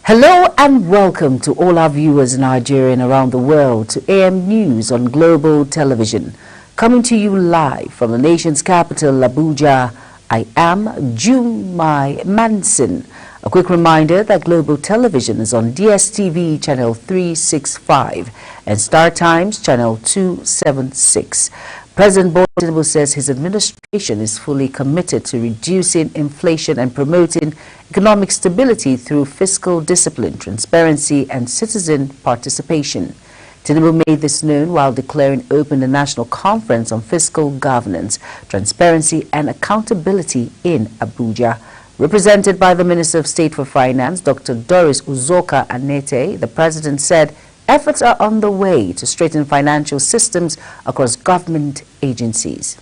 Hello and welcome to all our viewers in Nigeria and around the world to AM News on Global Television. Coming to you live from the nation's capital, Abuja, I am Jumai Manson. A quick reminder that Global Television is on DSTV channel 365 and Star Times channel 276. President Bola Tinubu says his administration is fully committed to reducing inflation and promoting economic stability through fiscal discipline, transparency, and citizen participation. Tinubu made this known while declaring open the National Conference on Fiscal Governance, Transparency, and Accountability in Abuja. Represented by the Minister of State for Finance, Dr. Doris Uzoka Anete, the President said efforts are on the way to straighten financial systems across government agencies.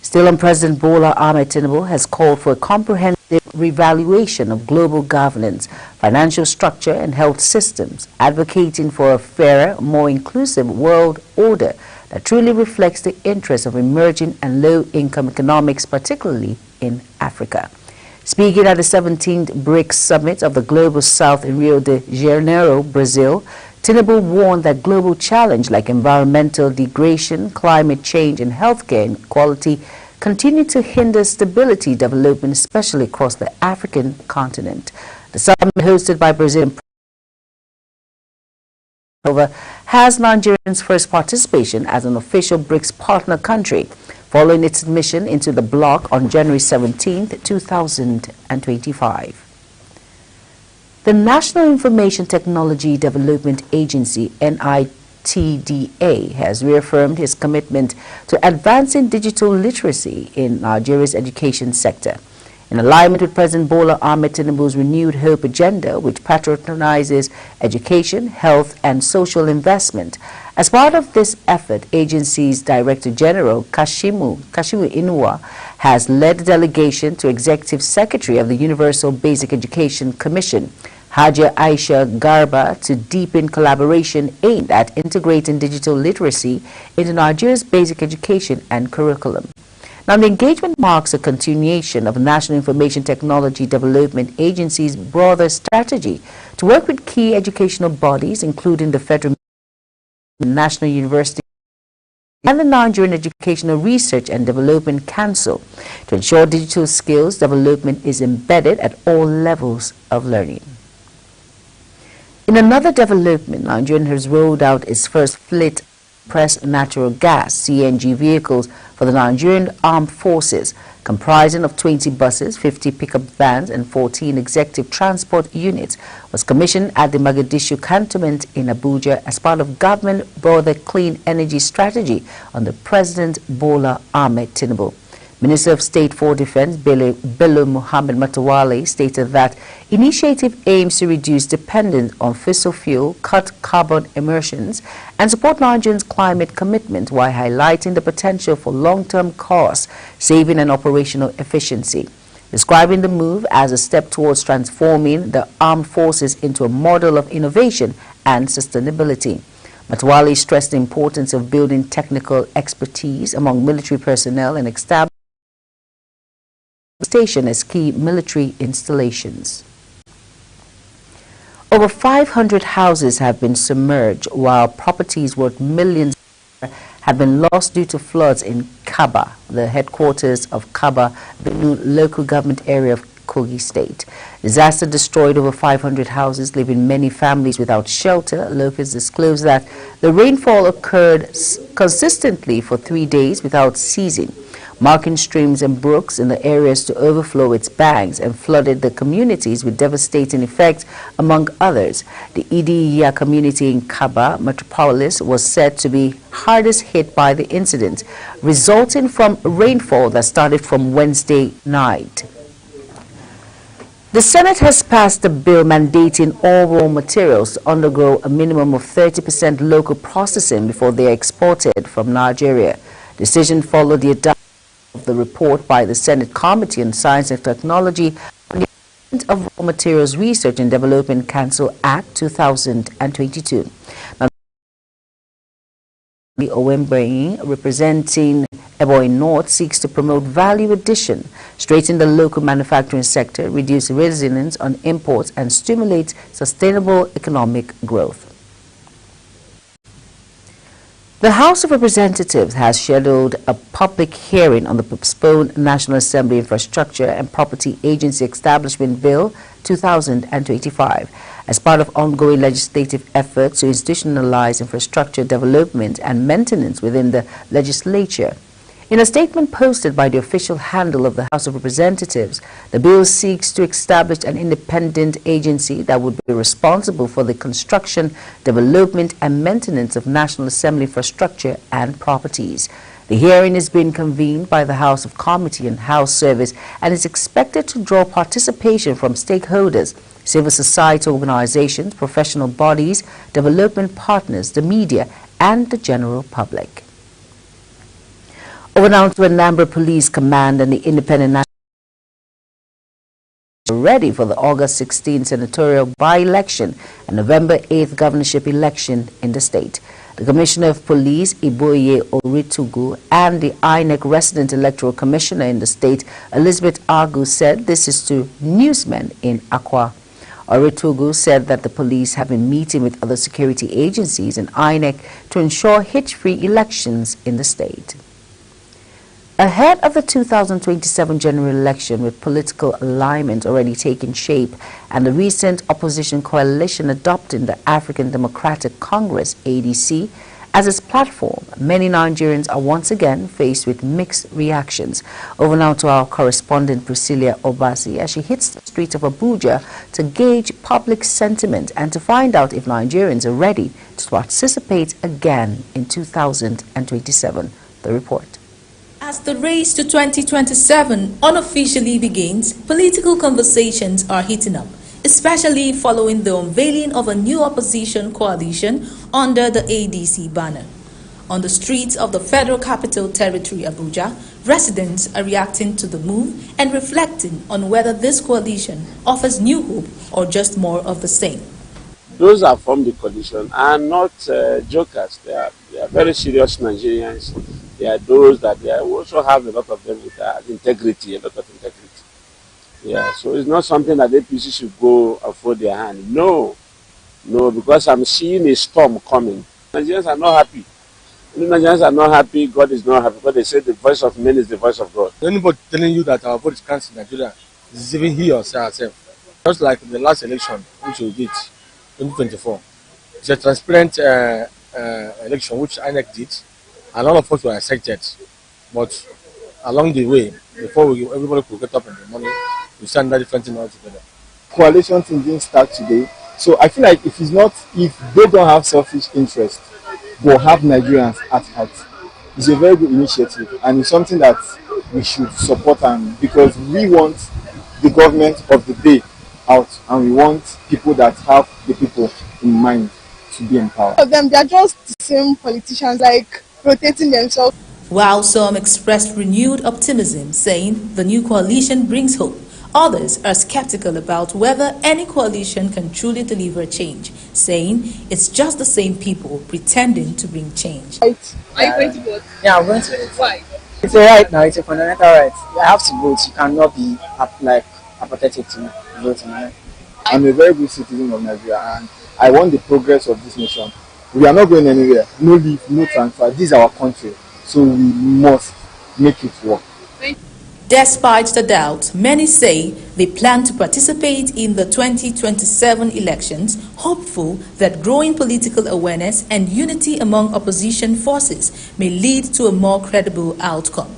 Still on, President Bola Ahmed Tinubu has called for a comprehensive revaluation of global governance, financial structure and health systems, advocating for a fairer, more inclusive world order that truly reflects the interests of emerging and low-income economics, particularly in Africa. Speaking at the 17th BRICS Summit of the Global South in Rio de Janeiro, Brazil, Tinubu warned that global challenges like environmental degradation, climate change, and healthcare inequality continue to hinder stability development, especially across the African continent. The summit, hosted by Brazil, has Nigeria's first participation as an official BRICS partner country, following its admission into the bloc on January 17, 2025. The National Information Technology Development Agency, NITDA, has reaffirmed his commitment to advancing digital literacy in Nigeria's education sector. In alignment with President Bola Ahmed Tinubu's renewed hope agenda, which patronizes education, health, and social investment. As part of this effort, agency's Director General Kashimu Inuwa has led a delegation to Executive Secretary of the Universal Basic Education Commission, Haja Aisha Garba, to deepen collaboration aimed at integrating digital literacy into Nigeria's basic education and curriculum. Now, the engagement marks a continuation of the National Information Technology Development Agency's broader strategy to work with key educational bodies, including the Federal National University and the Nigerian Educational Research and Development Council, to ensure digital skills development is embedded at all levels of learning. In another development, Nigeria has rolled out its first fleet compressed natural gas (CNG) vehicles for the Nigerian Armed Forces, comprising of 20 buses, 50 pickup vans, and 14 executive transport units, was commissioned at the Mogadishu cantonment in Abuja as part of government broader clean energy strategy under President Bola Ahmed Tinubu. Minister of State for Defense Bello Muhammad Matawalle stated that initiative aims to reduce dependence on fossil fuel, cut carbon emissions, and support Nigerians' climate commitment while highlighting the potential for long-term cost saving and operational efficiency. Describing the move as a step towards transforming the armed forces into a model of innovation and sustainability. Matawalle stressed the importance of building technical expertise among military personnel and establishing station as key military installations. Over 500 houses have been submerged, while properties worth millions have been lost due to floods in Kaba, the headquarters of Kaba, the new local government area of Kogi State. Disaster destroyed over 500 houses, leaving many families without shelter. Locals disclosed that the rainfall occurred consistently for 3 days without ceasing, marking streams and brooks in the areas to overflow its banks and flooded the communities with devastating effects, among others. The Idiya community in Kaba metropolis was said to be hardest hit by the incident, resulting from rainfall that started from Wednesday night. The Senate has passed a bill mandating all raw materials to undergo a minimum of 30% local processing before they are exported from Nigeria. The decision followed the adoption of the report by the Senate Committee on Science and Technology on the Development of Raw Materials Research and Development Council Act 2022. Now, Owembeyi, representing Ebonyi North seeks to promote value addition, strengthen the local manufacturing sector, reduce reliance on imports, and stimulate sustainable economic growth. The House of Representatives has scheduled a public hearing on the postponed National Assembly Infrastructure and Property Agency Establishment Bill 2025 as part of ongoing legislative efforts to institutionalize infrastructure development and maintenance within the legislature. In a statement posted by the official handle of the House of Representatives, the bill seeks to establish an independent agency that would be responsible for the construction, development, and maintenance of National Assembly infrastructure and properties. The hearing is being convened by the House of Committee on House Service and is expected to draw participation from stakeholders, civil society organizations, professional bodies, development partners, the media, and the general public. Over now to Anambra Police Command and the Independent National ready for the August 16 senatorial by-election and November 8th governorship election in the state. The Commissioner of Police, Iboye Oritugu, and the INEC Resident Electoral Commissioner in the state, Elizabeth Agu, said this is to newsmen in Akwa. Oritugu said that the police have been meeting with other security agencies and INEC to ensure hitch-free elections in the state. Ahead of the 2027 general election, with political alignment already taking shape and the recent opposition coalition adopting the African Democratic Congress (ADC) as its platform, many Nigerians are once again faced with mixed reactions. Over now to our correspondent Priscilla Obasi as she hits the streets of Abuja to gauge public sentiment and to find out if Nigerians are ready to participate again in 2027. The report. As the race to 2027 unofficially begins, political conversations are heating up, especially following the unveiling of a new opposition coalition under the ADC banner. On the streets of the Federal Capital Territory, Abuja, residents are reacting to the move and reflecting on whether this coalition offers new hope or just more of the same. Those that form the coalition are not jokers. They are very serious Nigerians. They are those that they also have a lot of them with integrity, a lot of integrity. Yeah, so it's not something that APC should go and fold their hand. No, because I'm seeing a storm coming. Nigerians are not happy. Nigerians are not happy. God is not happy. But they say the voice of men is the voice of God. Anybody telling you that our vote is cancelled in Nigeria is even he or herself. Just like the last election, which we did, 2024. It's a transparent election which INEC did, and all of us were affected. But along the way, before everybody could get up in the morning, we stand that different thing altogether. Coalition thing didn't start today, so I feel like if they don't have selfish interest, but have Nigerians at heart, it's a very good initiative, and it's something that we should support, and because we want the government of the day out, and we want people that have the people in mind to be empowered. For them, they're just the same politicians, like rotating themselves. While some expressed renewed optimism, saying the new coalition brings hope, others are skeptical about whether any coalition can truly deliver change, saying it's just the same people pretending to bring change. Right. Are you going to vote? Yeah, I'm going to vote. Why? It's a right now, it's a fundamental right. You have to vote, you cannot be apathetic to voting. I'm a very good citizen of Nigeria, and I want the progress of this nation. We are not going anywhere. No leave, no transfer. This is our country, so we must make it work. Despite the doubt, many say they plan to participate in the 2027 elections, hopeful that growing political awareness and unity among opposition forces may lead to a more credible outcome.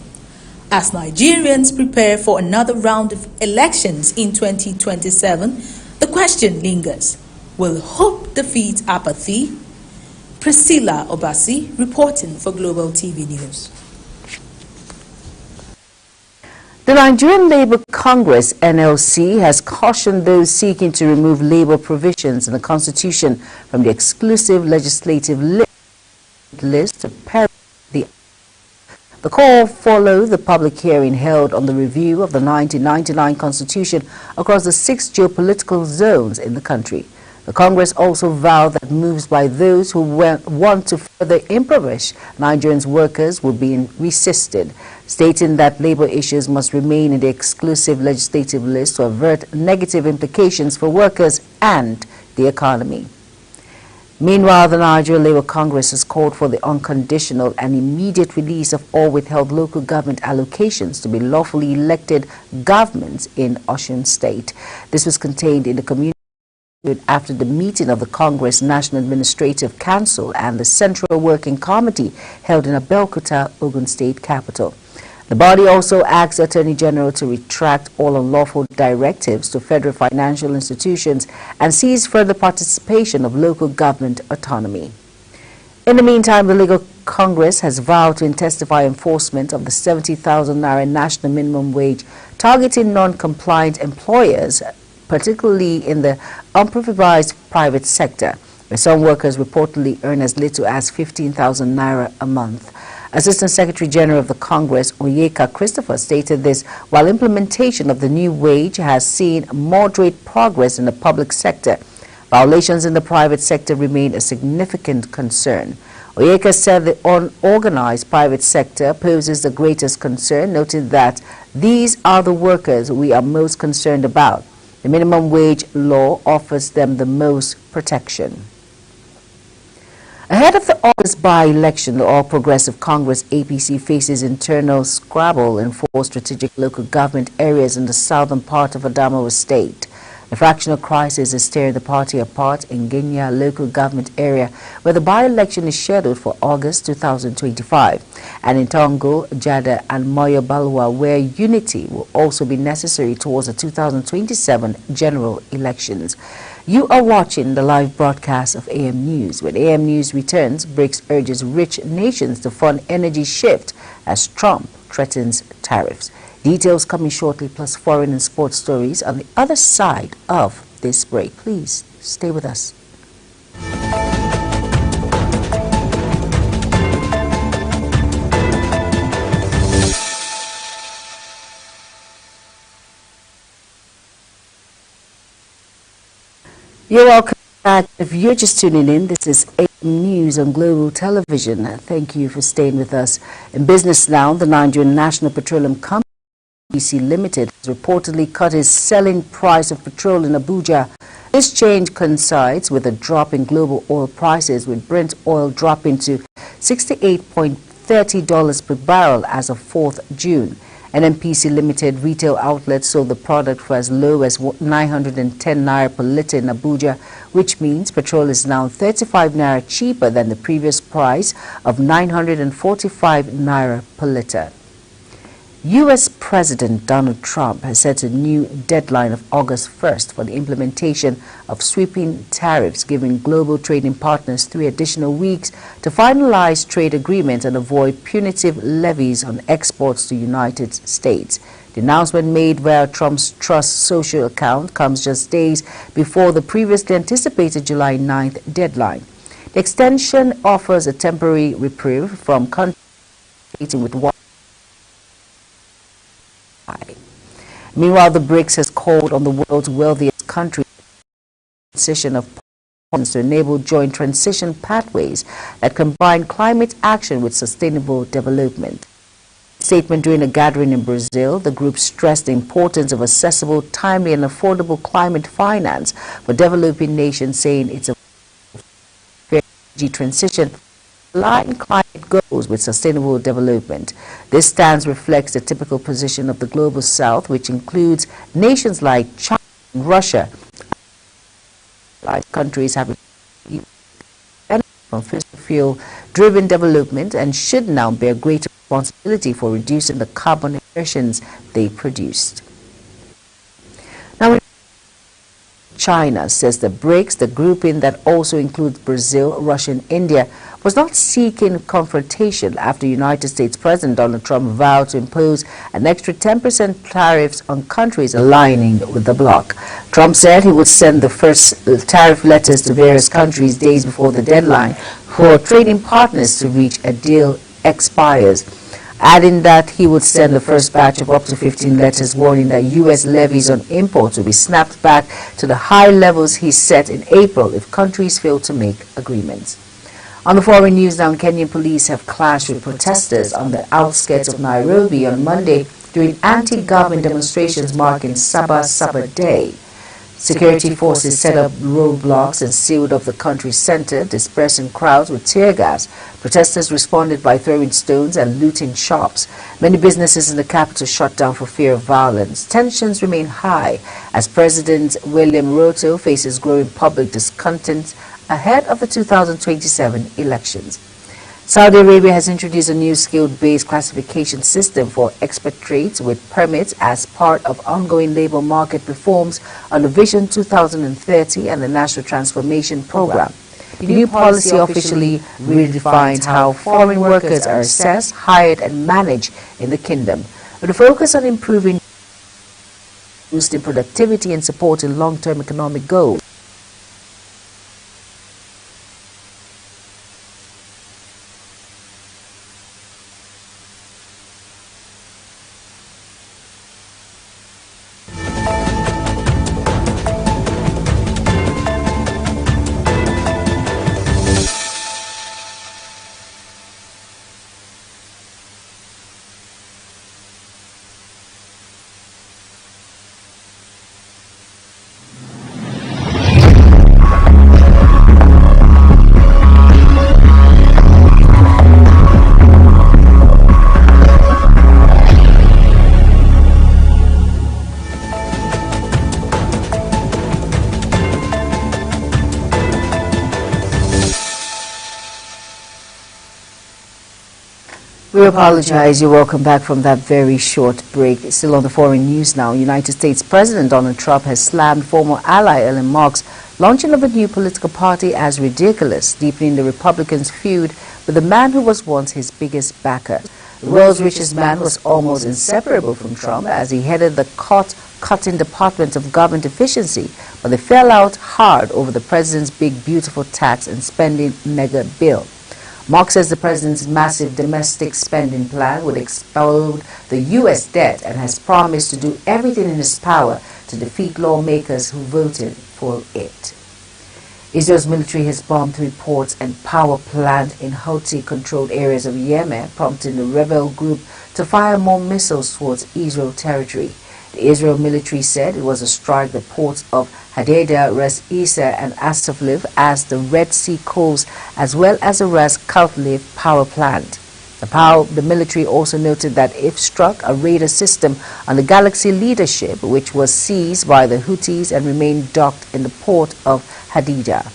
As Nigerians prepare for another round of elections in 2027, the question lingers: will hope defeat apathy? Priscilla Obasi reporting for Global TV News. The Nigerian Labour Congress (NLC) has cautioned those seeking to remove labour provisions in the Constitution from the exclusive legislative list to parry the call followed the public hearing held on the review of the 1999 Constitution across the 6 geopolitical zones in the country. The Congress also vowed that moves by those who want to further impoverish Nigerians' workers will be resisted, stating that labor issues must remain in the exclusive legislative list to avert negative implications for workers and the economy. Meanwhile, the Nigeria Labour Congress has called for the unconditional and immediate release of all withheld local government allocations to be lawfully elected governments in Osun State. This was contained in the communique after the meeting of the Congress National Administrative Council and the Central Working Committee held in Abeokuta, Ogun State capital. The body also asked the Attorney General to retract all unlawful directives to federal financial institutions and seize further participation of local government autonomy. In the meantime, the Legal Congress has vowed to intensify enforcement of the 70,000 Naira national minimum wage, targeting non-compliant employers, particularly in the unprivileged private sector, where some workers reportedly earn as little as 15,000 Naira a month. Assistant Secretary General of the Congress, Onyeka Christopher, stated this while implementation of the new wage has seen moderate progress in the public sector. Violations in the private sector remain a significant concern. Onyeka said the unorganized private sector poses the greatest concern, noting that these are the workers we are most concerned about. The minimum wage law offers them the most protection. Ahead of the August by-election, the All Progressive Congress APC faces internal squabble in 4 strategic local government areas in the southern part of Adamawa State. The fractional crisis is tearing the party apart in Genya local government area, where the by-election is scheduled for August 2025, and in Tongo, Jada, and Moyo Balwa, where unity will also be necessary towards the 2027 general elections. You are watching the live broadcast of AM News. When AM News returns, BRICS urges rich nations to fund energy shift as Trump threatens tariffs. Details coming shortly, plus foreign and sports stories on the other side of this break. Please stay with us. You're welcome back. If you're just tuning in, this is AM News on Global Television. Thank you for staying with us. In business now, the Nigerian National Petroleum Company NNPC Limited has reportedly cut its selling price of petrol in Abuja. This change coincides with a drop in global oil prices, with Brent oil dropping to $68.30 per barrel as of 4th June. NNPC Limited retail outlets sold the product for as low as 910 Naira per litre in Abuja, which means petrol is now 35 Naira cheaper than the previous price of 945 Naira per litre. U.S. President Donald Trump has set a new deadline of August 1st for the implementation of sweeping tariffs, giving global trading partners 3 additional weeks to finalize trade agreements and avoid punitive levies on exports to the United States. The announcement made via Trump's Truth Social account comes just days before the previously anticipated July 9th deadline. The extension offers a temporary reprieve from countries with one. Meanwhile, the BRICS has called on the world's wealthiest countries transition of funds to enable joint transition pathways that combine climate action with sustainable development. In a statement during a gathering in Brazil, the group stressed the importance of accessible, timely and affordable climate finance for developing nations, saying it's a fair energy transition align climate goals with sustainable development. This stance reflects the typical position of the global south, which includes nations like China and Russia. Countries have benefited from fossil fuel-driven development and should now bear greater responsibility for reducing the carbon emissions they produced. Now, China says the BRICS, the grouping that also includes Brazil, Russia and India, was not seeking confrontation after United States President Donald Trump vowed to impose an extra 10% tariffs on countries aligning with the bloc. Trump said he would send the first tariff letters to various countries days before the deadline for trading partners to reach a deal expires. adding that he would send the first batch of up to 15 letters warning that U.S. levies on imports will be snapped back to the high levels he set in April if countries fail to make agreements. On the foreign news now, Kenyan police have clashed with protesters on the outskirts of Nairobi on Monday during anti-government demonstrations marking Saba Saba Day. Security forces set up roadblocks and sealed off the country's center, dispersing crowds with tear gas. Protesters responded by throwing stones and looting shops. Many businesses in the capital shut down for fear of violence. Tensions remain high as President William Ruto faces growing public discontent ahead of the 2027 elections. Saudi Arabia has introduced a new skilled-based classification system for expatriates with permits as part of ongoing labor market reforms under Vision 2030 and the National Transformation Program. The new policy officially redefines how foreign workers are assessed, hired and managed in the kingdom, with a focus on improving, boosting productivity and supporting long-term economic goals. We apologize. You're welcome back from that very short break. Still on the foreign news now. United States President Donald Trump has slammed former ally Elon Musk's launching of a new political party as ridiculous, deepening the Republicans' feud with the man who was once his biggest backer. The world's richest man was almost inseparable from Trump as he headed the cost-cutting Department of Government Efficiency, but they fell out hard over the president's big, beautiful tax and spending mega bill. Musk says the president's massive domestic spending plan would explode the U.S. debt and has promised to do everything in his power to defeat lawmakers who voted for it. Israel's military has bombed 3 ports and power plant in Houthi-controlled areas of Yemen, prompting the rebel group to fire more missiles towards Israel territory. The Israel military said it was a strike the ports of Hadeda, Ras Isa and Asafliv as the Red Sea coast, as well as the Ras Kalfliv power plant. The military also noted that if struck, a radar system on the Galaxy leadership, which was seized by the Houthis and remained docked in the port of Hadida.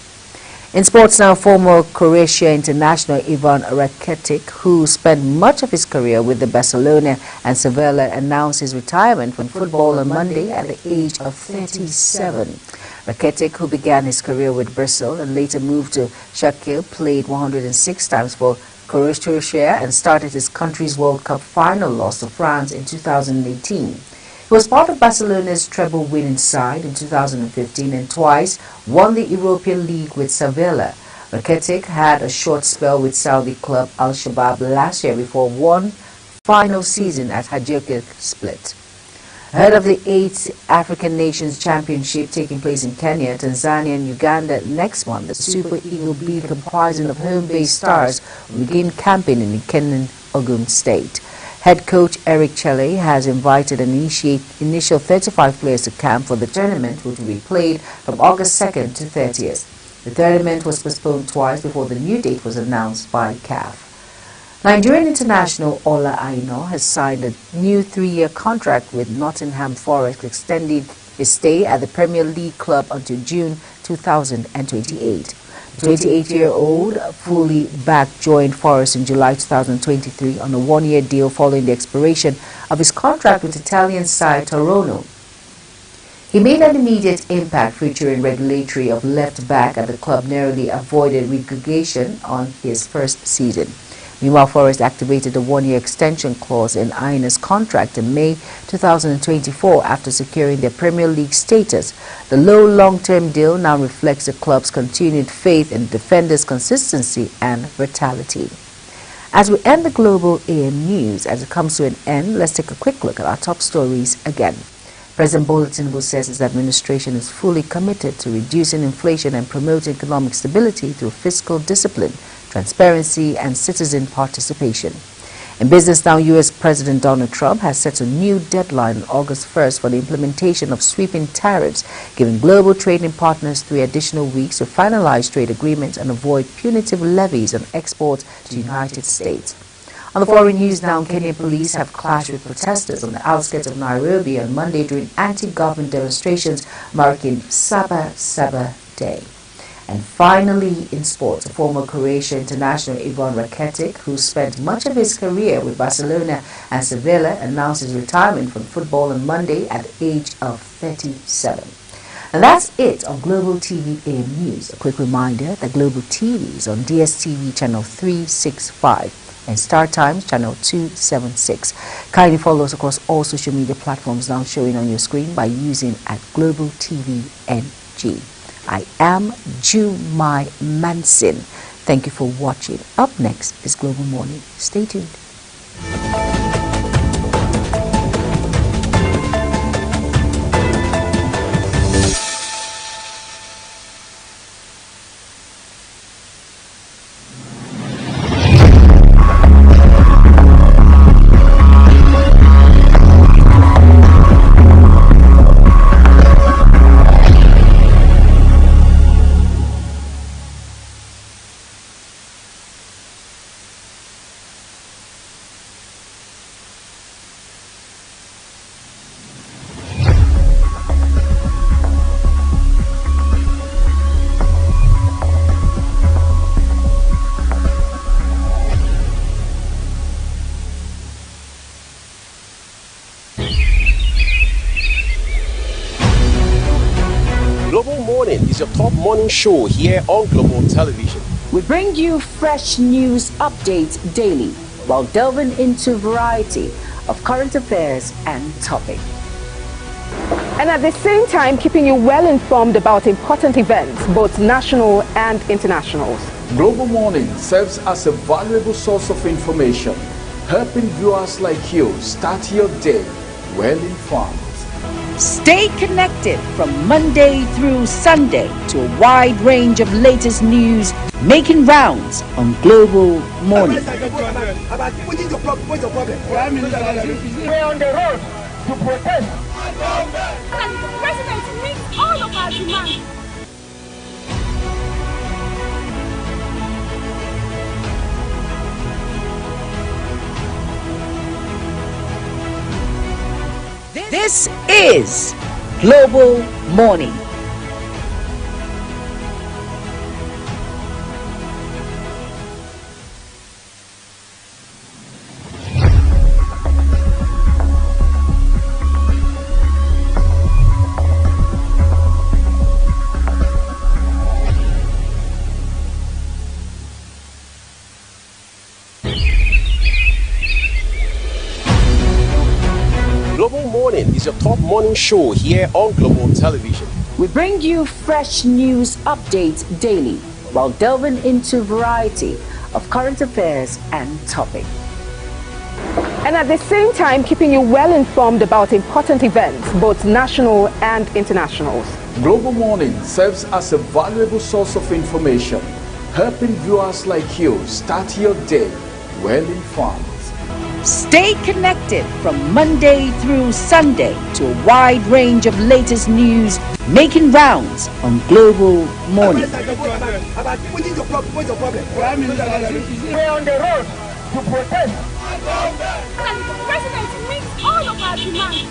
In sports now, former Croatia international Ivan Rakitic, who spent much of his career with the Barcelona and Sevilla, announced his retirement from football on Monday at the age of 37. Rakitic, who began his career with Brazil and later moved to Schalke, played 106 times for Croatia and started his country's World Cup final loss to France in 2018. He was part of Barcelona's treble-winning side in 2015 and twice won the European League with Sevilla. Rakitic had a short spell with Saudi club Al Shabab last year before one final season at Hajduk Split. Ahead of the 8th African Nations Championship taking place in Kenya, Tanzania and Uganda next month, the Super Eagle B comprising of home-based stars will begin camping in the Kenyan Ogun State. Head coach Eric Chelle has invited an initial 35 players to camp for the tournament, which will be played from August 2nd to 30th. The tournament was postponed twice before the new date was announced by CAF. Nigerian international Ola Aina has signed a new 3-year contract with Nottingham Forest, extending his stay at the Premier League club until June 2028. The 28-year-old fully back joined Forest in July 2023 on a 1-year deal following the expiration of his contract with Italian side Torino. He made an immediate impact, featuring regulatory of left back at the club, narrowly avoided relegation on his first season. Meanwhile, Forest activated a 1-year extension clause in Aina's contract in May 2024 after securing their Premier League status. The low long-term deal now reflects the club's continued faith in the defender's consistency and vitality. As we end the Global AM News, as it comes to an end, let's take a quick look at our top stories again. President Bola Tinubu says his administration is fully committed to reducing inflation and promoting economic stability through fiscal discipline, transparency, and citizen participation. In business now, U.S. President Donald Trump has set a new deadline on August 1st for the implementation of sweeping tariffs, giving global trading partners 3 additional weeks to finalize trade agreements and avoid punitive levies on exports to the United States. On the foreign news now, Kenyan police have clashed with protesters on the outskirts of Nairobi on Monday during anti-government demonstrations marking Saba Saba Day. And finally, in sports, a former Croatia international Ivan Rakitic, who spent much of his career with Barcelona and Sevilla, announced his retirement from football on Monday at the age of 37. And that's it on Global TV AM News. A quick reminder that Global TV is on DSTV channel 365 and Star Times channel 276. Kindly follow us across all social media platforms now showing on your screen by using @Global TV NG. I am Jumai Manson. Thank you for watching. Up next is Global Morning. Stay tuned. Global Morning is your top morning show here on Global Television. We bring you fresh news updates daily while delving into a variety of current affairs and topics. And at the same time, keeping you well informed about important events, both national and internationals. Global Morning serves as a valuable source of information, helping viewers like you start your day well informed. Stay connected from Monday through Sunday to a wide range of latest news making rounds on Global Morning. We're on the road to protest. And the president meets all of our demands. This is Global Morning. Global Morning is your top morning show here on Global Television. We bring you fresh news updates daily while delving into a variety of current affairs and topics. And at the same time, keeping you well informed about important events, both national and internationals. Global Morning serves as a valuable source of information, helping viewers like you start your day well informed. Stay connected from Monday through Sunday to a wide range of latest news making rounds on Global Morning. We're on the road to protest. And the president meets all of our demands.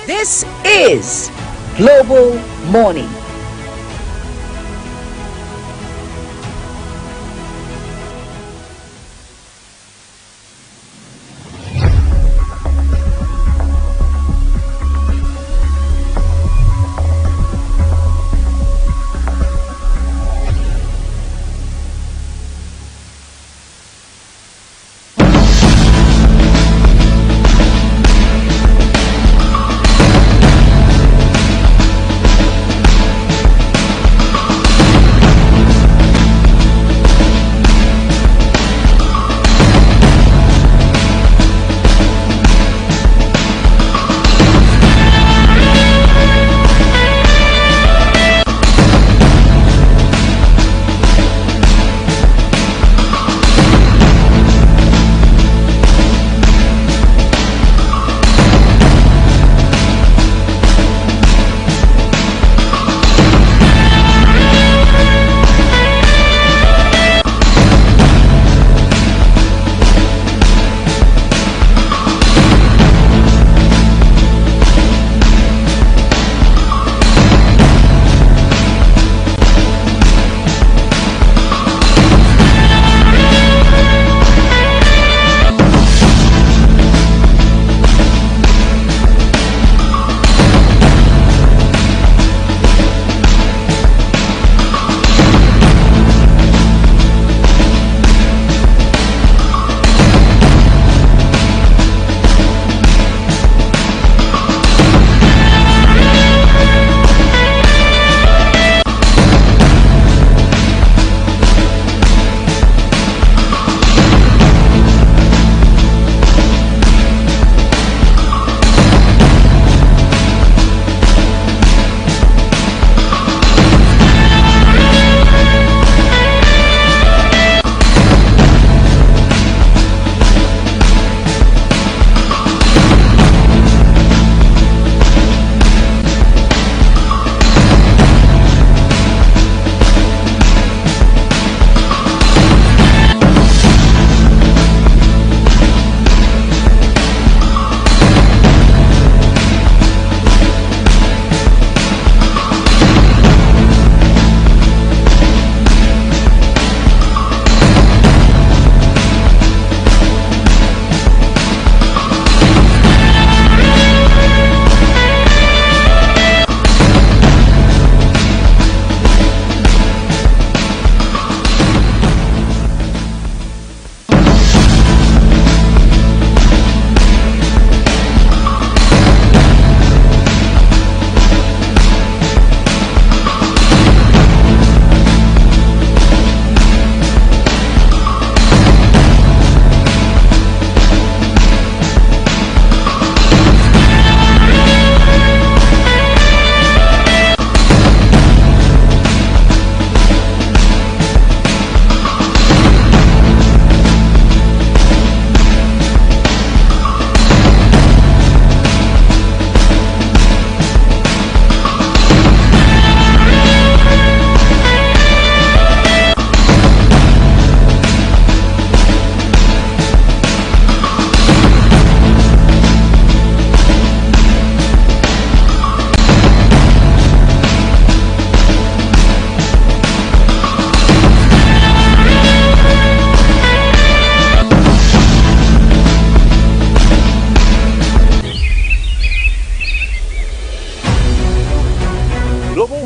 This is Global Morning.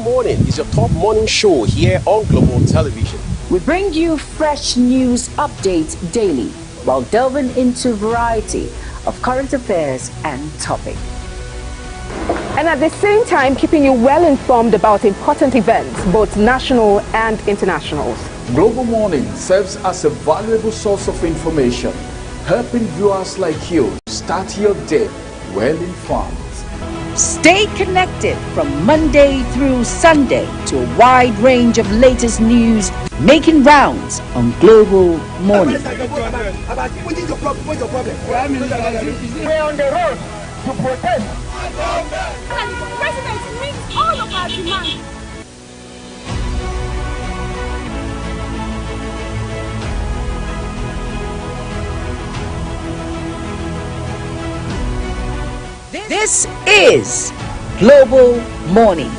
Morning is your top morning show here on Global Television. We bring you fresh news updates daily while delving into a variety of current affairs and topics. And at the same time, keeping you well informed about important events, both national and international. Global Morning serves as a valuable source of information, helping viewers like you start your day well informed. Stay connected from Monday through Sunday to a wide range of latest news making rounds on Global Morning. We're on the road to protest. And the president meets all of our demands. This is Global Morning.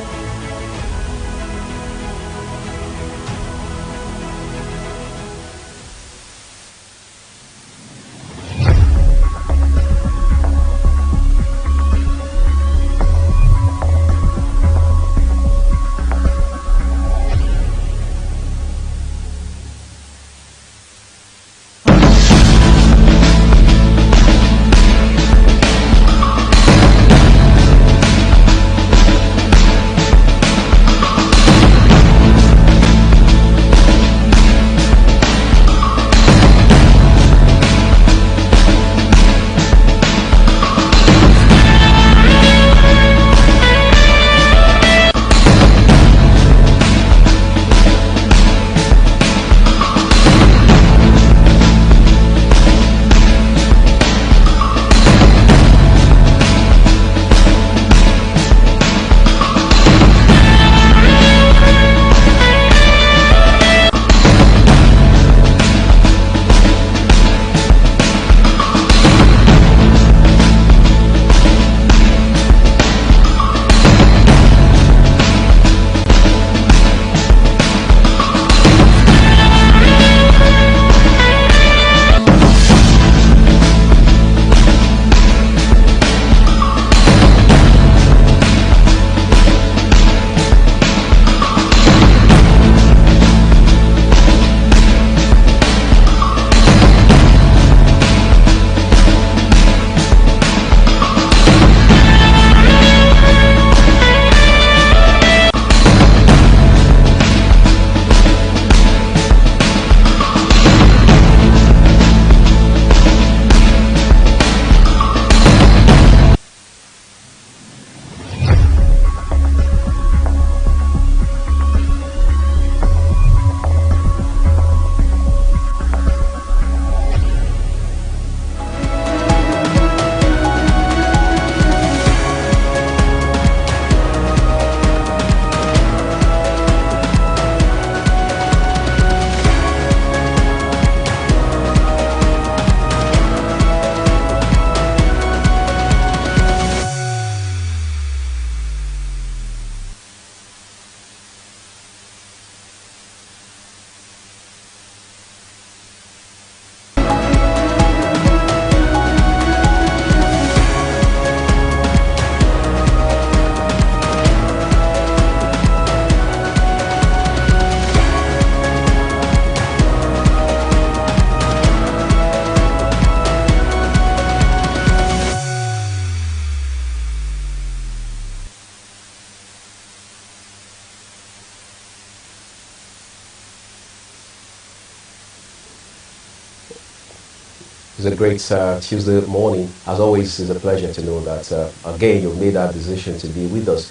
It's a great Tuesday morning. As always, it's a pleasure to know that, again, you've made that decision to be with us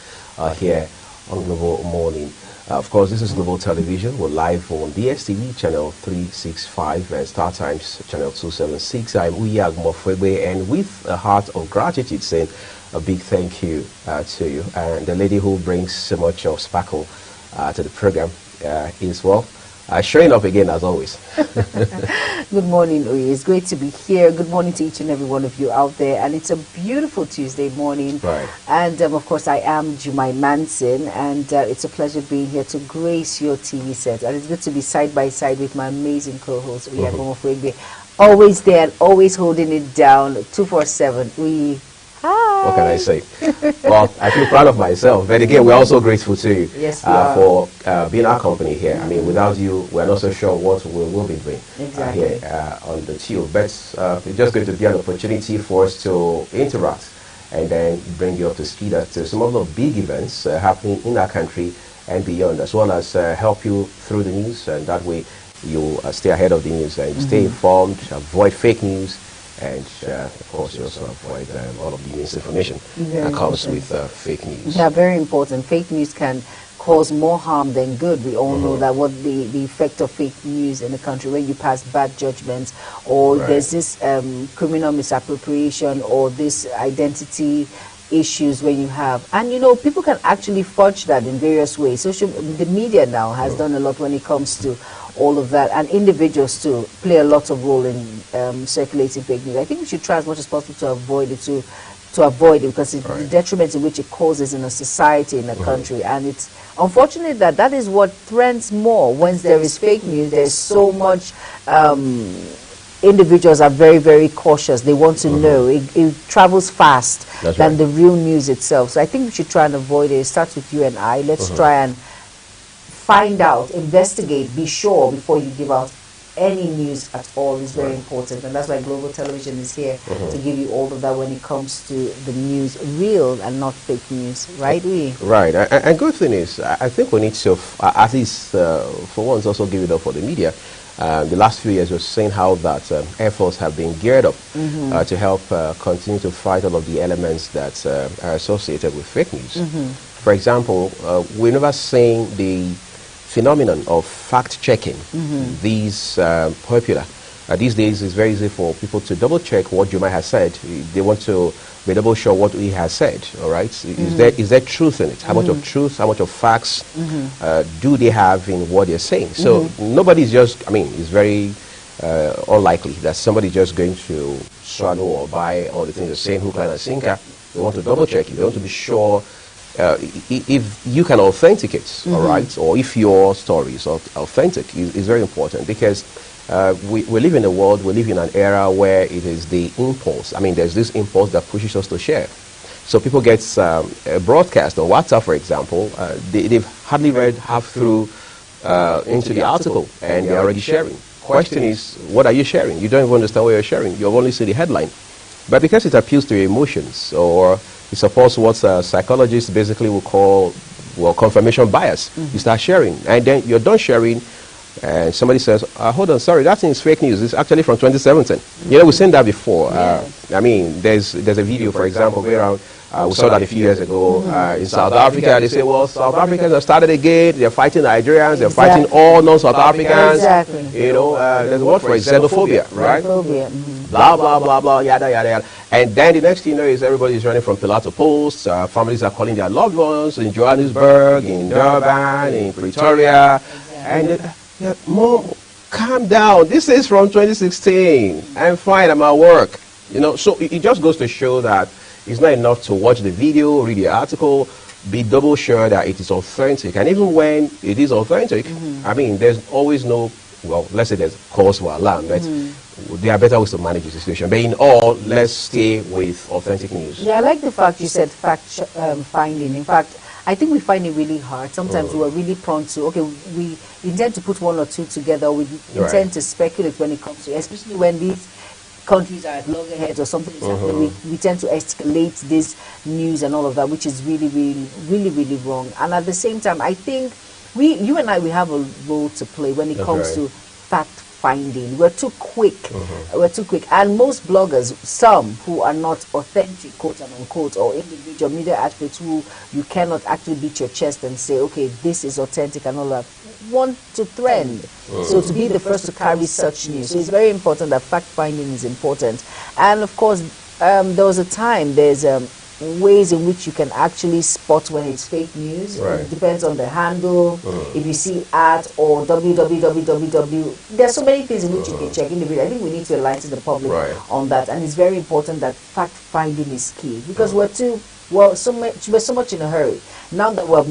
here on Global Morning. Of course, this is Global Television. We're live on DSTV channel 365 and Star Times channel 276. I'm Uyag Mofwebe, and with a heart of gratitude, saying a big thank you to you. And the lady who brings so much of sparkle to the program is, well, showing up again as always. Good morning, Uyi. It's great to be here. Good morning to each and every one of you out there. And it's a beautiful Tuesday morning. Right. And of course, I am Jumai Manson, and it's a pleasure being here to grace your TV set. And it's good to be side by side with my amazing co-host, Uyi Agomofwebe. Always there and always holding it down 247. Uyi, hi. What can I say? Well, I feel proud of myself. But again, we're also grateful to you for being our company here. I mean, without you, we're not so sure what we will be doing here on the tube. But it's just going to be an opportunity for us to interact and then bring you up to speed at some of the big events happening in our country and beyond, as well as help you through the news, and that way you stay ahead of the news and stay informed, avoid fake news, and of course you also avoid all of the misinformation that comes with fake news. Yeah, very important. Fake news can cause more harm than good. We all know that what the effect of fake news in the country, when you pass bad judgments, or there's this criminal misappropriation, or this identity issues when you have, and you know, people can actually fudge that in various ways. The media now has done a lot when it comes to all of that, and individuals too play a lot of role in circulating fake news. I think we should try as much as possible to avoid it, because it's the detriment in which it causes in a society, in a country, and it's unfortunate that that is what trends more. Once there is fake news, there's so much individuals are very, very cautious. They want to know. It travels fast than the real news itself. So I think we should try and avoid it. It starts with you and I. Let's try and find out, investigate, be sure before you give out any news at all. Is very important. And that's why Global Television is here to give you all of that when it comes to the news, real and not fake news. Right, Right. And good thing is, I think we need to, at least for once, also give it up for the media. The last few years, we've seen how that efforts have been geared up to help continue to fight all of the elements that are associated with fake news. For example, we've never seen the phenomenon of fact-checking these popular. These days, it's very easy for people to double-check what Juma has said. They want to be double sure what he has said. All right, is there truth in it? How much of truth? How much of facts do they have in what they're saying? So nobody's just. I mean, it's very unlikely that somebody's just going to swallow or buy all the things they're saying, hook, line, and sinker. They want to double-check it. They want to be sure. If you can authenticate, all right, or if your story is authentic, is very important, because we live in a world, we live in an era where it is the impulse. I mean, there's this impulse that pushes us to share. So people get a broadcast on WhatsApp, for example, they've hardly read half through into the article, and they're already sharing. Question is, what are you sharing? You don't even understand what you're sharing. You only see the headline. But because it appeals to your emotions, or it supports what psychologists basically will call, confirmation bias, you start sharing. And then you're done sharing, and somebody says, hold on, sorry, that thing is fake news. It's actually from 2017. You know, we've seen that before. I mean, there's a video, for example, where we saw that a few years ago in South Africa. They say, well, South Africans have started again. They're fighting Nigerians. They're fighting all non-South Africans. You know, there's a word for it, xenophobia, right? Blah, blah, blah, blah, yada, yada, yada. And then the next thing you know is everybody's running from pillar to post. Families are calling their loved ones in Johannesburg, in Durban, in Pretoria. And Mom, calm down. This is from 2016. I'm fine. I'm at work. You know, so it just goes to show that it's not enough to watch the video, read the article, be double sure that it is authentic. And even when it is authentic, I mean, there's always no, well, let's say there's cause for alarm, but there are better ways to manage the situation. But in all, let's stay with authentic news. Yeah, I like the fact you said fact-finding. In fact, I think we find it really hard. Sometimes we are really prone to, okay, we intend to put one or two together. We intend to speculate when it comes to, especially when these countries are at loggerheads or something is happening, we tend to escalate this news and all of that, which is really, really, really, really wrong. And at the same time, I think you and I, we have a role to play when it comes to fact finding. We're too quick. We're too quick. And most bloggers, some who are not authentic, quote and unquote, or individual media outfits who you cannot actually beat your chest and say, okay, this is authentic and all that, want to trend. So to be the first to carry such news. So it's very important that fact finding is important. And of course, there was a time, there's ways in which you can actually spot when it's fake news. It depends on the handle. If you see at or www, there's so many things in which you can check individually. I think we need to enlighten the public on that, and it's very important that fact finding is key, because we're so much in a hurry now that we're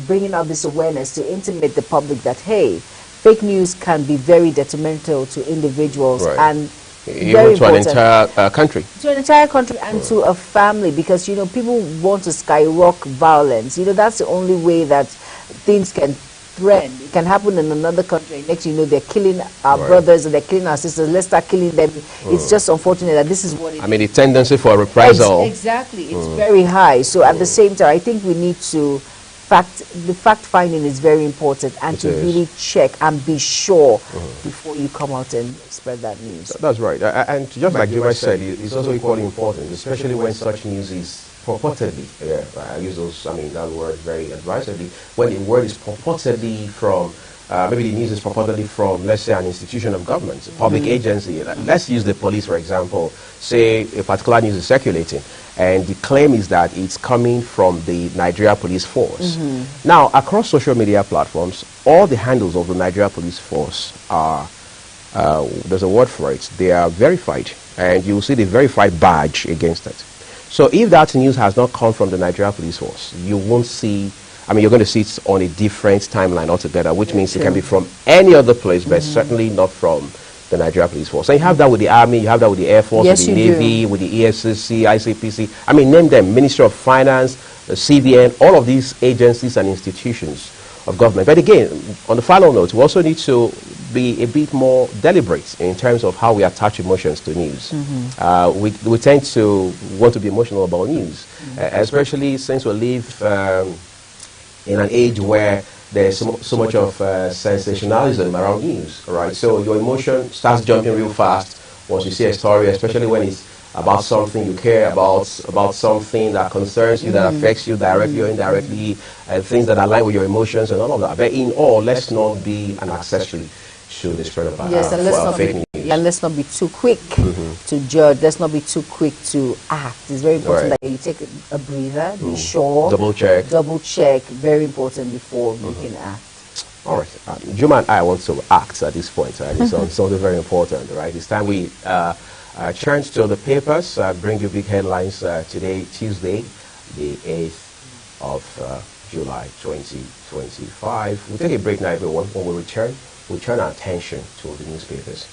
bringing out this awareness to intimate the public that, hey, fake news can be very detrimental to individuals, and Even to an entire country. To an entire country and to a family, because, you know, people want to skyrocket violence. You know, that's the only way that things can trend. It can happen in another country. Next, you know, they're killing our brothers and they're killing our sisters. Let's start killing them. It's just unfortunate that this is what it is. I mean, the tendency for reprisal. Exactly. It's very high. So at the same time, I think we need to the fact finding is very important, and to really check and be sure before you come out and spread that news. That's right. And just like Juma said, it's also equally important, especially when such news is purportedly, I use those, I mean, that word very advisedly, when the word is purportedly from, maybe the news is purportedly from, let's say, an institution of government, a public agency. Let's use the police, for example. Say a particular news is circulating, and the claim is that it's coming from the Nigeria Police Force. Now, across social media platforms, all the handles of the Nigeria Police Force are, there's a word for it, they are verified, and you will see the verified badge against it. So if that news has not come from the Nigeria Police Force, you won't see, I mean, you're going to see it on a different timeline altogether, which means it can be from any other place, but certainly not from the Nigeria Police Force. And you have that with the Army, you have that with the Air Force, with the Navy, with the EFCC, ICPC. I mean, name them, Ministry of Finance, the CBN, all of these agencies and institutions of government. But again, on the final note, we also need to be a bit more deliberate in terms of how we attach emotions to news. We tend to want to be emotional about news, especially since we live in an age where there's so much of sensationalism around news, right? So your emotion starts jumping real fast once you see a story, especially when it's about something you care about something that concerns you, that affects you directly or indirectly, and things that align with your emotions and all of that. But in all, let's not be an accessory to the spread of fake news. And let's not be too quick to judge. Let's not be too quick to act. It's very important that you take a breather, be sure, double check, very important before you can act. All right, Juma and I want to act at this point. It's something very important, right? It's time we turn to the papers, bring you big headlines today, Tuesday, the 8th of July 2025. We'll take a break now, everyone. When we return, we'll turn our attention to the newspapers.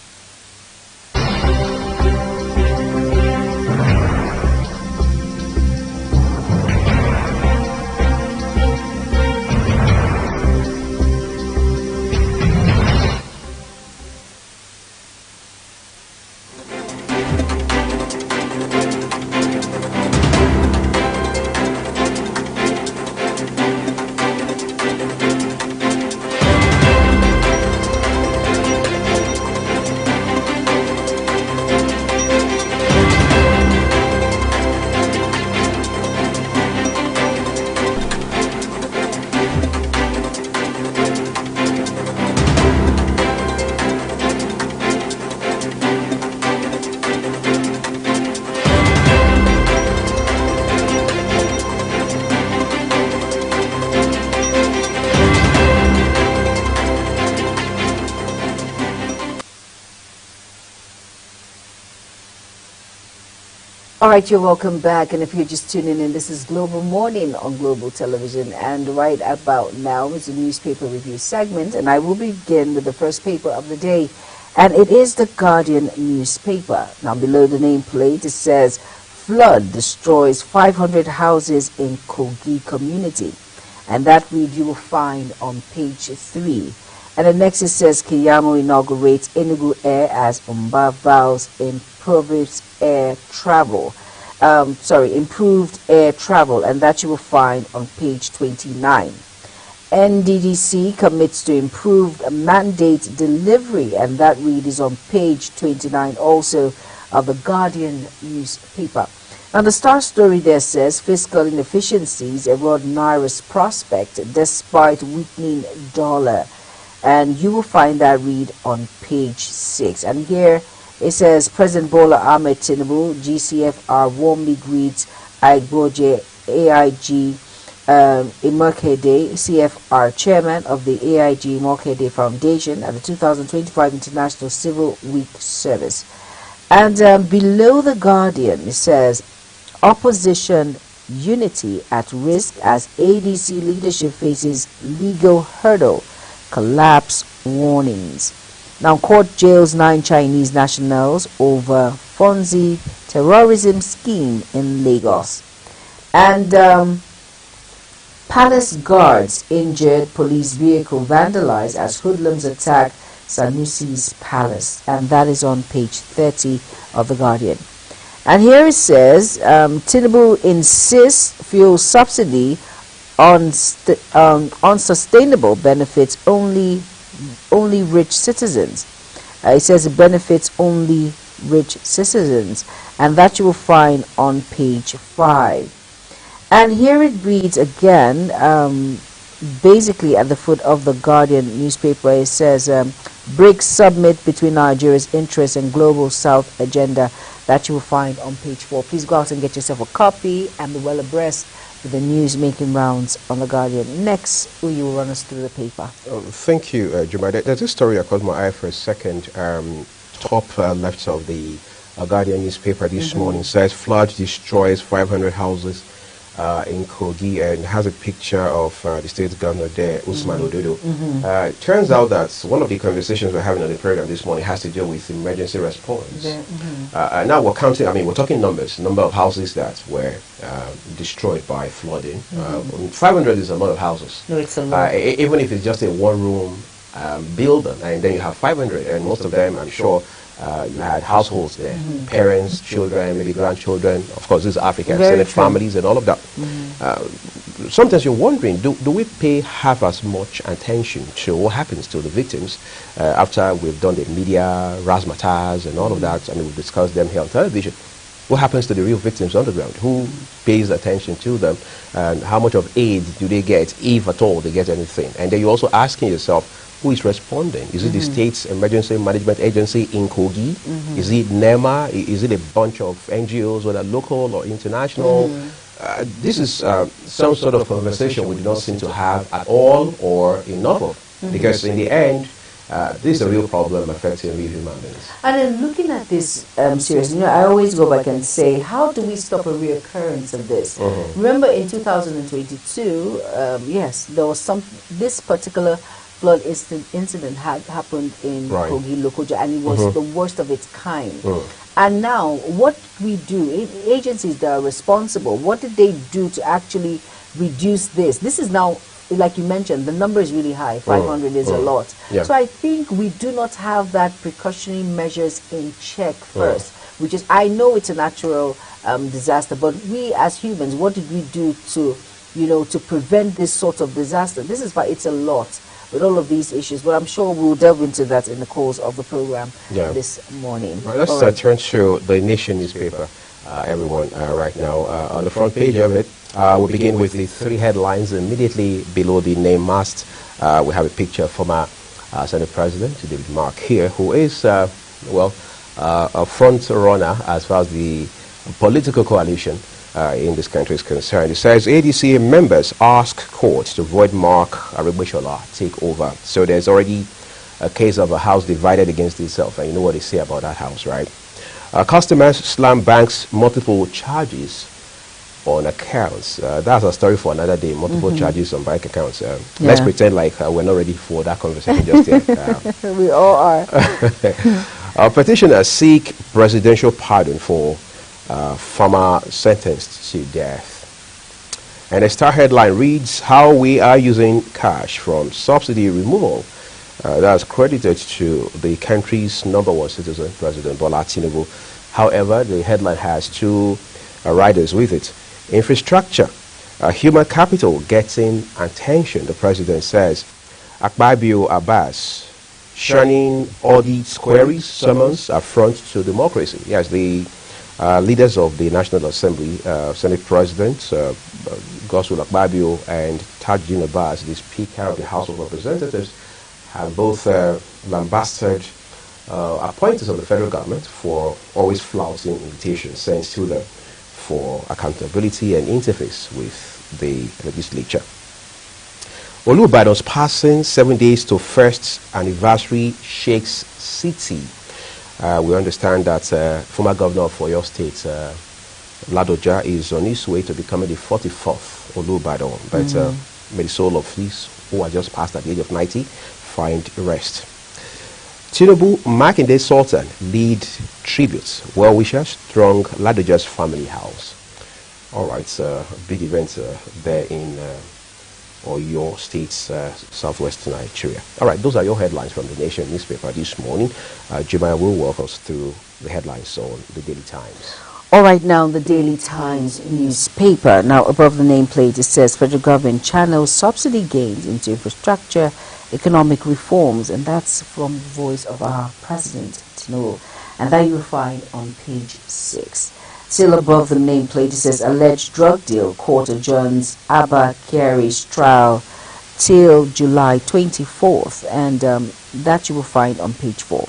All right, you're welcome back. And if you're just tuning in, this is Global Morning on Global Television. And right about now is the newspaper review segment. And I will begin with the first paper of the day. And it is the Guardian newspaper. Now, below the nameplate, it says, flood destroys 500 houses in Kogi community. And that read you will find on page 3. And the next it says, Keyamo inaugurates Enugu Air as Umba vows improved air travel. Improved air travel, and that you will find on page 29. NDDC commits to improved mandate delivery, and that read is on page 29 also of the Guardian newspaper. Now the star story there says, fiscal inefficiencies erode Naira's prospect despite weakening dollar. And you will find that read on page 6. And here it says, President Bola Ahmed Tinubu, GCFR warmly greets Aigboje AIG Imokede, CFR chairman of the AIG Imokede Foundation at the 2025 International Civil Week service. And below the Guardian, it says, opposition unity at risk as ADC leadership faces legal hurdle. Collapse warnings. Now, court jails 9 Chinese nationals over Fonzie terrorism scheme in Lagos. And palace guards injured, police vehicle vandalized as hoodlums attack Sanusi's palace. And that is on page 30 of The Guardian. And here it says, Tinubu insists fuel subsidy on unsustainable benefits only rich citizens. It says it benefits only rich citizens, and that you will find on page 5. And here it reads again, basically at the foot of the Guardian newspaper, it says, BRICS summit between Nigeria's interests and global South agenda, that you will find on page 4. Please go out and get yourself a copy and be well abreast with the news making rounds on The Guardian. Next, Uyi will run us through the paper. Thank you, Juma. There's a story that caught my eye for a second. Top left of the Guardian newspaper this morning says flood destroys 500 houses in Kogi, and has a picture of the state governor there, Usman Ododo. It turns out that one of the conversations we're having on the program this morning has to do with emergency response. Now we're counting, we're talking numbers, number of houses that were destroyed by flooding. 500 is a lot of houses. No, it's a lot. Even if it's just a one-room building, and then you have 500, and most of them, I'm sure, you had households there, parents, children, maybe grandchildren. Of course, this is Africa, extended families and all of that. Sometimes you're wondering, do we pay half as much attention to what happens to the victims after we've done the media razzmatazz and all of that, and we've discussed them here on television? What happens to the real victims on the ground? Who pays attention to them? And how much of aid do they get, if at all they get anything? And then you're also asking yourself, who is responding? Is it the state's emergency management agency in Kogi? Is it NEMA? Is it a bunch of NGOs, whether local or international? This is some sort of conversation we do not seem to have at all or enough of. Because in the end, this is a real problem affecting real human beings. And then looking at this seriously, I always go back and say, how do we stop a reoccurrence of this? Remember in 2022, yes, there was this particular flood incident had happened in Kogi, Lokoja, and it was the worst of its kind. And now, what we do, agencies that are responsible, what did they do to actually reduce this? This is now, like you mentioned, the number is really high. 500 is a lot. So I think we do not have that precautionary measures in check first, which is, I know it's a natural disaster, but we as humans, what did we do to, to prevent this sort of disaster? This is why it's a lot with all of these issues, but I'm sure we'll delve into that in the course of the program this morning. Right, let's turn to the Nation newspaper, everyone, right now. On the front page of it, we'll begin with the 3 headlines. Immediately below the name mast, we have a picture of former Senate President David Mark here, who is, a front runner as far as the political coalition in this country is concerned. It says ADC members ask court to void Mark Aribishola take over. So there's already a case of a house divided against itself, and you know what they say about that house, right? Customers slam banks multiple charges on accounts. That's a story for another day. Multiple charges on bank accounts. Let's pretend like we're not ready for that conversation just yet. We all are. Petitioners seek presidential pardon for farmer sentenced to death. And a star headline reads, how we are using cash from subsidy removal. That's credited to the country's #1 citizen, President Bola Tinubu. However, the headline has 2 riders with it. Infrastructure, human capital getting attention, the president says. Akpabio Abbas, shunning audit queries, summons affront to democracy. Yes, the leaders of the National Assembly, Senate President Godswill Akpabio and Tajuddin Abbas, the Speaker of the House of Representatives, have both lambasted appointees of the federal government for always flouting invitations sent to them for accountability and interface with the legislature. Olubadan's passing 7 days to first anniversary shakes city. We understand that former governor of Oyo State, Ladoja, is on his way to becoming the 44th Olubadan. But may the soul of these who are just passed at the age of 90 find rest. Tinubu, Makinde Sultan lead tributes, well wishers, strong Ladoja's family house. All right, big event there in Oyo State's southwest Nigeria. All right, those are your headlines from the Nation newspaper this morning. Jemima will walk us through the headlines on the Daily Times. All right, now the Daily Times newspaper. Now above the nameplate it says federal government channels subsidy gains into infrastructure, economic reforms, and that's from the voice of our President Tinubu. And that you'll find on page 6. Still above the nameplate it says alleged drug deal court adjourns Abba Kyari's trial till July 24th, and that you will find on page 4.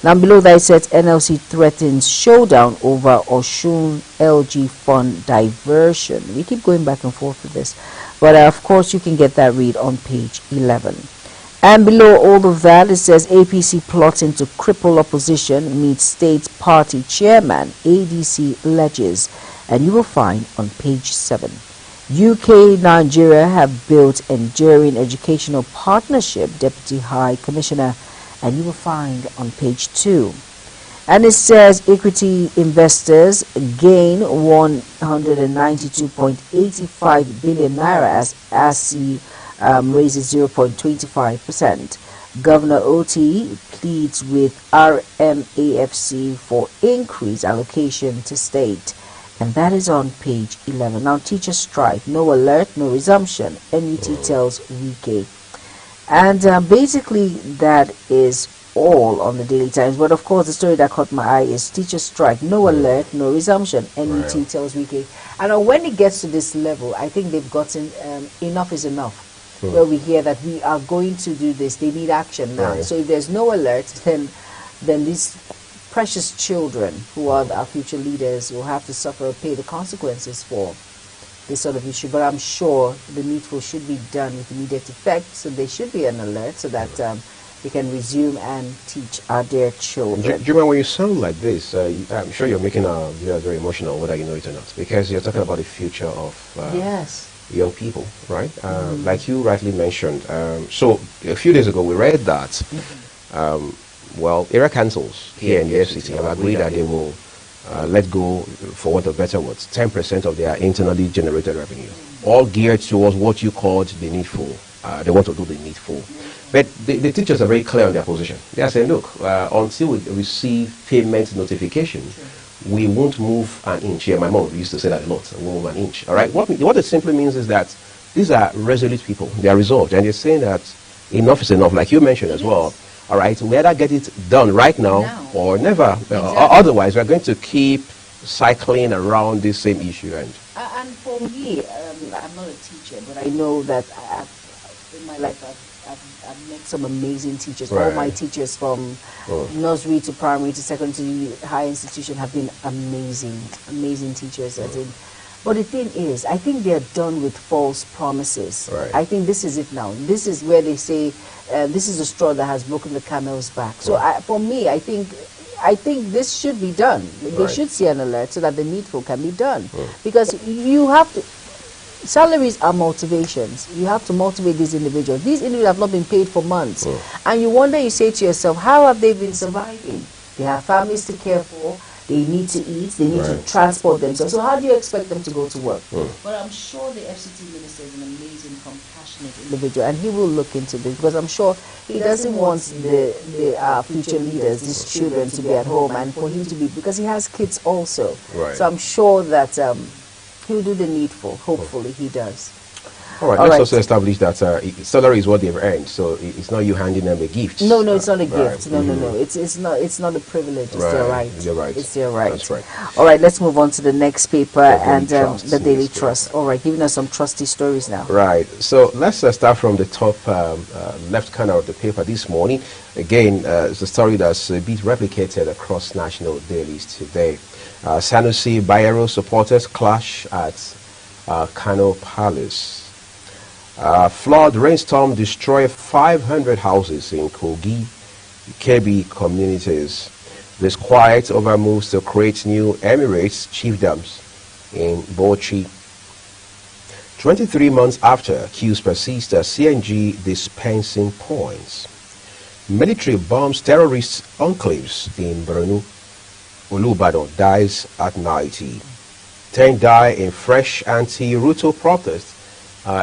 Now below that it says NLC threatens showdown over Oshun LG fund diversion. We keep going back and forth with this, but of course you can get that read on page 11. And below all of that it says APC plotting to cripple opposition meets state party chairman, ADC alleges, and you will find on page 7. UK Nigeria have built enduring educational partnership, Deputy High Commissioner, and you will find on page 2. And it says equity investors gain 192.85 billion naira as ASI raises 0.25%. Governor OT pleads with RMAFC for increased allocation to state. And that is on page 11. Now teacher strike, no alert, no resumption. NUT tells Wike. And basically that is all on the Daily Times. But of course the story that caught my eye is teacher strike, no alert, no resumption. NUT tells Wike. And when it gets to this level, I think they've gotten enough is enough. Where we hear that we are going to do this, they need action now. So if there's no alert, then these precious children who are our future leaders will have to suffer or pay the consequences for this sort of issue. But I'm sure the needful should be done with immediate effect, so there should be an alert so that they can resume and teach our dear children. Juma, when you sound like this, I'm sure you're making our viewers very emotional, whether you know it or not, because you're talking about the future of young people, right? Like you rightly mentioned. So a few days ago we read that well, area councils here in the FCT have agreed that they will let go, for want of better words, 10% of their internally generated revenue, all geared towards what you called the needful. They want to do the needful. But the teachers are very clear on their position. They are saying, look, until we receive payment notification, we won't move an inch. Yeah, my mom used to say that a lot, we'll move an inch. All right? What it simply means is that these are resolute people. They are resolved, and they're saying that enough is enough, like you mentioned as well. All right, we either get it done right now or never. Otherwise, we're going to keep cycling around this same issue. And for me, I'm not a teacher, but I know that in my life I've met some amazing teachers. All my teachers from nursery to primary to secondary high institution have been amazing teachers. But the thing is, I think they're done with false promises. I think this is it now. This is where they say this is the straw that has broken the camel's back. So for me, I think this should be done. They should see an alert so that the needful can be done. Because you have to, salaries are motivations. You have to motivate these individuals. These individuals have not been paid for months. And you wonder, you say to yourself, how have they been surviving? They have families to care for. They need to eat, they need to transport themselves. So how do you expect them to go to work? But I'm sure the FCT minister is an amazing, compassionate individual, and he will look into this, because I'm sure he doesn't want the future leaders, these children, to be at home, and for him to be, because he has kids also. So I'm sure that he'll do the needful. Hopefully he does. All right, let's also establish that salary is what they've earned, so it's not you handing them a gift. No, it's not a gift. No. It's not a privilege. It's their right. You're right. It's their right. That's right. All right, let's move on to the next paper, the Daily Trust. All right, giving us some trusty stories now. Right. So let's start from the top left corner of the paper this morning. Again, it's a story that's a bit replicated across national dailies today. Sanusi Bayero supporters clash at Kano Palace. Flood rainstorm destroy 500 houses in Kogi, Kebbi communities. This quiet over moves to create new Emirates chiefdoms in Bauchi. 23 months after, queues persist at CNG dispensing points. Military bombs terrorist enclaves in Borno. Olubadan dies at 90. 10 die in fresh anti-Ruto protest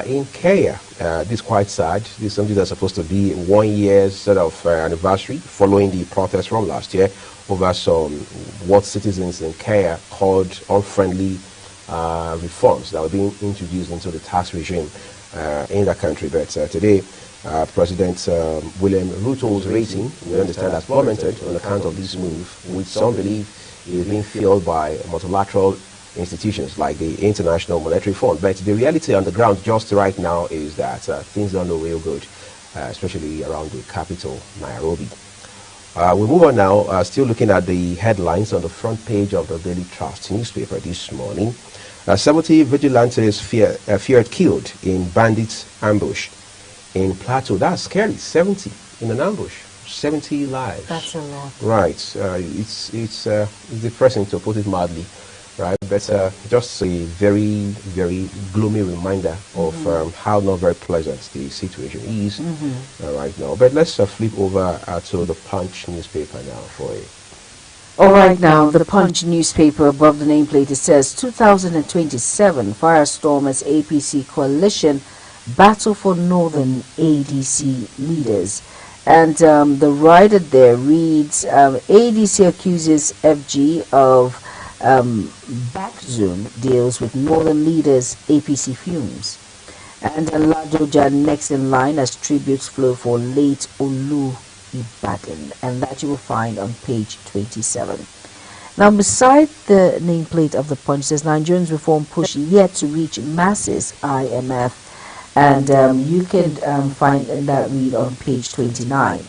in Kenya. This is quite sad. This is something that's supposed to be 1 year sort of anniversary following the protest from last year over some what citizens in Kenya called unfriendly reforms that were being introduced into the tax regime in that country. But today, President William Ruto's rating, we understand, has plummeted on account of this move, which some believe is being fueled by multilateral institutions like the International Monetary Fund. But the reality on the ground just right now is that things don't look real good, especially around the capital, Nairobi. We move on now, still looking at the headlines on the front page of the Daily Trust newspaper this morning. 70 vigilantes feared killed in bandits' ambush in Plateau. That's scary, 70 in an ambush, 70 lives. That's a lot. Right, it's depressing to put it mildly. Right, but just a very, very gloomy reminder of how not very pleasant the situation is right now. But let's flip over to the Punch newspaper now for you. All right, now the Punch newspaper, above the nameplate, it says 2027 firestorm as APC coalition battle for northern ADC leaders. And the writer there reads, ADC accuses FG of Backzoom deals with northern leaders APC fumes. And Ladoja next in line as tributes flow for late Olu Ibadan, and that you will find on page 27. Now, beside the nameplate of the Punch says Nigerians reform push yet to reach masses, IMF, and you can find that read on page 29.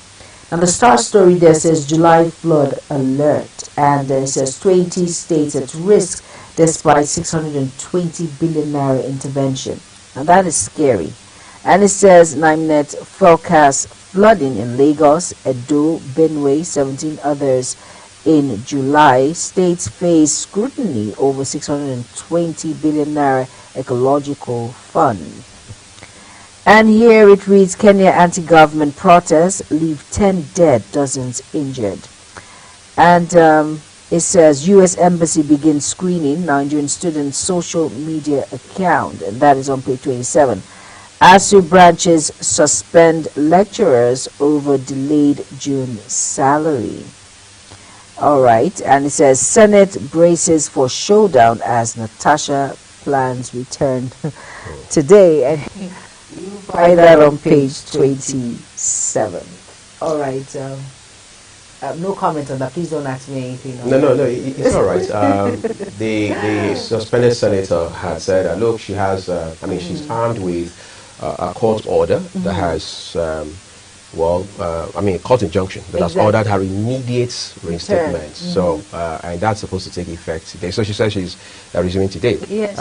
Now, the Star story there says July flood alert, and it says 20 states at risk despite 620 billion naira intervention. Now, that is scary. And it says NIMET forecast flooding in Lagos, Edo, Benue, 17 others in July. States face scrutiny over 620 billion naira ecological fund. And here it reads, Kenya anti-government protests leave 10 dead, dozens injured. And it says U.S. Embassy begins screening Nigerian students' social media account, and that is on page 27. ASU branches suspend lecturers over delayed June salary. All right, and it says Senate braces for showdown as Natasha plans return today. And you find that on page 27. All right. No comment on that. Please don't ask me anything. No, it's all right. The suspended senator had said, look, she has, she's armed with a court order that has, a court injunction that has ordered her immediate reinstatement. So, and that's supposed to take effect today. So she says she's resuming today. Yes.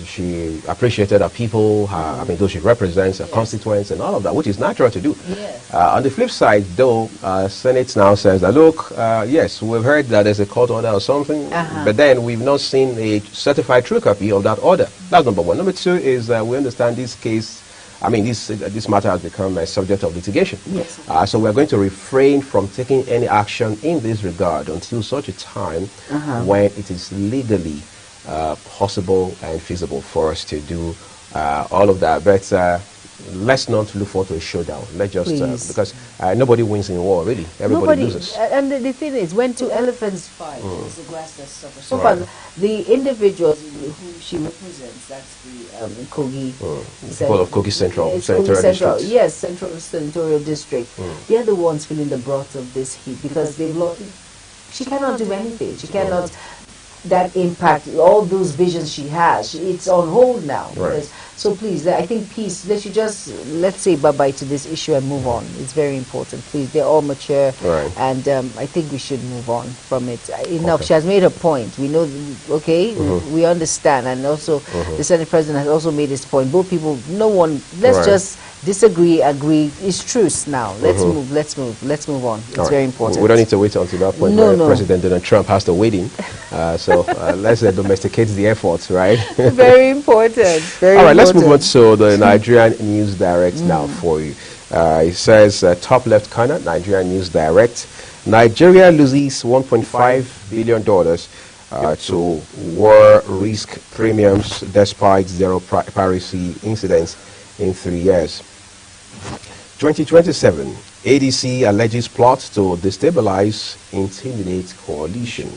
She appreciated her people, those she represents, her constituents, and all of that, which is natural to do. Yes. On the flip side, though, Senate now says that, look, yes, we've heard that there's a court order or something, but then we've not seen a certified true copy of that order. That's number one. Number two is we understand this case. This matter has become a subject of litigation. Yes. So we're going to refrain from taking any action in this regard until such a time when it is legally possible and feasible for us to do all of that. But let's not look forward to a showdown. Let's just because nobody wins in war, really. Everybody loses. And the thing is, when two elephants fight, it's the grass that suffers. So far, the individuals who she represents, that's the Kogi. People of Kogi Central District. Yes, Central Senatorial District. They're the ones feeling the brunt of this heat because they've lost. She cannot do anything. She cannot. That impact, all those visions she has, it's on hold now. Right. So please, I think peace. Let's say bye-bye to this issue and move on. It's very important. Please, they're all mature, and I think we should move on from it. Enough. Okay. She has made her point. We know, we understand, and also the Senate President has also made his point. Both people, no one. Let's just disagree, agree. It's truce now. Let's move on. It's very important. We don't need to wait until that point where President Donald Trump has to wait in. So let's domesticate the efforts, right? Very important. All right, let's move on to the Nigerian News Direct now for you. It says top left corner, Nigeria News Direct. Nigeria loses $1.5 billion to war risk premiums despite zero piracy incidents in 3 years. 2027, ADC alleges plot to destabilize, intimidate coalition.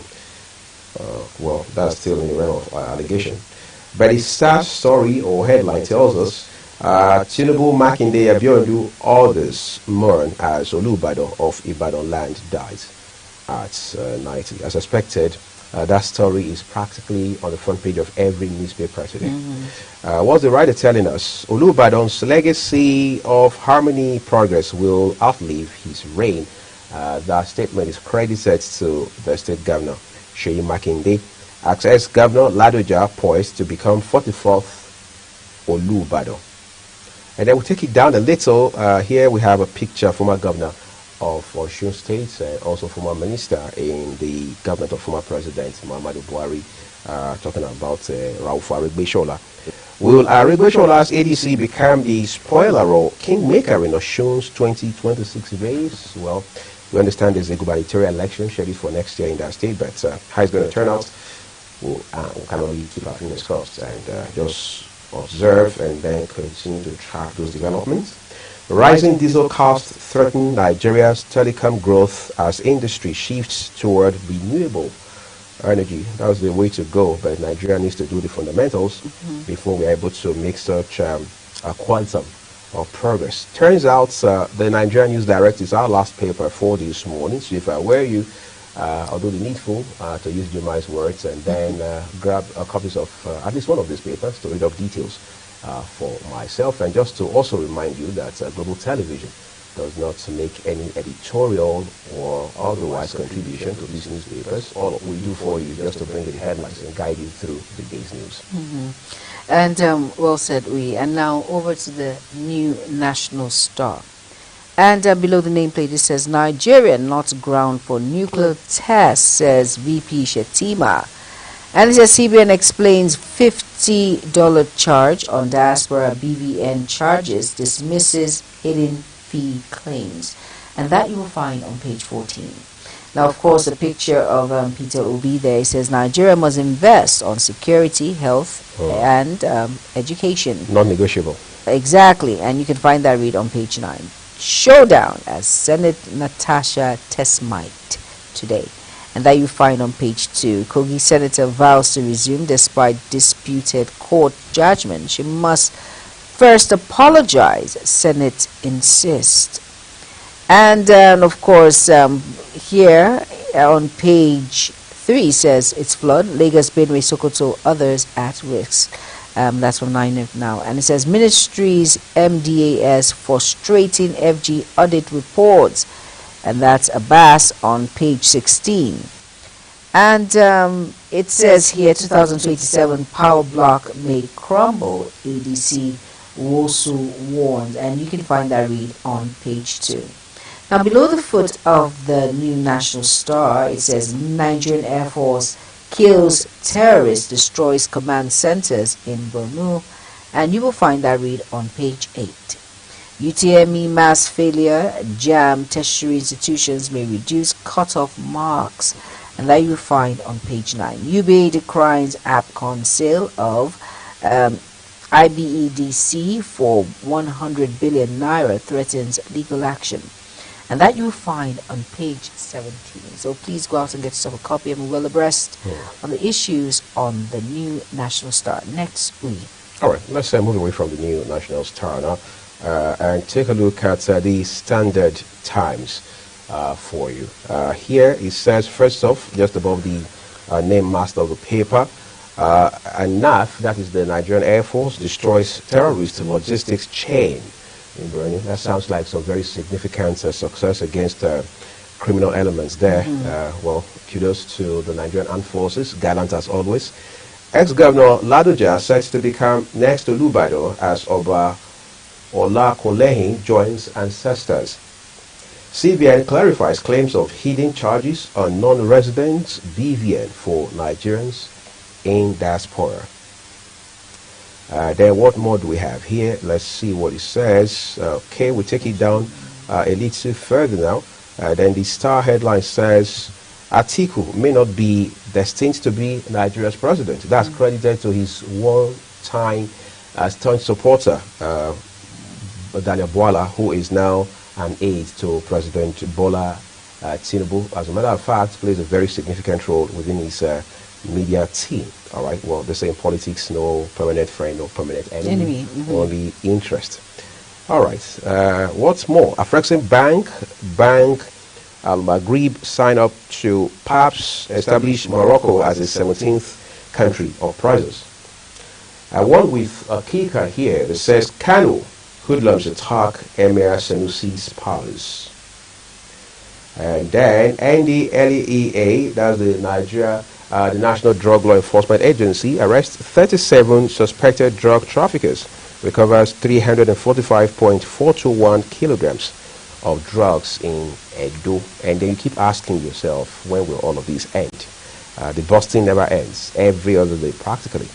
Well, that's still in the realm of allegation. But the star story or headline tells us Tinubu, Makinde, Abiodun, others mourn as Olubadan of Ibadan land dies at 90. As expected, that story is practically on the front page of every newspaper today. What's the writer telling us? Olubadan's legacy of harmony progress will outlive his reign. That statement is credited to the state governor, Seyi Makinde. As Governor Ladoja poised to become 44th Olubadan. And then we'll take it down a little. Here we have a picture of former governor of Osun State and also former minister in the government of former President Muhammadu Buhari, talking about Rauf Aregbesola. Will Aregbesola's ADC become the spoiler or kingmaker in Osun's 2026 race? Well, we understand there's a gubernatorial election scheduled for next year in that state, but how it's going to turn out, we'll kind of keep our fingers crossed and just observe and then continue to track those developments. Rising diesel costs threaten Nigeria's telecom growth as industry shifts toward renewable energy. That's the way to go, but Nigeria needs to do the fundamentals before we're able to make such a quantum of progress. Turns out the Nigerian News Direct is our last paper for this morning, so if I were you, although the needful to use Jemai's words and then grab copies of at least one of these papers to read up details for myself, and just to also remind you that Global Television does not make any editorial or otherwise contribution to these newspapers. All we do for you is just to bring you the headlines and guide you through the day's news. And well said, we. And now over to the New National Star. And below the nameplate it says, Nigeria not ground for nuclear tests, says VP Shetima. And it says CBN explains $50 charge on diaspora BVN charges, dismisses hidden fee claims. And that you will find on page 14. Now, of course, a picture of Peter Obi there. It says Nigeria must invest on security, health, and education. Non-negotiable. Exactly. And you can find that read on page 9. Showdown as Senate Natasha Tesmite today. And that you find on page 2. Kogi Senator vows to resume despite disputed court judgment. She must first apologize, Senate insists. And of course, here on page 3 says it's flood, Lagos, Benue, Sokoto, others at risk. That's from 9 now. And it says Ministries MDAS frustrating FG audit reports. And that's Abbas on page 16. And it says here 2027 power block may crumble, ADC Wosu warned. And you can find that read on page 2. Now below the foot of the New National Star, it says Nigerian Air Force kills terrorists, destroys command centers in Borno. And you will find that read on page 8. UTME mass failure, JAM tertiary institutions may reduce cutoff marks, and that you find on page 9. UBA declines APCON sale of IBEDC for 100 billion naira, threatens legal action, and that you find on page 17. So please go out and get yourself a copy and be well abreast on the issues on the New National Star. Next week. All right, let's move away from the New National Star now. And take a look at the Standard Times for you. Here it says, first off, just above the name master of the paper, NAF, that is the Nigerian Air Force, destroys terrorist logistics chain in Borno. That sounds like some very significant success against criminal elements there. Well, kudos to the Nigerian Armed Forces, gallant as always. Ex-Governor Ladoja set to become next to Olubadan as Oba Ola Kolehin joins ancestors. CBN clarifies claims of hidden charges on non-residents BVN for Nigerians in diaspora. Then what more do we have here? Let's see what it says. Okay, we take it down a little further now. Then the Star headline says, Atiku may not be destined to be Nigeria's president. That's credited to his one-time staunch supporter, Daniel Bwala, who is now an aide to President Bola Tinubu. As a matter of fact, plays a very significant role within his media team. All right. Well, they say in politics, no permanent friend, no permanent enemy. Only interest. All right. What's more, Afrexim Bank Al Maghrib signed up to PAPS, establish Morocco as the 17th country of prizes. One with a kicker here that says Kano hoodlums attack Emir Sanusi's palace. And then NDLEA, that's the the National Drug Law Enforcement Agency, arrests 37 suspected drug traffickers, recovers 345.421 kilograms of drugs in Edo. And then you keep asking yourself, when will all of these end? The busting never ends, every other day practically.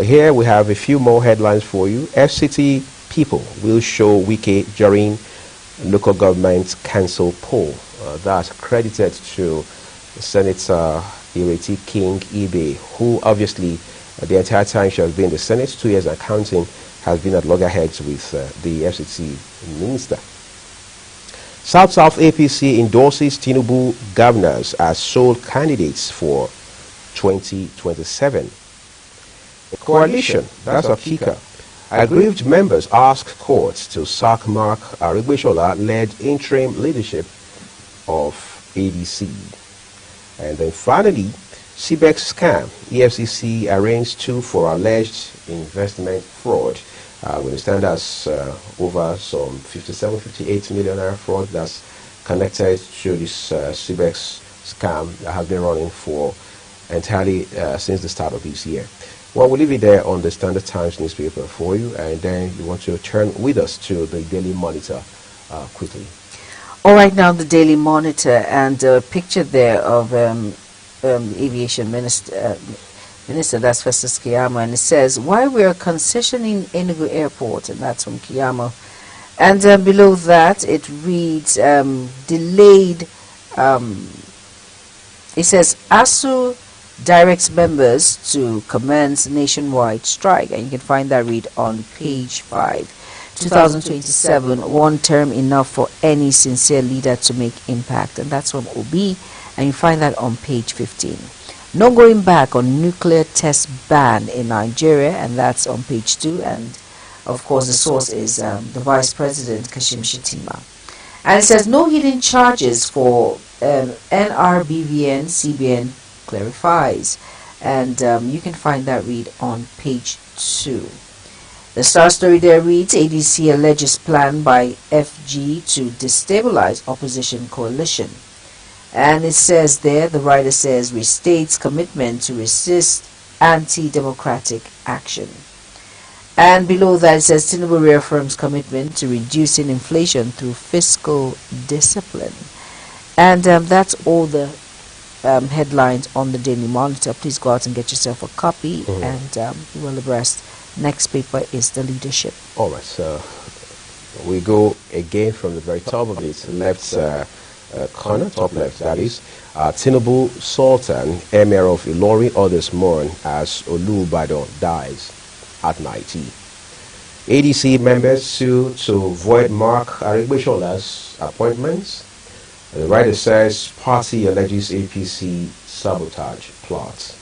Here we have a few more headlines for you. FCT people will show Wike during local government council poll. That's credited to Senator Ireti King Ibe, who obviously the entire time she has been in the Senate, 2 years and counting, has been at loggerheads with the FCT minister. South APC endorses Tinubu governors as sole candidates for 2027. Coalition, that's a kicker. Aggrieved members ask courts to sack Mark Arigbeshola-led interim leadership of ADC. And then finally, CBEX scam. EFCC arraigned 2 for alleged investment fraud. We understand that's over some 58 million naira fraud that's connected to this CBEX scam that has been running for entirely since the start of this year. Well, we'll leave it there on the Standard Times newspaper for you, and then you want to turn with us to the Daily Monitor quickly. All right, now the Daily Monitor, and a picture there of Aviation Minister, that's Festus Keyamo, and it says, why we are concessioning Enugu Airport, and that's from Keyamo. And below that, it reads, delayed, it says, ASU directs members to commence nationwide strike, and you can find that read on page 5. 2027, one term enough for any sincere leader to make impact, and that's from OB, and you find that on page 15. No going back on nuclear test ban in Nigeria, and that's on page 2, and of course the source is the Vice President Kashim Shettima. And it says no hidden charges for NRBVN, CBN clarifies, and you can find that read on page 2. The Star story there reads, ADC alleges plan by FG to destabilize opposition coalition. And it says there, the writer says, restates commitment to resist anti-democratic action. And below that it says, Tinubu reaffirms commitment to reducing inflation through fiscal discipline. And that's all the headlines on the Daily Monitor. Please go out and get yourself a copy, and you will abreast. Next paper is the leadership. All right, so we go again from the very top of it, left corner, top left, that is. Tinubu Sultan, Emir of Ilori, others mourn as Olubadan dies at 90. ADC members sue to void Mark Arigbeshola's appointments. The writer says party alleges APC sabotage plots.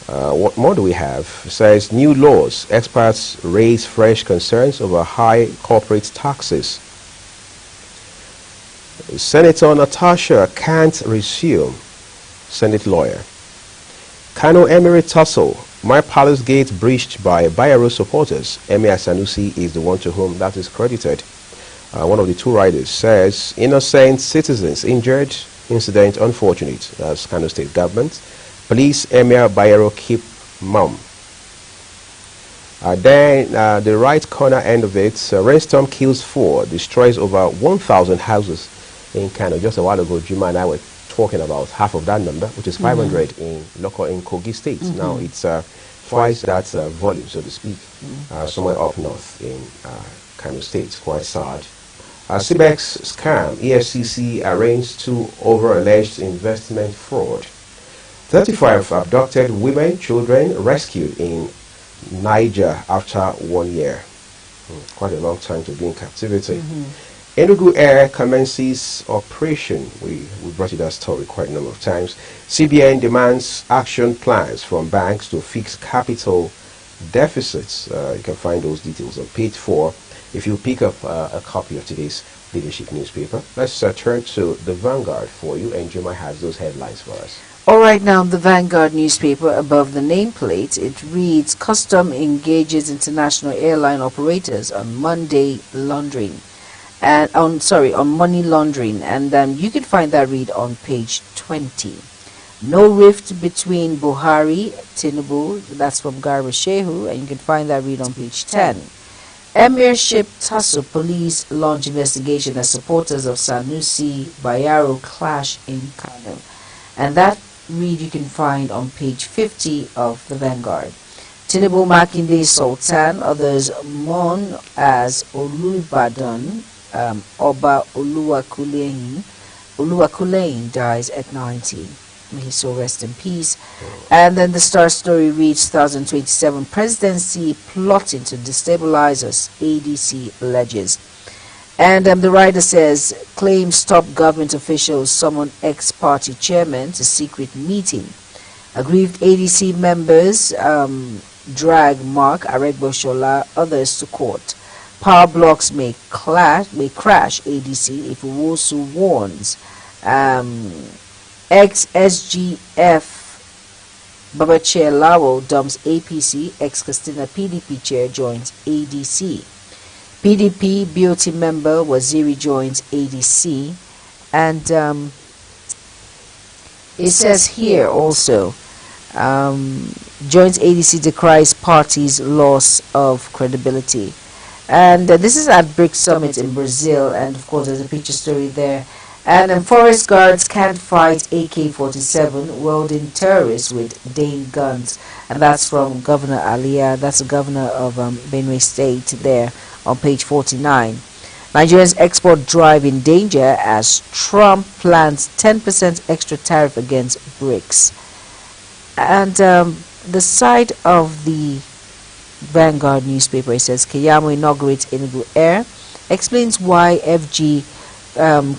What more do we have? It says new laws. Experts raise fresh concerns over high corporate taxes. Senator Natasha can't resume. Senate lawyer. Kano Emirate tussle. My palace gate breached by Bayero supporters. Emir Sanusi is the one to whom that is credited. One of the two writers says innocent citizens injured. Incident unfortunate. That's Kano State government. Police Emir Bayero keep mum. Then the right corner end of it, rainstorm kills 4, destroys over 1,000 houses in Kano. Just a while ago, Juma and I were talking about half of that number, which is 500 in Kogi State. Now it's twice that volume, so to speak, somewhere up north in Kano State. Quite sad. CBEX scam, EFCC arraigns 2 over alleged investment fraud. 35 abducted women, children rescued in Niger after 1 year. Quite a long time to be in captivity. Enugu Air commences operation. We brought you that story quite a number of times. CBN demands action plans from banks to fix capital deficits. You can find those details on page 4 if you pick up a copy of today's leadership newspaper. Let's turn to the Vanguard for you, and Juma has those headlines for us. All right, now the Vanguard newspaper, above the nameplate, it reads, Custom engages international airline operators on Monday laundering. And on money laundering, and you can find that read on page 20. No rift between Buhari, Tinubu, that's from Garba Shehu, and you can find that read on page 10. Emirship tussle, police launch investigation as supporters of Sanusi Bayero clash in Kano. And that read you can find on page 50 of the Vanguard. Tinubu Makinde Sultan, others mourn as Olubadan, Oba Oluwakuleyin dies at 90. May he so rest in peace. And then the Star story reads 2027 presidency plotting to destabilize us, ADC alleges. And the writer says, claims top government officials summon ex-party chairman to secret meeting. Aggrieved ADC members drag Mark Aregbesola, others to court. Power blocks may crash ADC if Uwosu warns. Ex-SGF Babachir Lawal dumps APC, ex-Castina PDP chair joins ADC. PDP BOT member Waziri joins ADC. And it says here also, joins ADC, decries party's loss of credibility. And this is at BRICS Summit in Brazil, and of course there's a picture story there. And forest guards can't fight AK-47 welding terrorists with Dane guns. And that's from Governor Alia, that's the governor of Benue State there on page 49. Nigeria's export drive in danger as Trump plans 10% extra tariff against BRICS. And the side of the Vanguard newspaper, it says Keyamo inaugurates Enugu Air, explains why FG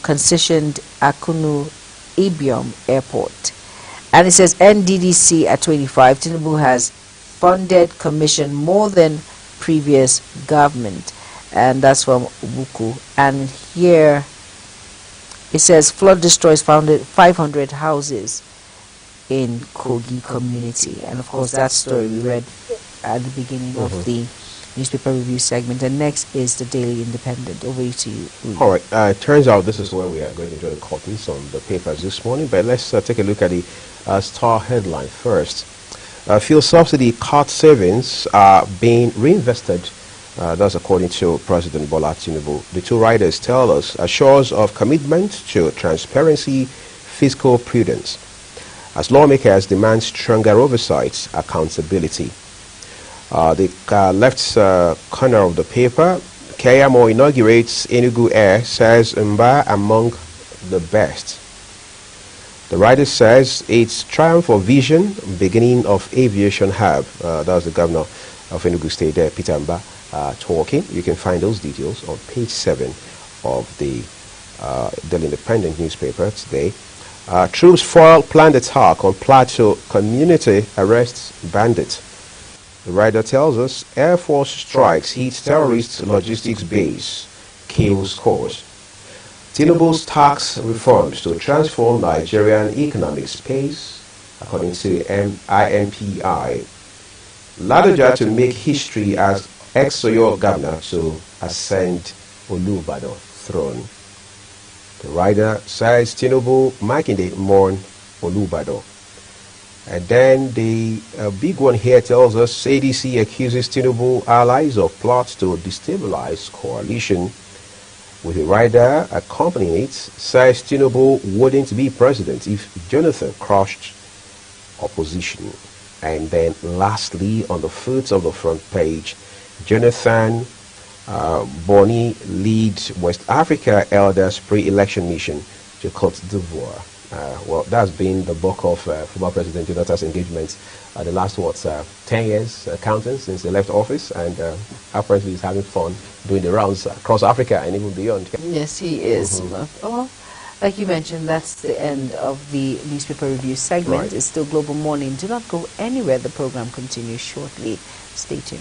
concessioned Akunu Ibiom Airport. And it says NDDC at 25, Tinubu has funded commission more than previous government. And that's from Buku. And here it says flood destroys 500 houses in Kogi community. And of course that story we read at the beginning of the newspaper review segment. And next is the Daily Independent. Over to you. All right. It turns out this is where we are going to do the copies on the papers this morning. But let's take a look at the Star headline first. Fuel subsidy cut savings are being reinvested. That's according to President Bola Tinubu. The two writers tell us assures of commitment to transparency, fiscal prudence, as lawmakers demand stronger oversight, accountability. The left corner of the paper, Keyamo inaugurates Enugu Air, says Mba among the best. The writer says it's triumph of vision, beginning of aviation hub. That was the governor of Enugu State there, Peter Mba, talking. You can find those details on page 7 of the Daily Independent newspaper today. Troops foil planned attack on Plateau community, arrests bandit. The writer tells us Air Force strikes hit terrorist logistics base, kills scores. Tinubu's tax reforms to transform Nigerian economic space, according to INPI. Ladoja to make history as ex-Oyo governor to ascend Olubadan throne. The writer says Tinubu Makinde mourn Olubadan. And then the big one here tells us ADC accuses Tinubu allies of plots to destabilize coalition. With the writer accompanying it, says Tinubu wouldn't be president if Jonathan crushed opposition. And then lastly, on the foot of the front page, Jonathan Boni leads West Africa Elders pre-election mission to Cote d'Ivoire. Well, that's been the bulk of former President Jonathan's engagements. The last, 10 years counting since he left office, and apparently he's having fun doing the rounds across Africa and even beyond. Yes, he is. Well, like you mentioned, that's the end of the newspaper review segment. Right. It's still Global Morning. Do not go anywhere. The program continues shortly. Stay tuned.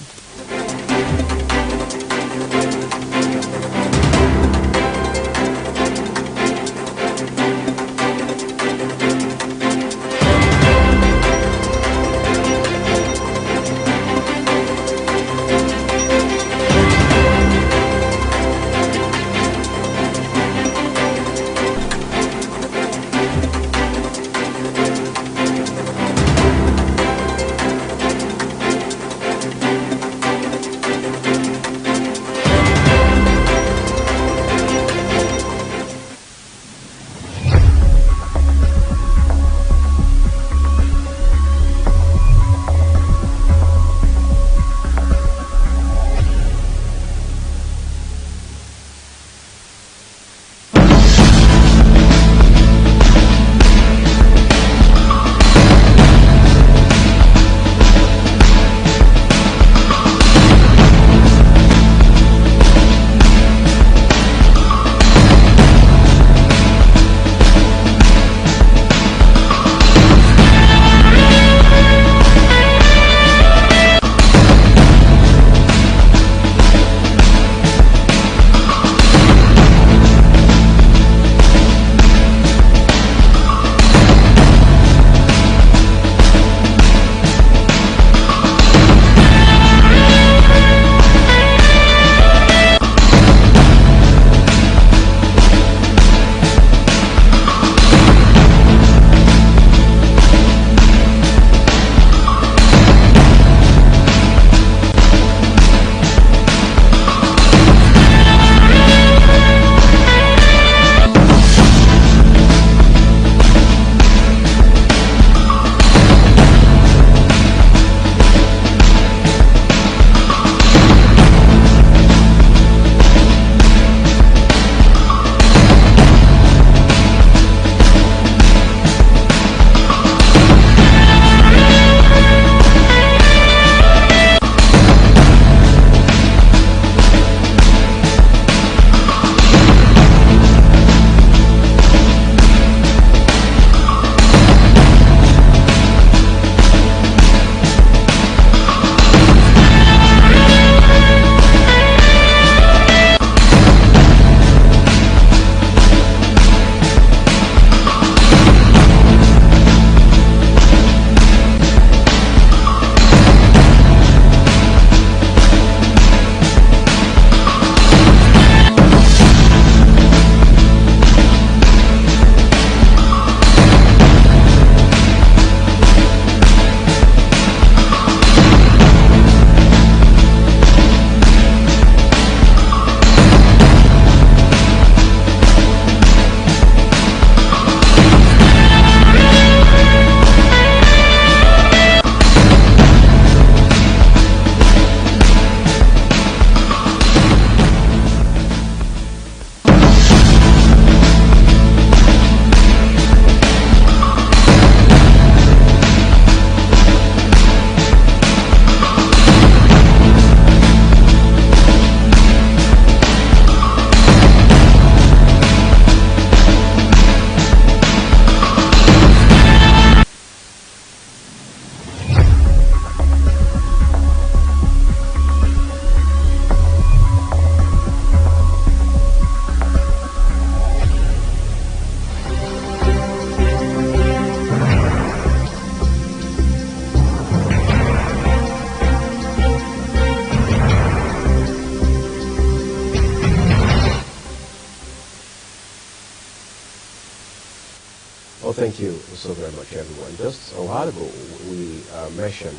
Well, thank you so very much, everyone. Just a while ago, we mentioned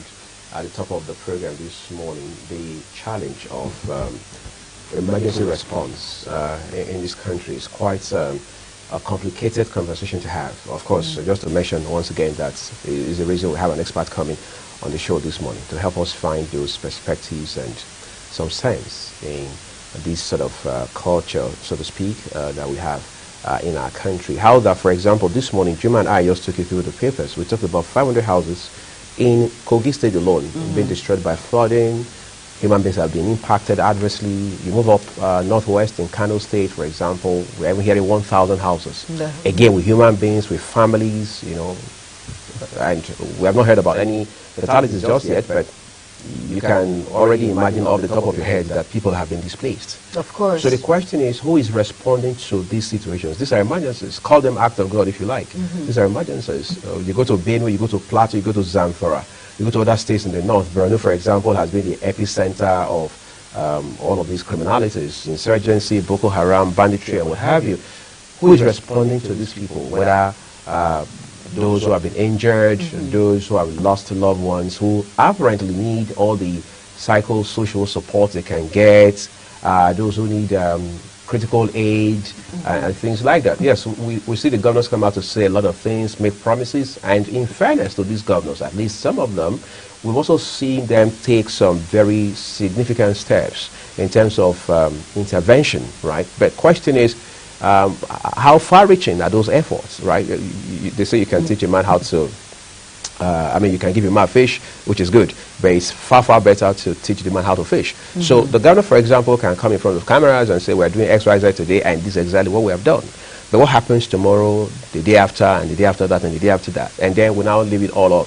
at the top of the program this morning the challenge of emergency response in this country. Is quite a complicated conversation to have. Of course, just to mention once again that is the reason we have an expert coming on the show this morning to help us find those perspectives and some sense in this sort of culture, so to speak, that we have in our country. How that, for example, this morning, Juma and I just took you through the papers. We talked about 500 houses in Kogi State alone being destroyed by flooding. Human beings have been impacted adversely. You move up northwest in Kano State, for example, we're even hearing 1,000 houses. Again, with human beings, with families, you know, and we have not heard about any fatalities just yet, but you can already imagine off the top of your head that people have been displaced. Of course. So the question is, who is responding to these situations? These are emergencies. Call them act of God if you like. These are emergencies. You go to Benue, you go to Plateau, you go to Zamfara, you go to other states in the north. Borno, for example, has been the epicenter of all of these criminalities, insurgency, Boko Haram, banditry, and what have you. Who is responding to these people? Whether those who have been injured, those who have lost loved ones, who apparently need all the psychosocial support they can get, those who need critical aid and things like that. Yes, we see the governors come out to say a lot of things, make promises, and in fairness to these governors, at least some of them, we've also seen them take some very significant steps in terms of intervention, right? But question is, how far-reaching are those efforts, right? They say you can teach a man how to, you can give a man fish, which is good, but it's far, far better to teach the man how to fish. So the governor, for example, can come in front of cameras and say, we're doing X, Y, Z today, and this is exactly what we have done. But what happens tomorrow, the day after, and the day after that, and the day after that? And then we now leave it all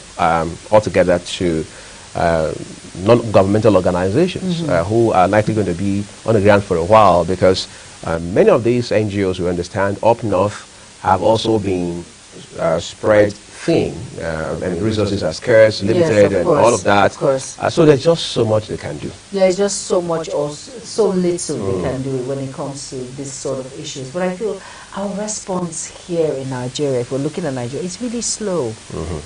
together to non-governmental organizations who are likely going to be on the ground for a while, because many of these NGOs, we understand, up north have also been spread thin. Resources are scarce, limited, and all of that. Of course. So there's just so much they can do. There's just so much or so little they can do when it comes to this sort of issues. But I feel our response here in Nigeria, if we're looking at Nigeria, it's really slow.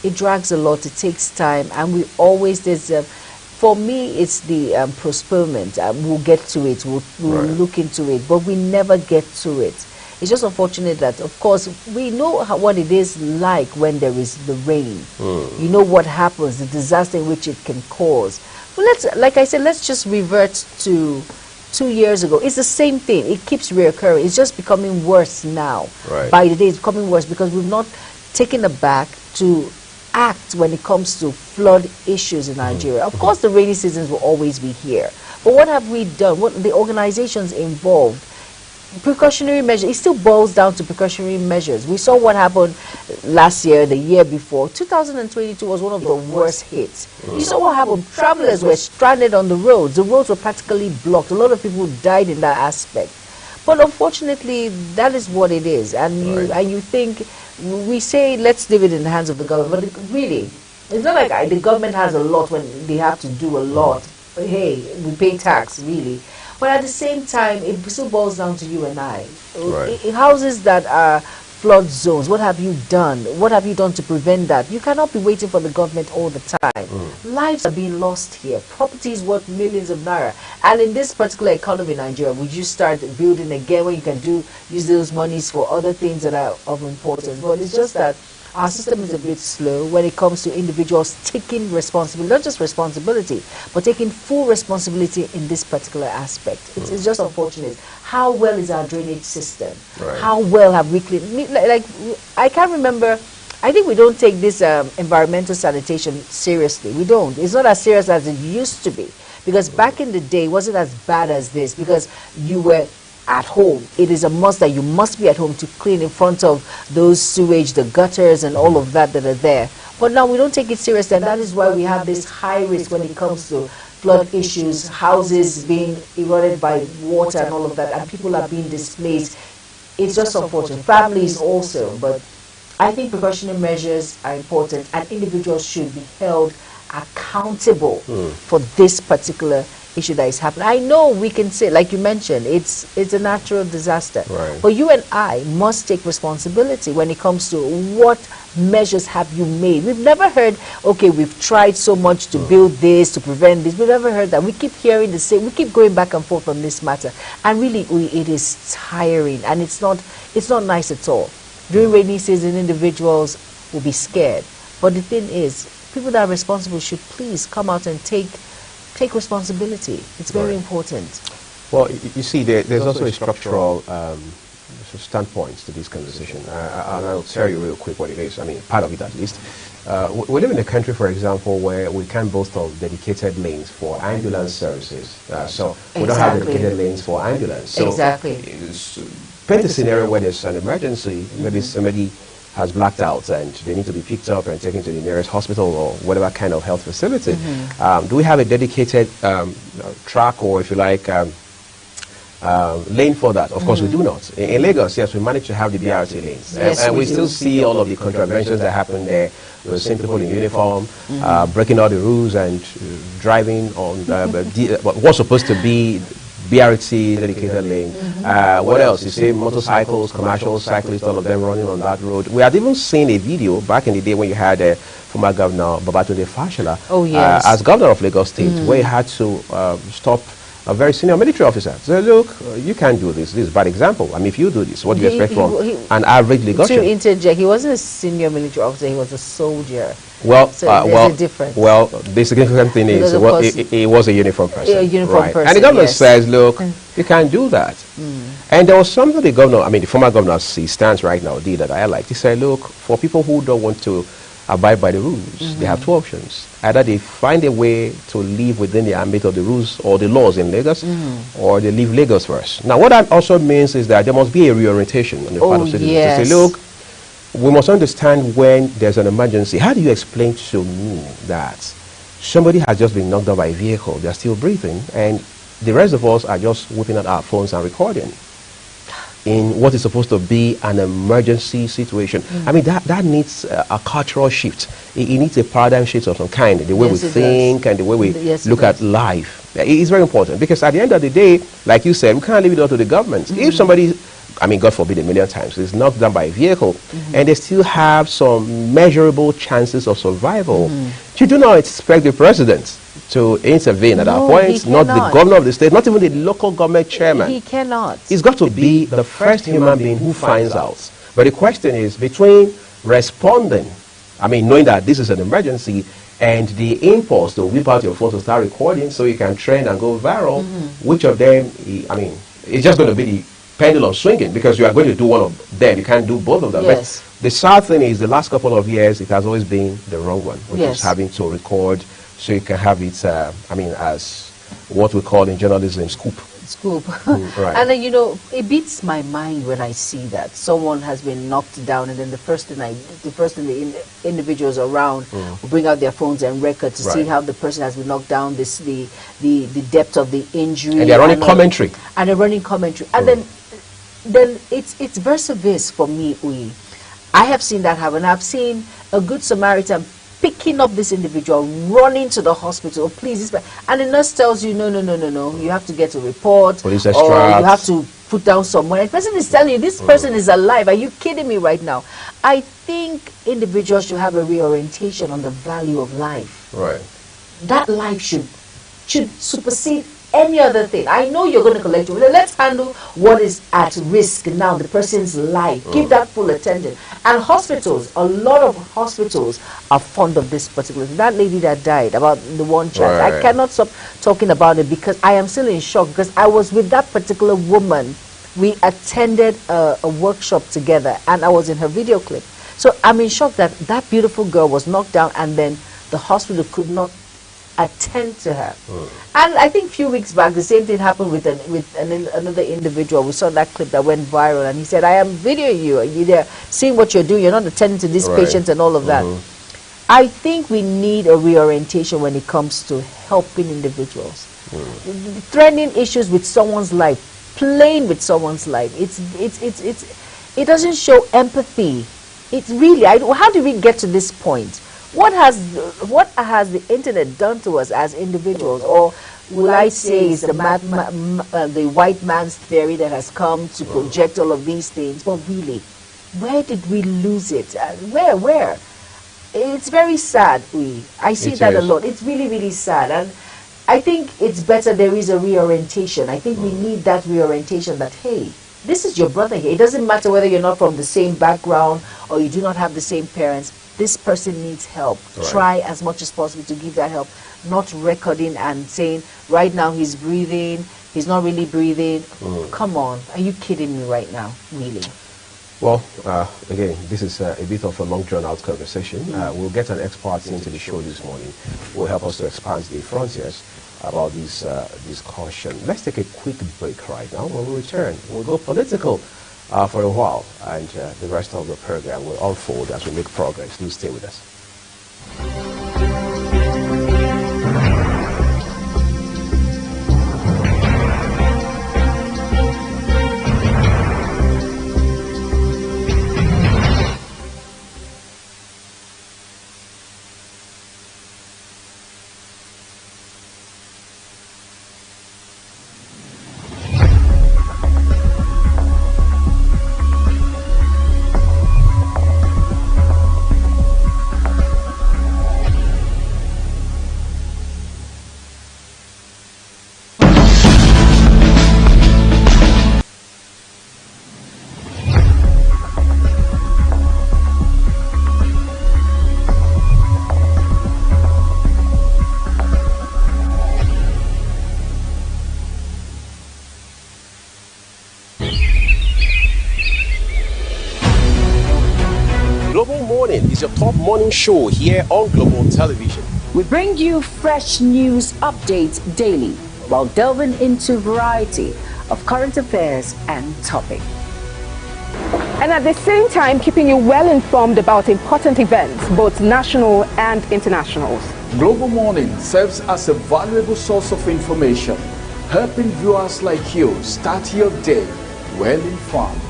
It drags a lot, it takes time, and we always, for me, it's the postponement. We'll get to it, we'll look into it, but we never get to it. It's just unfortunate that, of course, we know what it is like when there is the rain. You know what happens, the disaster in which it can cause. But like I said, let's just revert to 2 years ago. It's the same thing. It keeps reoccurring. It's just becoming worse now. By the day, it's becoming worse because we've not taken aback to act when it comes to flood issues in Nigeria. Of course, the rainy seasons will always be here. But what have we done? What the organizations involved? Precautionary measures. It still boils down to precautionary measures. We saw what happened last year, the year before. 2022 was one of the worst hits. You saw what happened. Travelers were stranded on the roads. The roads were practically blocked. A lot of people died in that aspect. But unfortunately, that is what it is. And you think, we say, let's leave it in the hands of the government. But really, it's not like the government has a lot when they have to do a lot. But hey, we pay tax, really. But at the same time, it still boils down to you and I. Houses that are flood zones, what have you done? What have you done to prevent that? You cannot be waiting for the government all the time. Lives are being lost here. Property is worth millions of naira. And in this particular economy in Nigeria, would you start building again when you can use those monies for other things that are of importance? But it's just that our system is a bit slow when it comes to individuals taking responsibility, not just responsibility, but taking full responsibility in this particular aspect. It's just unfortunate. How well is our drainage system? How well have we cleaned? Like, I can't remember. I think we don't take this environmental sanitation seriously. We don't. It's not as serious as it used to be. Because back in the day, it wasn't as bad as this, because you were at home. It is a must that you must be at home to clean in front of those sewage, the gutters and all of that are there. But now we don't take it seriously, and that is why we have this high risk when it comes to flood issues, houses being eroded by water and all of that, and people are being displaced. It's just unfortunate. Families also, but I think precautionary measures are important, and individuals should be held accountable for this particular issue that is happening. I know we can say, like you mentioned, it's a natural disaster. But you and I must take responsibility when it comes to what measures have you made. We've never heard, okay, we've tried so much to build this, to prevent this. We've never heard that. We keep hearing the same. We keep going back and forth on this matter. And really, it is tiring, and it's not nice at all. During rainy season, individuals will be scared. But the thing is, people that are responsible should please come out and take responsibility. It's very important. Well, you see, there's also a structural standpoint to this conversation. And I'll tell you real quick what it is. I mean, part of it at least. We live in a country, for example, where we can't boast of dedicated lanes for ambulance services. So we don't have dedicated lanes for ambulance. So paint a scenario where there's an emergency, maybe somebody has blacked out and they need to be picked up and taken to the nearest hospital or whatever kind of health facility. Do we have a dedicated track, or if you like, lane for that? Of course we do not. In Lagos, yes, we managed to have the BRT lanes. And we still see all of the contraventions that happen there. We're seeing people in uniform, breaking all the rules and driving on what was supposed to be BRT dedicated lane. What else? You see motorcycles, commercial cyclists, all of them running on that road. We had even seen a video back in the day when you had former Governor Babatunde Fashola as Governor of Lagos State, where he had to stop a very senior military officer. So look, you can't do this. This is a bad example. I mean, if you do this, what do you expect from an average Lagosian? To interject, he wasn't a senior military officer, he was a soldier. Well, so there's a difference. Well, the significant thing is, he was a uniform person. A uniform person, and the governor says, look, you can't do that. And there was something the governor, I mean, the former governor, as he stands right now, did that I liked. He said, look, for people who don't want to abide by the rules, they have two options. Either they find a way to live within the ambit of the rules or the laws in Lagos, or they leave Lagos first. Now, what that also means is that there must be a reorientation on the part of citizens to say, look, we must understand when there's an emergency. How do you explain to me that somebody has just been knocked down by a vehicle, they're still breathing, and the rest of us are just whipping out our phones and recording in what is supposed to be an emergency situation? I mean, that needs a cultural shift. It needs a paradigm shift of some kind, the way we think and the way we look at life. It's very important, because at the end of the day, like you said, we can't leave it up to the government. If somebody, I mean, God forbid, a million times, is knocked down by a vehicle, and they still have some measurable chances of survival, you do not expect the president to intervene at that point, not the governor of the state, not even the local government chairman. He cannot. He's got to be the first human being who finds out. But the question is, between responding, I mean, knowing that this is an emergency, and the impulse to whip out your phone to start recording so you can trend and go viral, which of them, I mean, it's just going to be the pendulum swinging, because you are going to do one of them. You can't do both of them. Yes. But the sad thing is, the last couple of years, it has always been the wrong one, which is having to record so you can have it, I mean, as what we call in journalism, scoop. Right. And then, you know, it beats my mind when I see that someone has been knocked down, and then the first thing the individuals around will bring out their phones and record to see how the person has been knocked down, the depth of the injury, and they're running commentary. And they're running commentary, and then it's verse verse for me. I have seen that happen. I've seen a good Samaritan picking up this individual, running to the hospital. Oh, please, and the nurse tells you, no, you have to get a report, police or extract, you have to put down somewhere. The person is telling you, this person is alive. Are you kidding me right now? I think individuals should have a reorientation on the value of life. Right. That life should supersede any other thing. I know you're going to collect your, let's handle what is at risk now, the person's life. Give that full attention. And hospitals, a lot of hospitals are fond of this particular thing. That lady that died, about the one child, I cannot stop talking about it, because I am still in shock, because I was with that particular woman. We attended a workshop together, and I was in her video clip. So I'm in shock that that beautiful girl was knocked down, and then the hospital could not attend to her. And I think a few weeks back, the same thing happened with another individual. We saw that clip that went viral, and he said, I am videoing you. You're there seeing what you're doing. You're not attending to these patients and all of that. I think we need a reorientation when it comes to helping individuals. Threatening issues with someone's life, playing with someone's life. It doesn't show empathy. It's really, how did we get to this point? What has the internet done to us as individuals? Or will I say is the white man's theory that has come to project all of these things? But really, where did we lose it? Where? It's very sad. I see that a lot. It's really, really sad. And I think it's better there is a reorientation. I think we need that reorientation that, hey, this is your brother here. It doesn't matter whether you're not from the same background or you do not have the same parents. this person needs help. Try as much as possible to give that help, not recording and saying, right now he's breathing, he's not really breathing. Come on, are you kidding me right now, really? Well, again, this is a bit of a long drawn-out conversation. We'll get an expert into the show this morning who will help us to expand the frontiers about this discussion. Let's take a quick break right now. When we return, we'll go political for a while, and the rest of the program will unfold as we make progress. Do stay with us. Is your top morning show here on Global Television. We bring you fresh news updates daily while delving into a variety of current affairs and topics. And at the same time, keeping you well informed about important events, both national and internationals. Global Morning serves as a valuable source of information, helping viewers like you start your day well informed.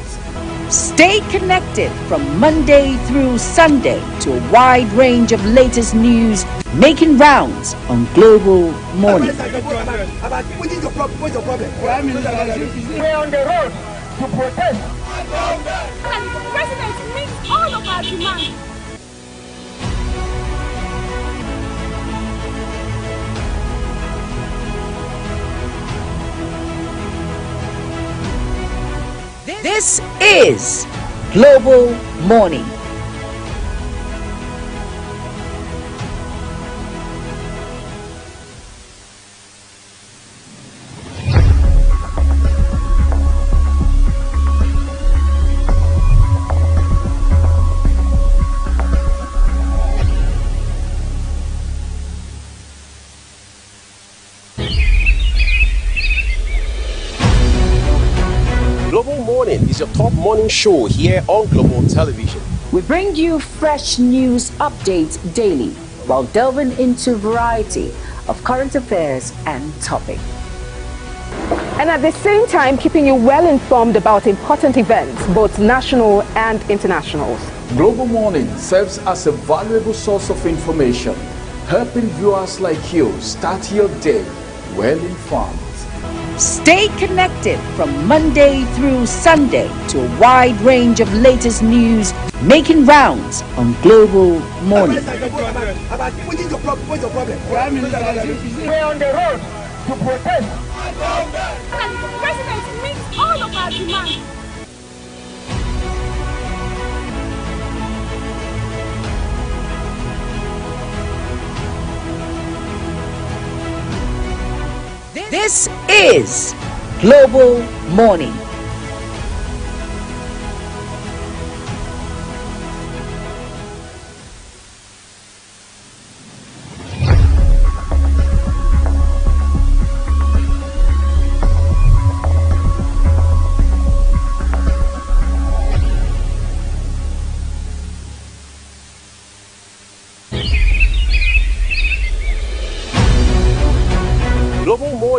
Stay connected from Monday through Sunday to a wide range of latest news making rounds on Global Morning. We're on the road to protest. And the president meets all of our demands. This is Global Morning. Is your top morning show here on Global Television. We bring you fresh news updates daily while delving into a variety of current affairs and topics. And at the same time, keeping you well informed about important events, both national and internationals. Global Morning serves as a valuable source of information, helping viewers like you start your day well informed. Stay connected from Monday through Sunday to a wide range of latest news making rounds on Global Morning. We're on the road to protest. And the president meets all of our demands. This is Global Morning.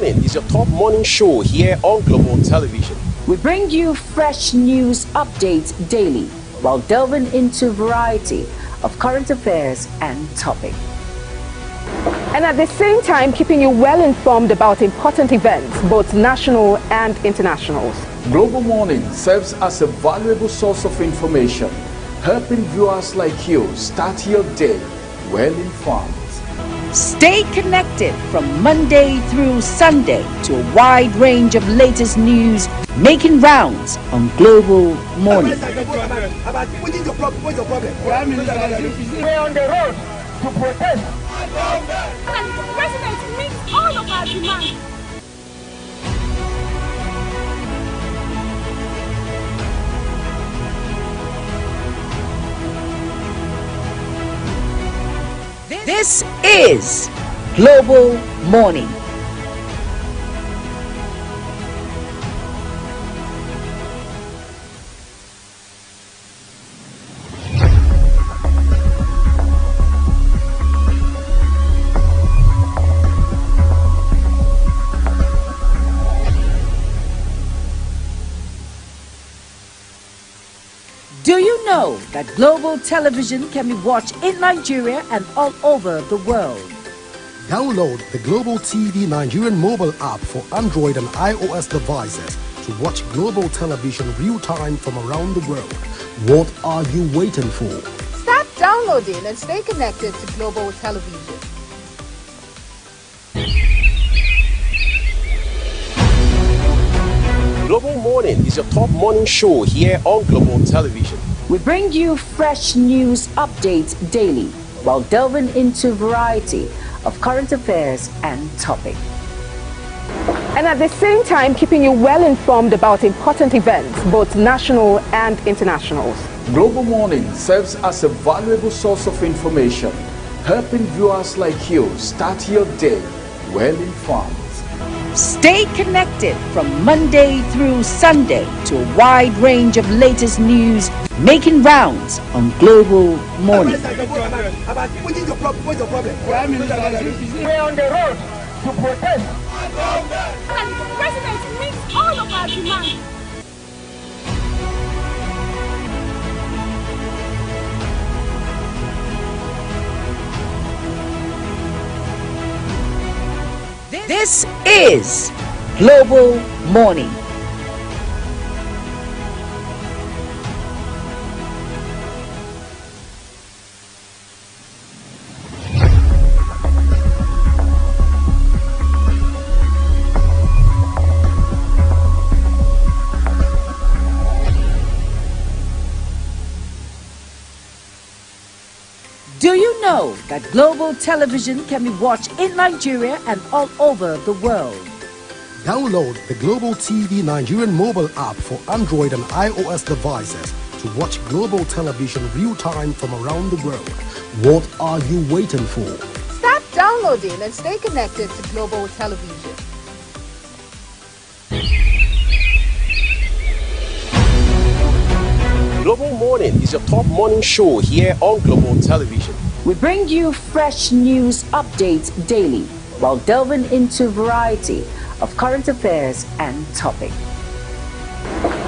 Is your top morning show here on Global Television. We bring you fresh news updates daily while delving into a variety of current affairs and topics. And at the same time, keeping you well informed about important events, both national and internationals. Global Morning serves as a valuable source of information, helping viewers like you start your day well informed. Stay connected from Monday through Sunday to a wide range of latest news making rounds on Global Morning. We're on the road to protest. And the president meets all of our demands. This is Global Morning. Do you know that Global Television can be watched in Nigeria and all over the world? Download the Global TV Nigerian mobile app for Android and iOS devices to watch Global Television real-time from around the world. What are you waiting for? Start downloading and stay connected to Global Television. Global Morning is your top morning show here on Global Television. We bring you fresh news updates daily while delving into a variety of current affairs and topics. And at the same time, keeping you well informed about important events, both national and international. Global Morning serves as a valuable source of information, helping viewers like you start your day well informed. Stay connected from Monday through Sunday to a wide range of latest news making rounds on Global Morning. We're on the road to protest. And the president meets all of our demands. This is Global Morning. Do you know that Global Television can be watched in Nigeria and all over the world? Download the Global TV Nigerian mobile app for Android and iOS devices to watch Global Television real-time from around the world. What are you waiting for? Start downloading and stay connected to Global Television. Global Morning is your top morning show here on Global Television. We bring you fresh news updates daily while delving into a variety of current affairs and topics.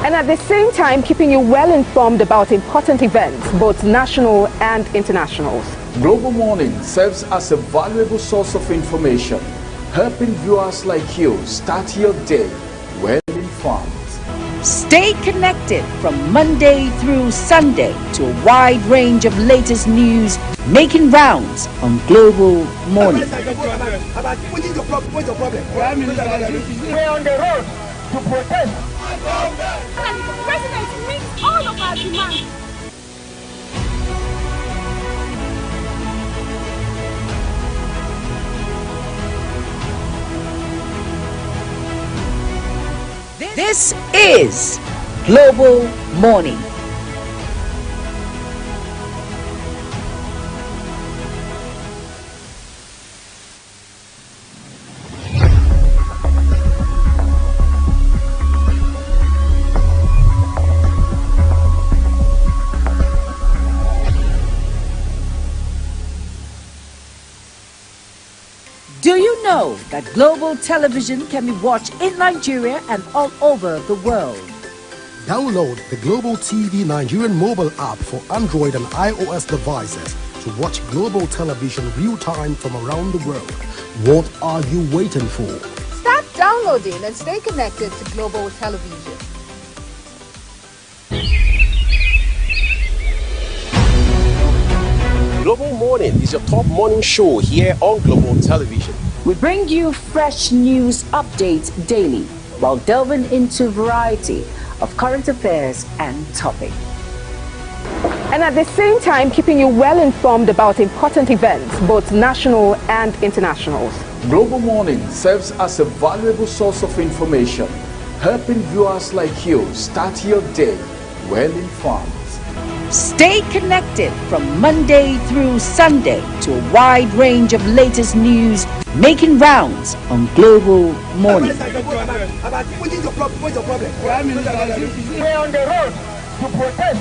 And at the same time, keeping you well informed about important events, both national and international. Global Morning serves as a valuable source of information, helping viewers like you start your day well informed. Stay connected from Monday through Sunday to a wide range of latest news making rounds on Global Morning. We're on the road to protest. And the president meets all of our demands. This is Global Morning. Do you know that Global Television can be watched in Nigeria and all over the world? Download the Global TV Nigerian mobile app for Android and iOS devices to watch Global Television real-time from around the world. What are you waiting for? Start downloading and stay connected to Global Television. Global Morning is your top morning show here on Global Television. We bring you fresh news updates daily while delving into a variety of current affairs and topics. And at the same time, keeping you well informed about important events, both national and international. Global Morning serves as a valuable source of information, helping viewers like you start your day well informed. Stay connected from Monday through Sunday to a wide range of latest news making rounds on Global Morning. We're on the road to protest.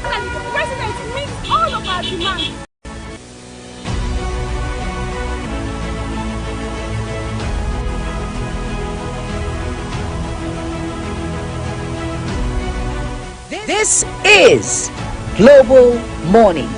And the president meets all of our demands. This is Global Morning.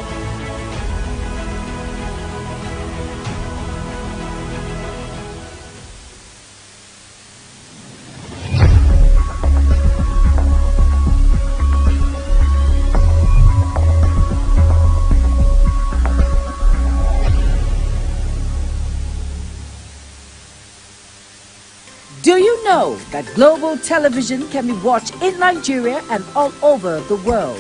Do you know that Global Television can be watched in Nigeria and all over the world?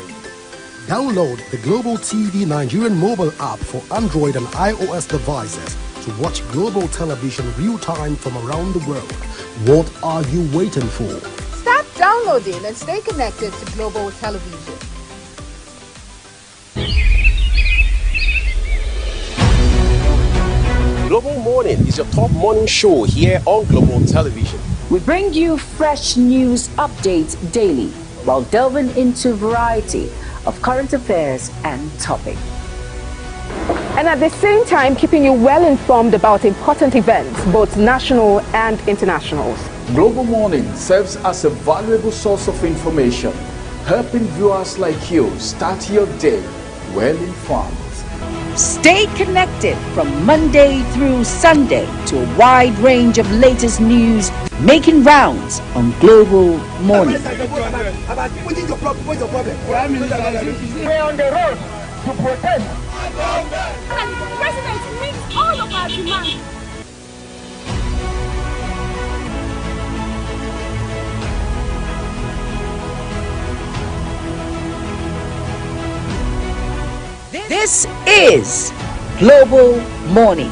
Download the Global TV Nigerian mobile app for Android and iOS devices to watch Global Television real-time from around the world. What are you waiting for? Start downloading and stay connected to Global Television. Global Morning is your top morning show here on Global Television. We bring you fresh news updates daily while delving into a variety of current affairs and topics. And at the same time, keeping you well informed about important events, both national and international. Global Morning serves as a valuable source of information, helping viewers like you start your day well informed. Stay connected from Monday through Sunday to a wide range of latest news making rounds on Global Morning. We're on the road to protest. And the president meets all of our demands. This is Global Morning.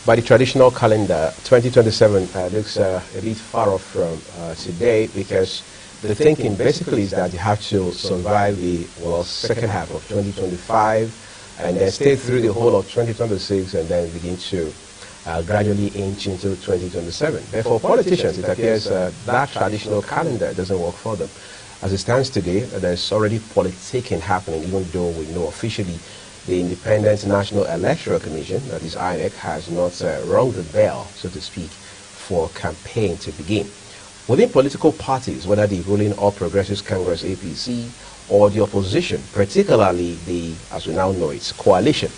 by the traditional calendar, 2027 looks a bit far off from today, because the thinking basically is that you have to survive the second half of 2025 and then stay through the whole of 2026 and then begin to gradually inch into 2027. But for politicians, it appears that traditional calendar doesn't work for them. As it stands today, there's already politicking happening, even though we know officially the Independent National Electoral Commission, that is INEC, has not rung the bell, so to speak, for campaign to begin. Within political parties, whether the ruling All Progressives Congress APC or the opposition, particularly the, as we now know, it's coalition,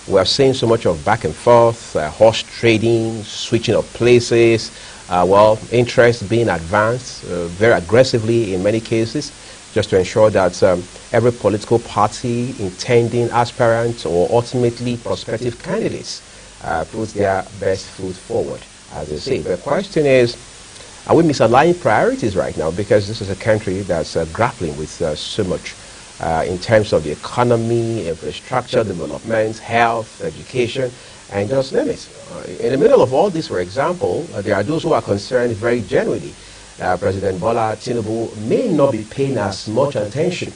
we are seeing so much of back and forth, horse trading, switching of places, interest being advanced very aggressively in many cases, just to ensure that every political party, intending aspirants or ultimately prospective candidates puts their best foot forward, as they say. The question is, are we misaligning priorities right now? Because this is a country that's grappling with so much in terms of the economy, infrastructure, development, health, education, and just name it. In the middle of all this, for example, there are those who are concerned very genuinely President Bola Tinubu may not be paying as much attention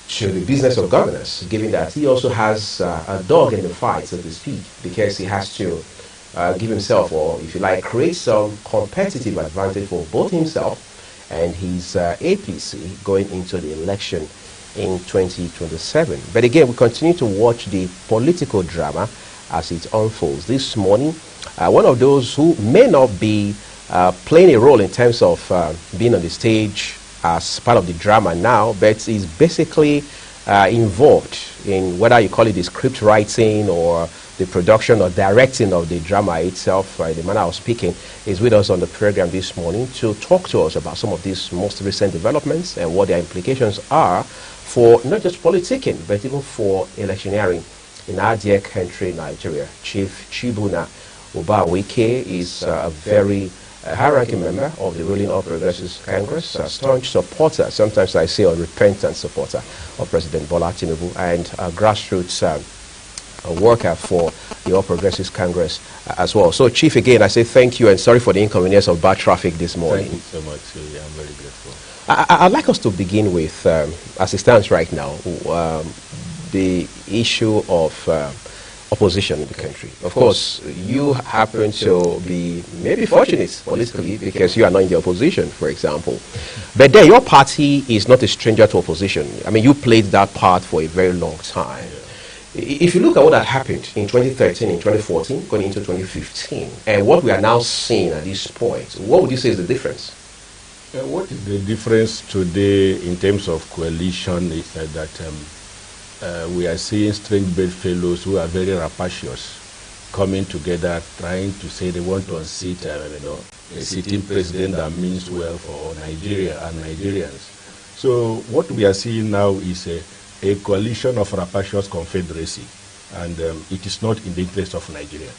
to the business of governance, given that he also has a dog in the fight, so to speak, because he has to give himself, or if you like, create some competitive advantage for both himself and his APC going into the election in 2027. But again, we continue to watch the political drama as it unfolds. This morning, one of those who may not be playing a role in terms of being on the stage as part of the drama now, but is basically involved in whether you call it the script writing or the production or directing of the drama itself, the manner of speaking, is with us on the program this morning to talk to us about some of these most recent developments and what their implications are for not just politicking, but even for electioneering in our dear country, Nigeria. Chief Chibuna Ubawike is a very high-ranking member of the ruling All Progressives Congress, a staunch supporter, sometimes I say a repentant supporter of President Bola Tinubu, and a grassroots worker for the All Progressives Congress as well. So, Chief, again, I say thank you and sorry for the inconvenience of bad traffic this morning. Thank you so much. I'm very grateful. I'd like us to begin with, as it stands right now, the issue of opposition in the country. Of course, you happen to be maybe fortunate politically because you are not in the opposition, for example. But then your party is not a stranger to opposition. I mean, you played that part for a very long time. If you look at what had happened in 2013, in 2014, going into 2015, and what we are now seeing at this point, what would you say is the difference? What is the difference today in terms of coalition is that we are seeing strange bedfellows who are very rapacious coming together, trying to say they want to unseat a sitting president that means well for Nigeria and Nigerians. So what we are seeing now is a coalition of rapacious confederacy, and it is not in the interest of Nigeria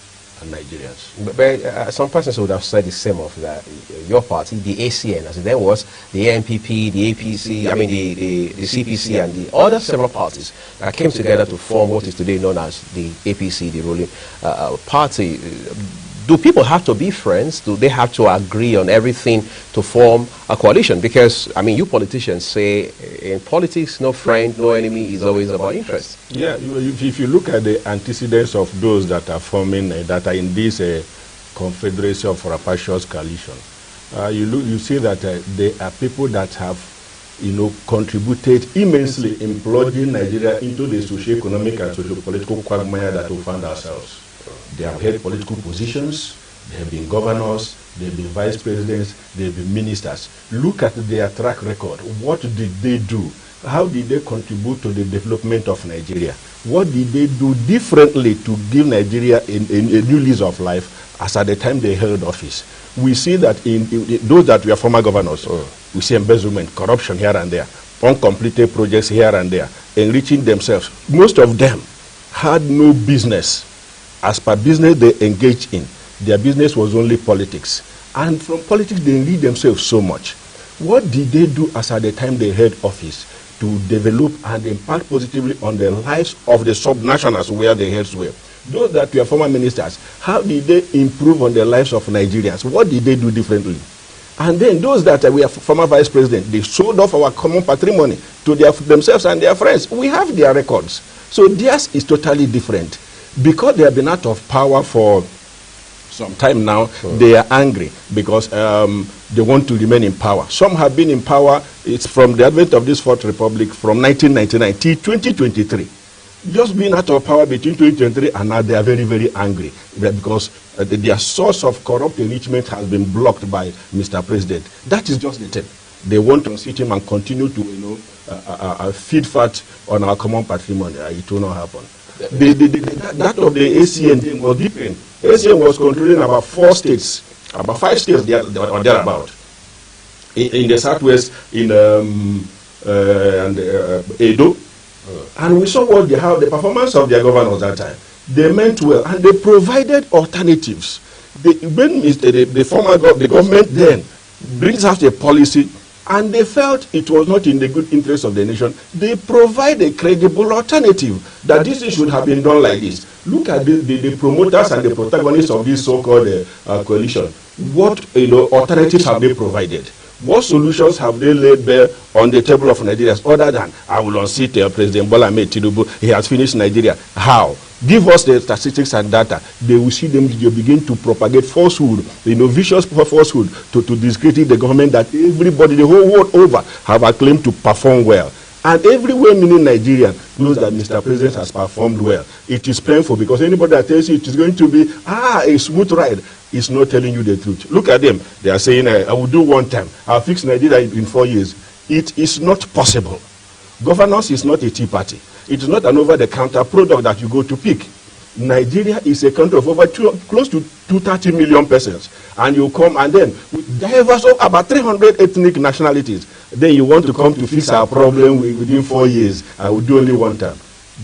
and Nigerians. But some persons would have said the same of that. Your party, the ACN, as there was the NPP, the APC, I mean the CPC, and the other several parties that came together to form what is today known as the APC, the ruling party. Do people have to be friends? Do they have to agree on everything to form a coalition? Because, I mean, you politicians say in politics, no friend, no enemy is always about interest. Yeah, if you look at the antecedents of those that are forming, that are in this confederacy of rapacious coalition, you see that there are people that have, contributed immensely in plunging Nigeria into the socio-economic and socio-political quagmire that we found ourselves. They have held political positions, they have been governors, they have been vice presidents, they have been ministers. Look at their track record. What did they do? How did they contribute to the development of Nigeria? What did they do differently to give Nigeria a new lease of life as at the time they held office? We see that in those that were former governors, we see embezzlement, corruption here and there, uncompleted projects here and there, enriching themselves. Most of them had no business. As per business they engaged in, their business was only politics. And from politics they enriched themselves so much. What did they do as at the time they held office to develop and impact positively on the lives of the sub-nationals where they held sway? Those that were former ministers, how did they improve on the lives of Nigerians? What did they do differently? And then those that were former vice president, they sold off our common patrimony to themselves and their friends. We have their records. So theirs is totally different. Because they have been out of power for some time now, they are angry because they want to remain in power. Some have been in power, it's from the advent of this Fourth Republic from 1999 till 2023. Just being out of power between 2023 and now, they are very, very angry because their source of corrupt enrichment has been blocked by Mr. President. That is just the thing. They want to sit him and continue to, feed fat on our common patrimony. It will not happen. That of the ACN was different. ACN was controlling about 4 states, about 5 states or thereabout. In the southwest, in Edo. And we saw what how the performance of their governors at that time. They meant well, and they provided alternatives. When the government then brings out a policy, and they felt it was not in the good interest of the nation, they provide a credible alternative that this should have been done like this. Look at the promoters and the protagonists of this so-called coalition. What alternatives have they provided? What solutions have they laid bare on the table of Nigerians other than I will unseat President Bola Ahmed Tinubu, he has finished Nigeria? How? Give us the statistics and data. They will see them begin to propagate falsehood, vicious falsehood to discredit the government that everybody, the whole world over, have acclaimed to perform well. And every well-meaning Nigerian knows that Mr. President has performed well. It is painful because anybody that tells you it is going to be a smooth ride is not telling you the truth. Look at them. They are saying, I will do one time. I'll fix Nigeria in 4 years. It is not possible. Governance is not a tea party. It is not an over-the-counter product that you go to pick. Nigeria is a country of over close to 230 million persons. And you come and then, with diverse of about 300 ethnic nationalities, then you want to come to fix our problem within 4 years. I will do only one time.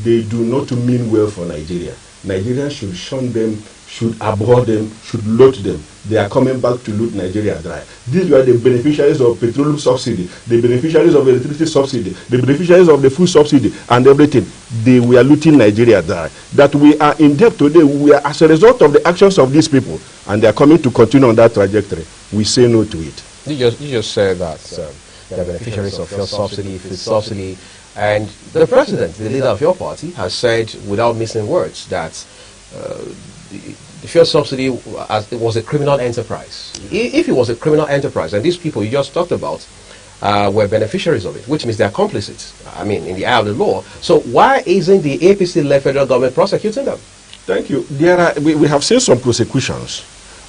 They do not mean well for Nigeria. Nigeria should shun them, should abhor them, should loot them. They are coming back to loot Nigeria dry. These were the beneficiaries of petroleum subsidy, the beneficiaries of electricity subsidy, the beneficiaries of the food subsidy and everything. They were looting Nigeria dry. That we are in debt today, we are as a result of the actions of these people, and they are coming to continue on that trajectory. We say no to it. You just said that they are beneficiaries of your subsidy, food subsidy, and the president, the leader of your party, has said without missing words that the fuel subsidy was a criminal enterprise. If it was a criminal enterprise, and these people you just talked about were beneficiaries of it, which means they're complicit, in the eye of the law. So why isn't the APC-led federal government prosecuting them? Thank you. We have seen some prosecutions.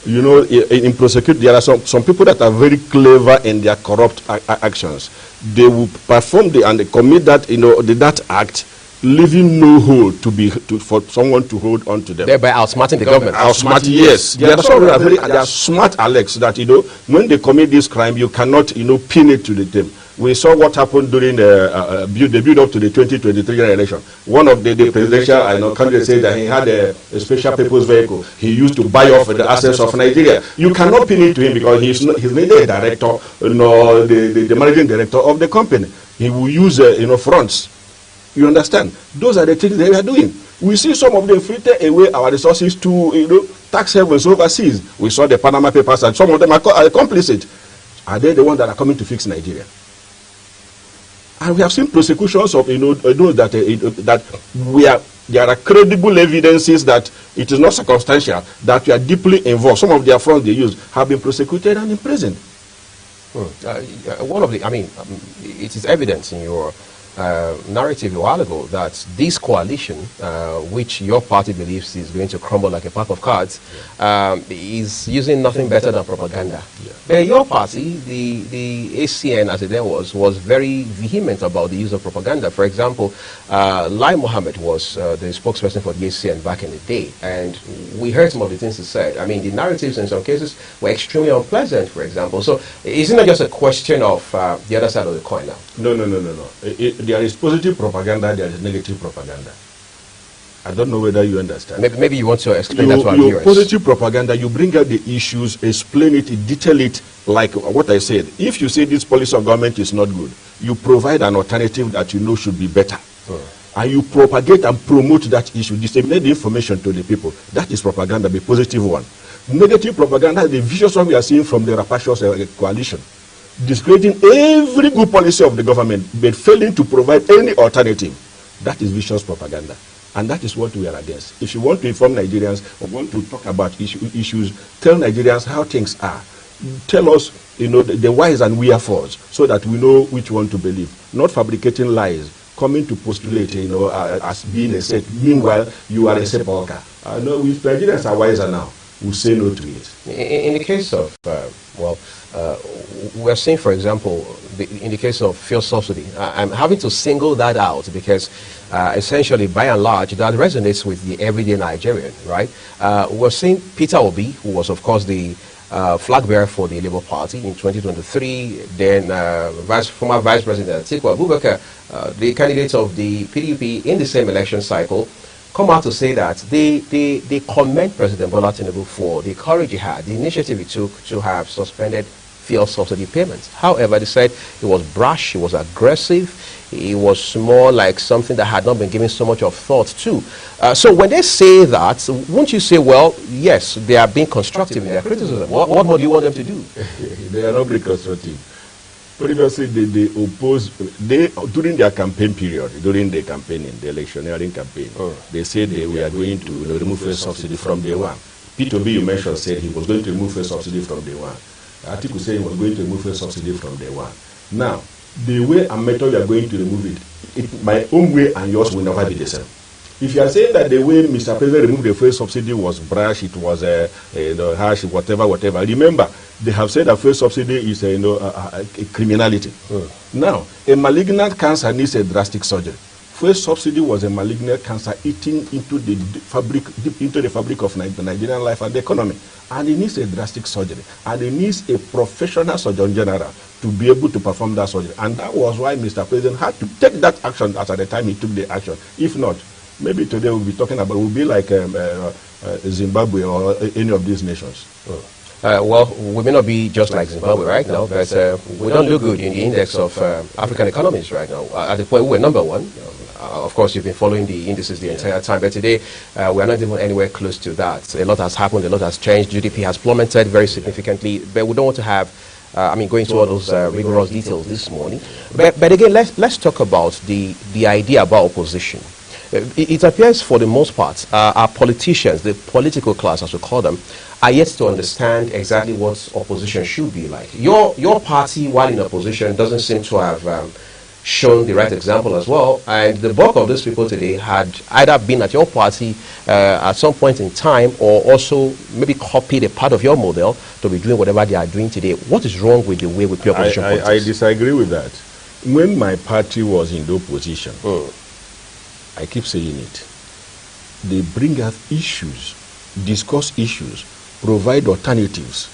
In prosecute, there are some people that are very clever in their corrupt actions. They will perform and they commit that, that act, leaving no hold for someone to hold on to them. Thereby outsmarting the government. Outsmarting, yes. There are some that are smart Alex that, when they commit this crime, you cannot, pin it to them. We saw what happened during the build-up to the 2023 election. One of the presidential candidates said that he had a special purpose vehicle he used to buy off the assets of Nigeria. You cannot pin it to him because he's neither a director nor the managing director of the company. He will use fronts. You understand? Those are the things they are doing. We see some of them fritter away our resources to tax havens overseas. We saw the Panama Papers, and some of them are complicit. Are they the ones that are coming to fix Nigeria? And we have seen prosecutions of those that there are credible evidences that it is not circumstantial, that we are deeply involved. Some of their fronts they use have been prosecuted and imprisoned. It is evident in your narrative a while ago that this coalition, which your party believes is going to crumble like a pack of cards, is using nothing better than propaganda. Yeah. But your party, the ACN as it then was very vehement about the use of propaganda. For example, Lai Mohammed was the spokesperson for the ACN back in the day, and we heard some of the things he said. The narratives in some cases were extremely unpleasant, for example. So isn't it just a question of the other side of the coin now? No. There is positive propaganda, there is negative propaganda. I don't know whether you understand. Maybe you want to explain that to our viewers. Positive propaganda, you bring out the issues, explain it, detail it, like what I said. If you say this policy of government is not good, you provide an alternative that should be better. and you propagate and promote that issue, disseminate the information to the people, that is propaganda, the positive one. Negative propaganda is the vicious one we are seeing from the rapacious coalition, discrediting every good policy of the government, but failing to provide any alternative. That is vicious propaganda. And that is what we are against. If you want to inform Nigerians or want to talk about issues, tell Nigerians how things are. Tell us, the whys and wherefores, so that we know which one to believe. Not fabricating lies, coming to postulate, as being a set. Meanwhile, you are a sepulcher. No, we Nigerians are wiser now. We say no to it. In the case of, we're seeing, for example, in the case of fuel subsidy, I'm having to single that out because essentially, by and large, that resonates with the everyday Nigerian, right? We're seeing Peter Obi, who was, of course, the flag bearer for the Labour Party in 2023, then former Vice President Atiku Abubakar, the candidate of the PDP in the same election cycle, come out to say that they commend President Bola Tinubu for the courage he had, the initiative he took to have suspended fuel subsidy payments. However, they said it was brash, it was aggressive, it was more like something that had not been given so much of thought to. So when they say that, won't you say, well, yes, they are being constructive in their criticism. What more do you want them to do? They are not being constructive. Previously, they opposed, during their campaign period, during the campaigning, the electioneering campaign, they said we are going to remove fuel subsidy from day one. P2B, you mentioned, said he was going to remove fuel subsidy from day one. Atiku said he was going to remove fuel subsidy from day one. Now, the way and method you are going to remove it, my own way and yours will never be the same. If you are saying that the way Mr. President removed the fuel subsidy was brash, it was harsh, whatever, remember, they have said that fuel subsidy is a criminality. Now, a malignant cancer needs a drastic surgery. Fuel subsidy was a malignant cancer eating into the fabric, deep into the fabric of Nigerian life and the economy. And it needs a drastic surgery. And it needs a professional surgeon general to be able to perform that surgery. And that was why Mr. President had to take that action at the time he took the action. If not, maybe today we'll be talking about, we'll be like Zimbabwe or any of these nations. Well, we may not be just like Zimbabwe right now, but we don't look good in the index of African economies right now. At the point we're number one. Of course, you've been following the indices the entire time, but today we're not even anywhere close to that. A lot has happened, a lot has changed. GDP has plummeted very significantly, but we don't want to have, go into all those rigorous details this morning. But again, let's talk about the idea about opposition. It appears for the most part, our politicians, the political class as we call them, are yet to understand exactly what opposition should be like. Your party, while in opposition, doesn't seem to have shown the right example as well, and the bulk of those people today had either been at your party at some point in time or also maybe copied a part of your model to be doing whatever they are doing today. What is wrong with the way we play opposition politics? I disagree with that. When my party was in the opposition, I keep saying it, they bring out issues, discuss issues, provide alternatives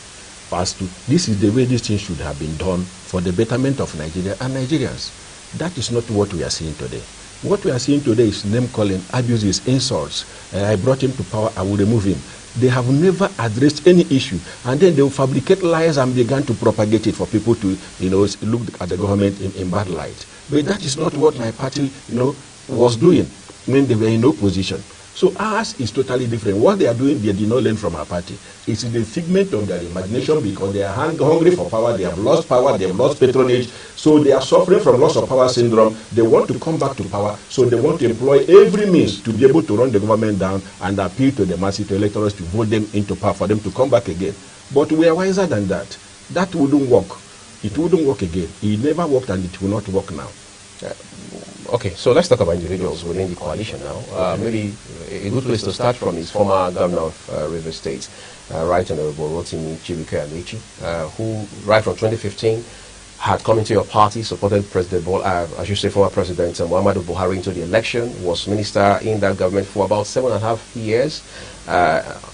as to this is the way this thing should have been done for the betterment of Nigeria and Nigerians. That is not what we are seeing today. What we are seeing today is name-calling, abuses, insults. I brought him to power, I will remove him. They have never addressed any issue, and then they will fabricate lies and begin to propagate it for people to, look at the government in bad light. But that is not what my party, was doing when they were in opposition. So ours is totally different. What they are doing, they did not learn from our party. It's the figment of their imagination because they are hungry for power. They have lost power. They have lost patronage. So they are suffering from loss of power syndrome. They want to come back to power. So they want to employ every means to be able to run the government down and appeal to the masses, to electors to vote them into power for them to come back again. But we are wiser than that. That wouldn't work. It wouldn't work again. It never worked and it will not work now. Okay, so let's talk about individuals within the coalition now. Maybe a good place to start from is former governor of Rivers State, Right Honorable Rotimi Chibuike-Amaechi, who right from 2015 had come into your party, supported President former President Muhammadu Buhari into the election, was minister in that government for about 7.5 years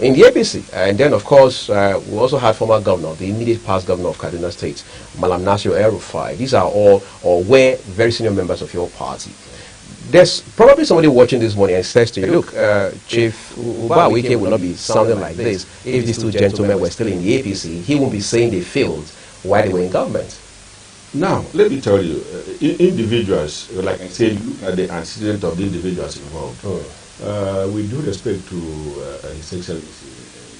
in the APC. And then, of course, we also had former governor, the immediate past governor of Kaduna State, Malam Nasir El-Rufai. These are all, or were, very senior members of your party. There's probably somebody watching this morning and says to you, look, Chief Uba Wike would not be sounding like this if these two gentlemen were still in the APC. He won't be saying they failed while they were in government. Now, let me tell you, individuals, like I said, look at the antecedent of the individuals involved. With due respect to His Excellency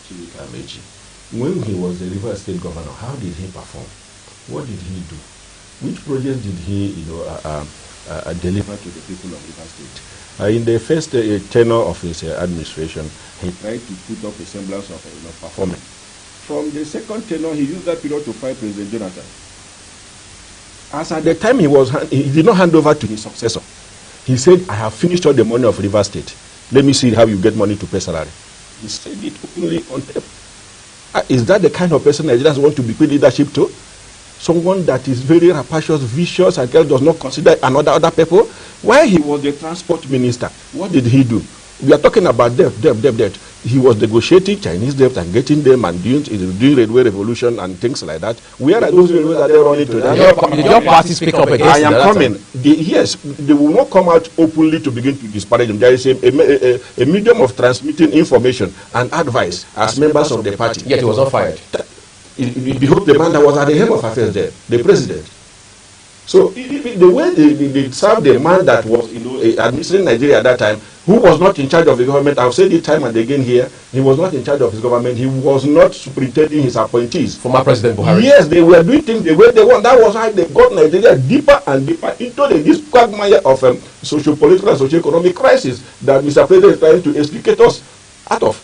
Chibuike Amechi, when he was the Rivers State Governor, how did he perform? What did he do? Which projects did he, deliver to the people of Rivers State? In the first tenure of his administration, he tried to put up a semblance of performance. From the second tenure, he used that period to fight President Jonathan. As at the time he did not hand over to his successor. He said, I have finished all the money of Rivers State. Let me see how you get money to pay salary. He said it openly on tape. Is that the kind of person Nigerians want to be paid leadership to? Someone that is very rapacious, vicious, and does not consider other people? While he was the transport minister, what did he do? We are talking about debt. He was negotiating Chinese debt and getting them and doing railway revolution and things like that. Where are those railways that they running to? Your party speak up against I am coming. Yes, they will not come out openly to begin to disparage them. There is a medium of transmitting information and advice as members of the party. Yet he was not fired. It behoved the man that was at the head of affairs there, the president. So the way they served the man that was administering Nigeria at that time, who was not in charge of the government, I've said it time and again here, he was not in charge of his government, he was not superintending his appointees. Former President Buhari. Yes, they were doing things the way they want. That was how they got Nigeria deeper and deeper into this quagmire of socio-political and socio-economic crisis that Mr. President is trying to extricate us out of.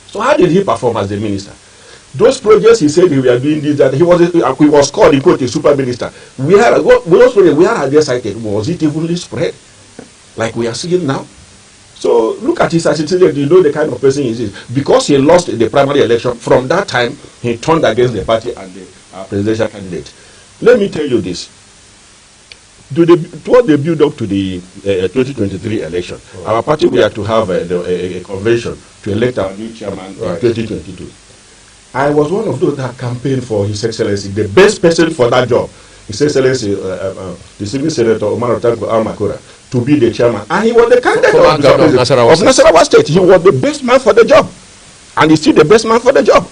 So how did he perform as the minister? Those projects he said we were doing this, that he was called, in quote, a super minister. Where are they cited? Was it evenly spread? Like we are seeing now? So look at his attitude, you know the kind of person he is. Because he lost the primary election, from that time, he turned against the party and the presidential candidate. Let me tell you this. Towards the build-up to the 2023 election, our party we had to have a convention to elect our new chairman in 2022. I was one of those that campaigned for His Excellency, the best person for that job, His Excellency, the Senior Senator Omar Otanko Al-Makura, to be the chairman. And he was the candidate of Nasarawa State. He was the best man for the job. And he's still the best man for the job.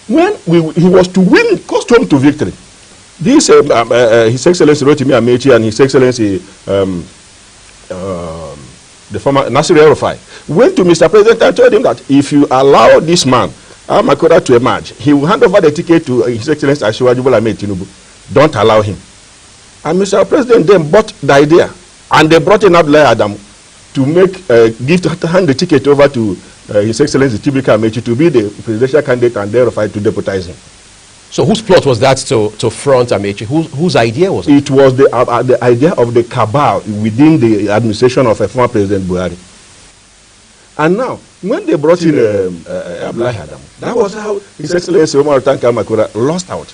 When he was to win, coast home to victory. This, His Excellency Rotimi Amechi and His Excellency, the former Nasir El-Rufai, went to Mr. President and told him that if you allow this man, Al-Makura, to emerge, he will hand over the ticket to His Excellency Asiwaju Bola Ahmed Tinubu. Don't allow him. And Mr. President then bought the idea, and they brought in Abdullahi Adamu to hand the ticket over to His Excellency Chibuike Amechi to be the presidential candidate and therefore to deputize him. So whose plot was that to front Amechi? Whose idea was it? It was the idea of the cabal within the administration of former President Buhari. And now, when they brought in Abdullahi Adamu, that was how His Excellency Omar Otanko Al-Makura lost out.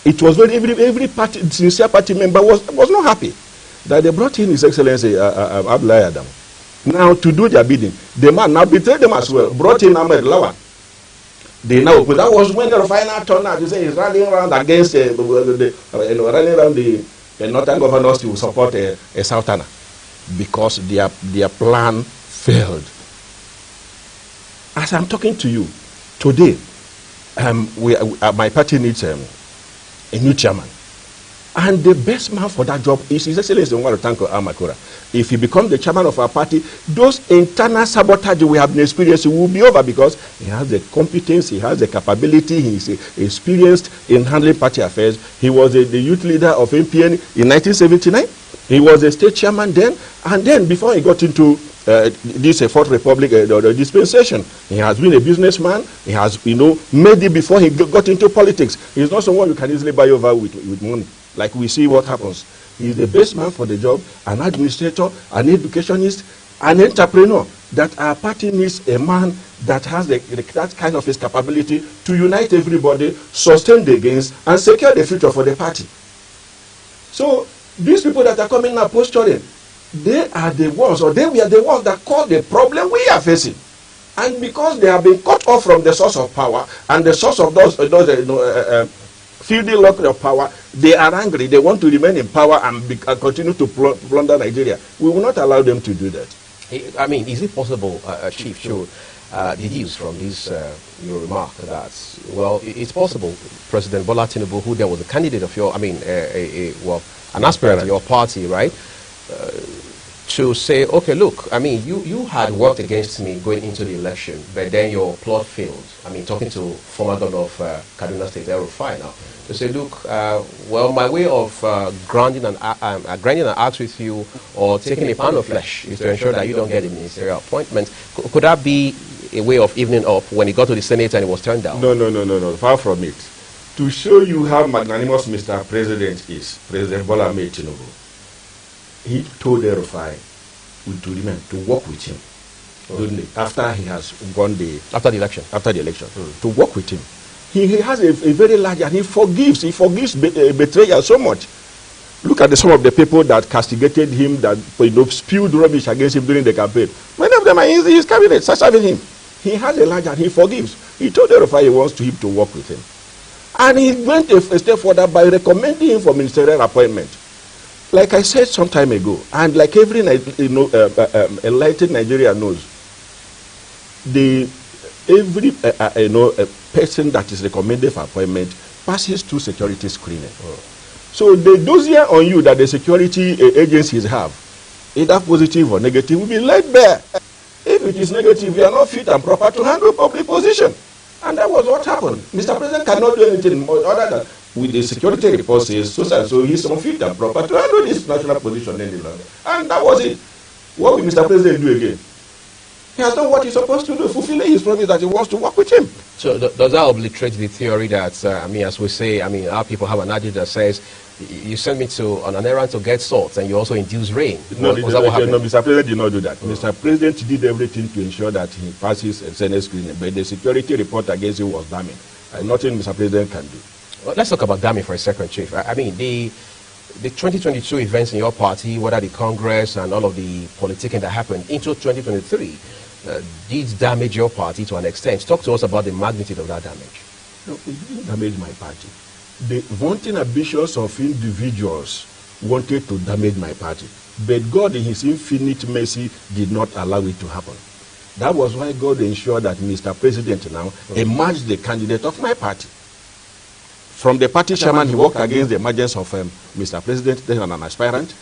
It was when every party, sincere party member was not happy that they brought in His Excellency Abdullahi Adamu. Now, to do their bidding, the man now betrayed them as well, brought in Ahmed Lawan. They now, but that was when the final turnout, you say, he's running around against, running around the northern governors to support a southerner, because their plan failed. As I'm talking to you today, my party needs a new chairman. And the best man for that job is His Excellency Omar Otanko Al-Makura. If he becomes the chairman of our party, those internal sabotage we have been experiencing will be over, because he has the competence, he has the capability, he is experienced in handling party affairs. He was the youth leader of MPN in 1979. He was a state chairman then, and then before he got into this Fourth Republic dispensation, he has been a businessman. He has, made it before he got into politics. He's not someone you can easily buy over with money. Like we see what happens. He's the best man for the job, an administrator, an educationist, an entrepreneur. That our party needs a man that has that kind of his capability to unite everybody, sustain the gains, and secure the future for the party. So these people that are coming now posturing, they are the ones, or they were the ones that caused the problem we are facing. And because they have been cut off from the source of power and the source of those feudal lock of power, they are angry. They want to remain in power and continue to plunder Nigeria. We will not allow them to do that. I mean, is it possible, Chief, to deduce from this your remark that, well, it's possible President Bola Tinubu, who there was a candidate of your, I mean, well, an aspirant of your party, right, to say, okay, look, I mean, you had worked against me going into the election, but then your plot failed. I mean, talking to former governor of Kaduna State, El-Rufai now, to say, look, well, my way of grinding an axe with you or taking a pound of flesh is to ensure that you don't get a ministerial appointment. Could that be a way of evening up when he got to the Senate and it was turned down? No, far from it. To show you how magnanimous Mr. President is, President Bola Ahmed Tinubu, he told El-Rufai to work with him, after he has won after the election, to work with him. He has a very large, and he forgives betrayal so much. Look at some of the people that castigated him, that spewed rubbish against him during the campaign. Many of them are in his cabinet, serving him. He has a large, and he forgives. He told El-Rufai he wants him to work with him, and he went a step further by recommending him for ministerial appointment. Like I said some time ago, and like every enlightened Nigeria knows, every person that is recommended for appointment passes through security screening. So the dossier on you that the security agencies have, either positive or negative, will be laid bare. If it is negative, you are not fit and proper to handle public position. And that was what happened. Mr. President cannot do anything more other than with the security report says so he's unfit and proper to handle this national position any longer. And that was it. What will Mr. President do again? He has done what he's supposed to do, fulfilling his promise that he wants to work with him. So does that obliterate the theory that, I mean, as we say, I mean, our people have an adage that says, you sent me on an errand to get salt and you also induce rain? No, Mr. President did not do that. Mr. President did everything to ensure that he passes a Senate screening, but the security report against him was damning. Nothing Mr. President can do. Well, let's talk about damning for a second, Chief. I mean, the 2022 events in your party, whether the Congress and all of the politicking that happened into 2023, did damage your party to an extent. Talk to us about the magnitude of that damage. No, it didn't damage my party. The wanting ambitions of individuals wanted to damage my party. But God in his infinite mercy did not allow it to happen. That was why God ensured that Mr. President now emerged the candidate of my party. From the party chairman, he worked against the emergence of Mr. President, then an aspirant.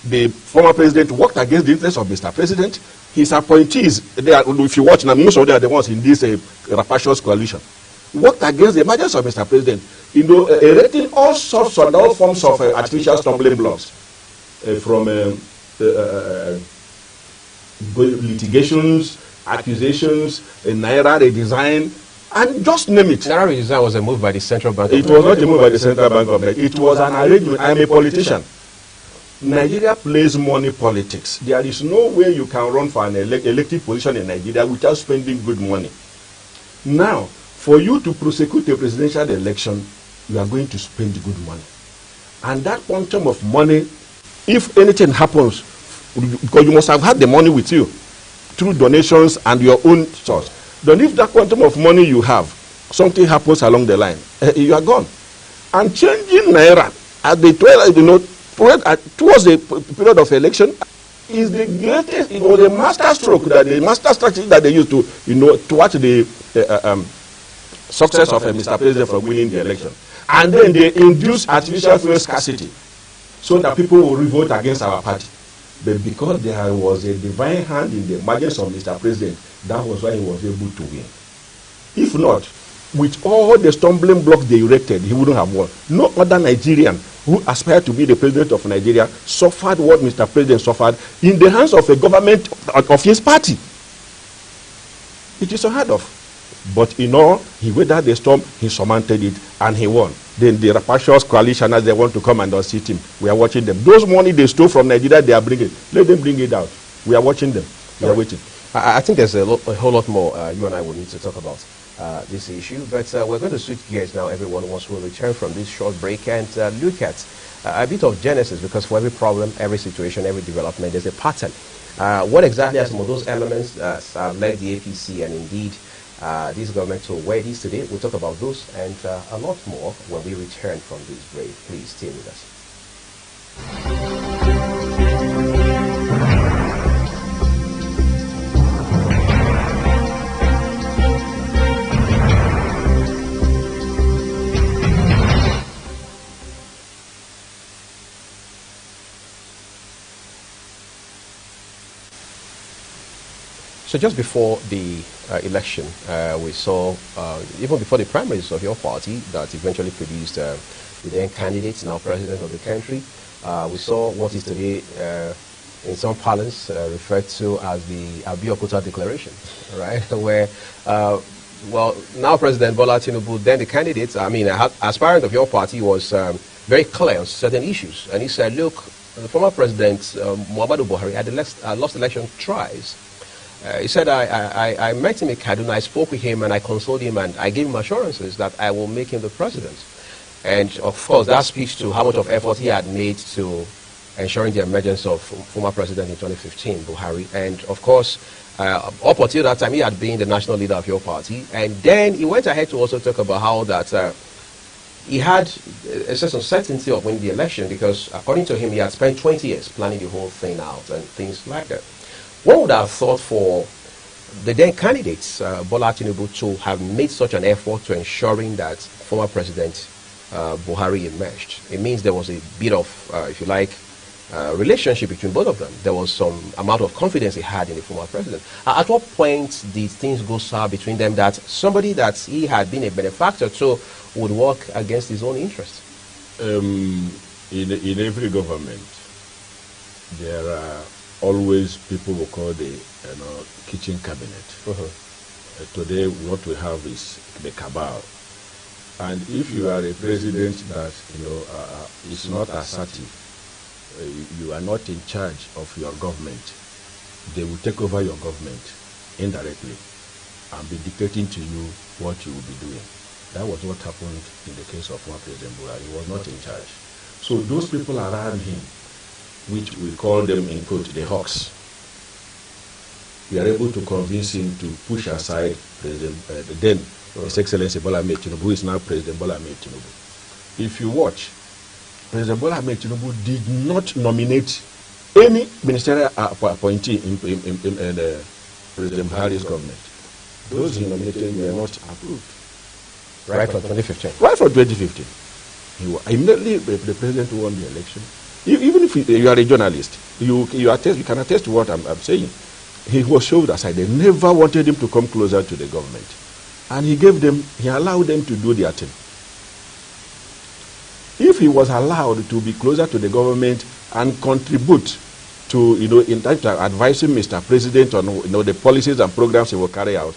The former president worked against the interests of Mr. President. His appointees, if you watch now, most of them are the ones in this rapacious coalition, worked against the emergence of Mr. President, erecting all sorts and all forms of artificial stumbling blocks, from litigations, accusations, Naira redesign, and just name it. Naira redesign was a move by the Central Bank. It was not a move by the Central Bank of Nigeria. It was an arrangement. I am a politician. Nigeria plays money politics. There is no way you can run for an elected position in Nigeria without spending good money. Now, for you to prosecute a presidential election, you are going to spend good money. And that quantum of money, if anything happens, because you must have had the money with you through donations and your own source, then if that quantum of money you have, something happens along the line, you are gone. And changing Naira at the 12, towards the period of election is the greatest. It was a master stroke, the master strategy that they used to, towards the success of Mr. President for winning the election. And then they induced artificial fuel scarcity so that people will revolt against our party. But because there was a divine hand in the emergence of Mr. President, that was why he was able to win. If not, with all the stumbling blocks they erected, he wouldn't have won. No other Nigerian who aspired to be the president of Nigeria suffered what Mr. President suffered in the hands of a government of his party. It is unheard of. But in all, he weathered the storm, he surmounted it, and he won. Then the rapacious coalition, as they want to come and unseat him, we are watching them. Those money they stole from Nigeria, they are bringing. Let them bring it out. We are watching them. We are waiting. I think there's a whole lot more you and I will need to talk about this issue. But we're going to switch gears now, everyone, once we return from this short break and look at a bit of genesis, because for every problem, every situation, every development, there's a pattern. What exactly are some of those elements have led the APC and indeed this government to where it is today? We'll talk about those and a lot more when we return from this break. Please stay with us. So just before the election, we saw, even before the primaries of your party that eventually produced the then candidate, now president of the country, we saw what is today in some parlance referred to as the Abeokuta Declaration, right? Where, well, now President Bola Tinubu, then the candidate, I mean, aspirant of your party, was very clear on certain issues. And he said, look, the former president, Muhammadu Buhari, had lost election twice. He said, I met him in Kaduna, I spoke with him, and I consoled him, and I gave him assurances that I will make him the president. And, of course, that speaks to how much of effort he had made to ensuring the emergence of former president in 2015, Buhari. And, of course, up until that time, he had been the national leader of your party. And then he went ahead to also talk about how that he had a certain certainty of winning the election because, according to him, he had spent 20 years planning the whole thing out and things like that. One would have thought for the then candidates, Bola Tinubu, to have made such an effort to ensuring that former President Buhari emerged. It means there was a bit of, if you like, relationship between both of them. There was some amount of confidence he had in the former president. At what point did things go sour between them that somebody that he had been a benefactor to would work against his own interests? In every government, there are always people who call the kitchen cabinet. Today, what we have is the cabal. And if you are a president that is not assertive, you are not in charge of your government, they will take over your government indirectly and be dictating to you what you will be doing. That was what happened in the case of former President Buhari. He was not in charge. So those people around him, which we call them in quote the hawks, we are able to convince him to push aside then His Excellency Bola Ahmed Tinubu, who is now President Bola Ahmed Tinubu. If you watch, President Bola Ahmed Tinubu did not nominate any ministerial appointee in President Buhari's government. Those he nominated were not approved. Right from 2015. Right from 2015. Immediately the president won the election. Even if you are a journalist, you can attest to what I'm saying. He was shoved aside. They never wanted him to come closer to the government. And he allowed them to do their thing. If he was allowed to be closer to the government and contribute to, in terms of advising Mr. President on, the policies and programs he will carry out,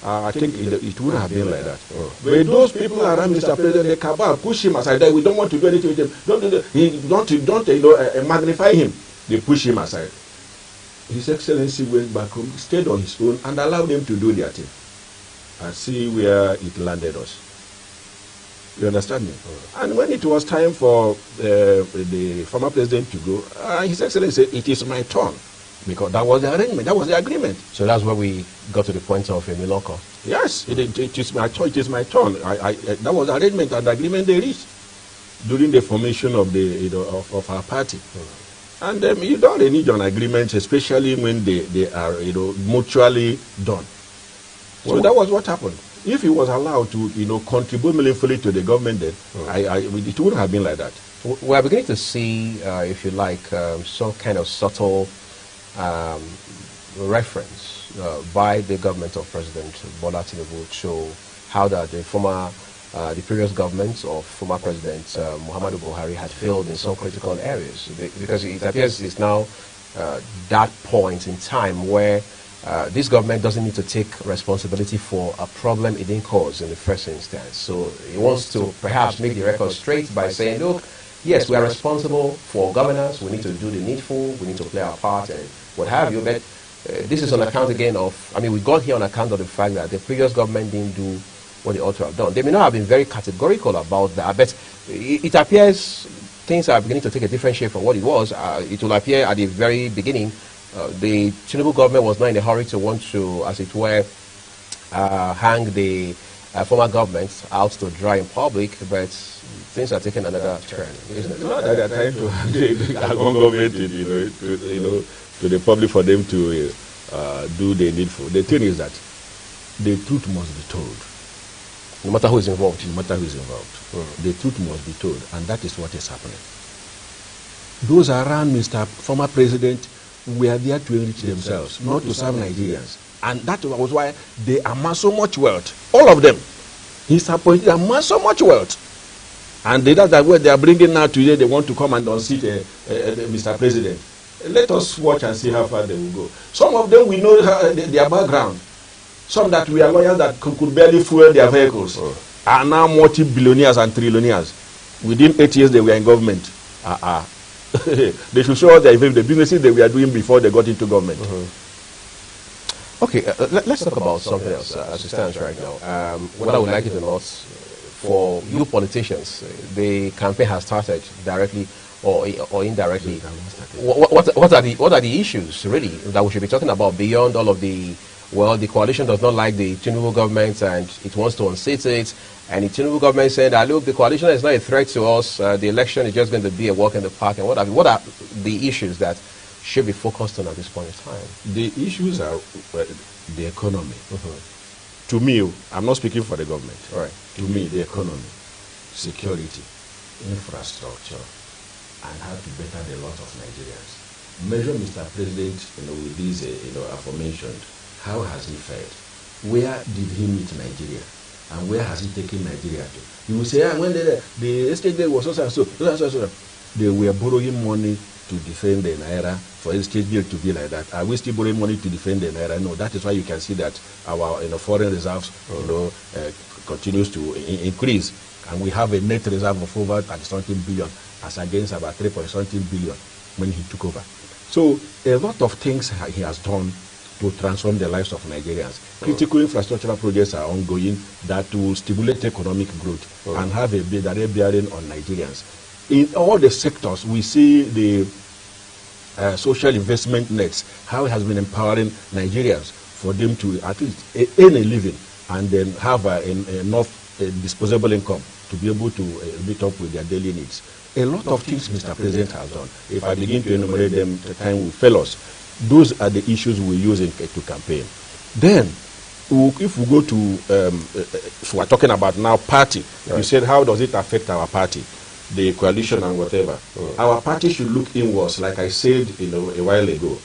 I think it would have been like that. But those people around Mr. President, they cabal, push him aside. We don't want to do anything with him. Don't magnify him. They push him aside. His Excellency went back home, stayed on his own, and allowed them to do their thing. And see where it landed us. You understand me? And when it was time for the former president to go, His Excellency said, it is my turn. Because that was the arrangement, that was the agreement. So that's where we got to the point of Miloko. Yes, it is my turn. It is my turn. That was the arrangement and the agreement they reached during the formation of of our party. And you don't need an agreement, especially when they are mutually done. So that was what happened. If he was allowed to contribute meaningfully to the government, then it wouldn't have been like that. We are beginning to see, if you like, some kind of subtle reference by the government of President Bola Tinubu to how that the previous governments of former President Muhammadu Buhari had failed in some critical areas. Because it appears it's now that point in time where this government doesn't need to take responsibility for a problem it didn't cause in the first instance. So it wants to perhaps make the record straight by saying, look, yes, we are responsible for governance, we need to do the needful, we need to play our part and what have you, but this is on account again of, we got here on account of the fact that the previous government didn't do what they ought to have done. They may not have been very categorical about that, but it appears things are beginning to take a different shape from what it was. It will appear at the very beginning, the Tinubu government was not in a hurry to want to, as it were, hang the former government out to dry in public, but things are taking another turn, isn't it? Not that they are trying to hang the government to the public for them to do the needful. The thing is that the truth must be told. No matter who is involved. No matter who is involved. The truth must be told, and that is what is happening. Those around Mr. Former President were there to enrich themselves, not to serve Nigerians. And that was why they amass so much wealth. All of them. He's appointed, they amass so much wealth. And that's what they are bringing now today. They want to come and unseat Mr. President. Let us watch and see how far they will go. Some of them, we know their background. Some that we are lawyers that could barely fuel their vehicles are now multi-billionaires and trillionaires. Within 8 years, they were in government. They should show us the businesses they were doing before they got into government. Okay, let's talk about something else as it stands right now. Whether I would like it or not, for you politicians, the campaign has started directly or indirectly. What are the issues really that we should be talking about beyond all of the? Well, the coalition does not like the Tinubu government and it wants to unseat it. And the Tinubu government said, look, the coalition is not a threat to us. The election is just going to be a walk in the park. And what are the issues that should be focused on at this point in time? The issues are the economy. To me, I'm not speaking for the government. Right. To me, the economy, security, infrastructure, and how to better the lot of Nigerians. Measure Mr. President, with these, aforementioned. How has he fared? Where did he meet Nigeria? And where has he taken Nigeria to? You will say, when the estate day was so, they were borrowing money to defend the Naira, for estate deal to be like that. Are we still borrowing money to defend the Naira? No, that is why you can see that our foreign reserves continues to increase. And we have a net reserve of over 30-something billion as against about 3-something billion when he took over. So a lot of things he has done to transform the lives of Nigerians. Critical infrastructural projects are ongoing that will stimulate economic growth and have a direct bearing on Nigerians. In all the sectors, we see the social investment nets, how it has been empowering Nigerians for them to at least earn a living and then have enough disposable income to be able to meet up with their daily needs. A lot of things Mr. President has done. If I begin to enumerate them, the time will fail us. Those are the issues we use to campaign. Then, if we go to, if we're talking about now party, you said how does it affect our party, the coalition and whatever. Our party should look inwards, like I said a while ago.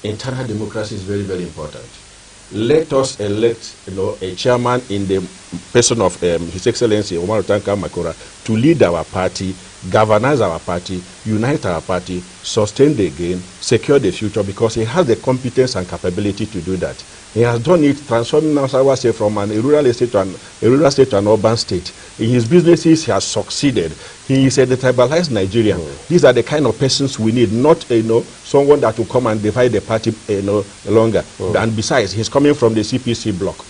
Internal democracy is very, very important. Let us elect a chairman in the person of His Excellency Omar Tanka Makura to lead our party, galvanize our party, unite our party, sustain the gain, secure the future, because he has the competence and capability to do that. He has done it, transforming Nasarawa State from a rural state to an urban state. In his businesses, he has succeeded. He is a tribalized Nigerian. These are the kind of persons we need, not someone that will come and divide the party longer. And besides, he's coming from the CPC bloc.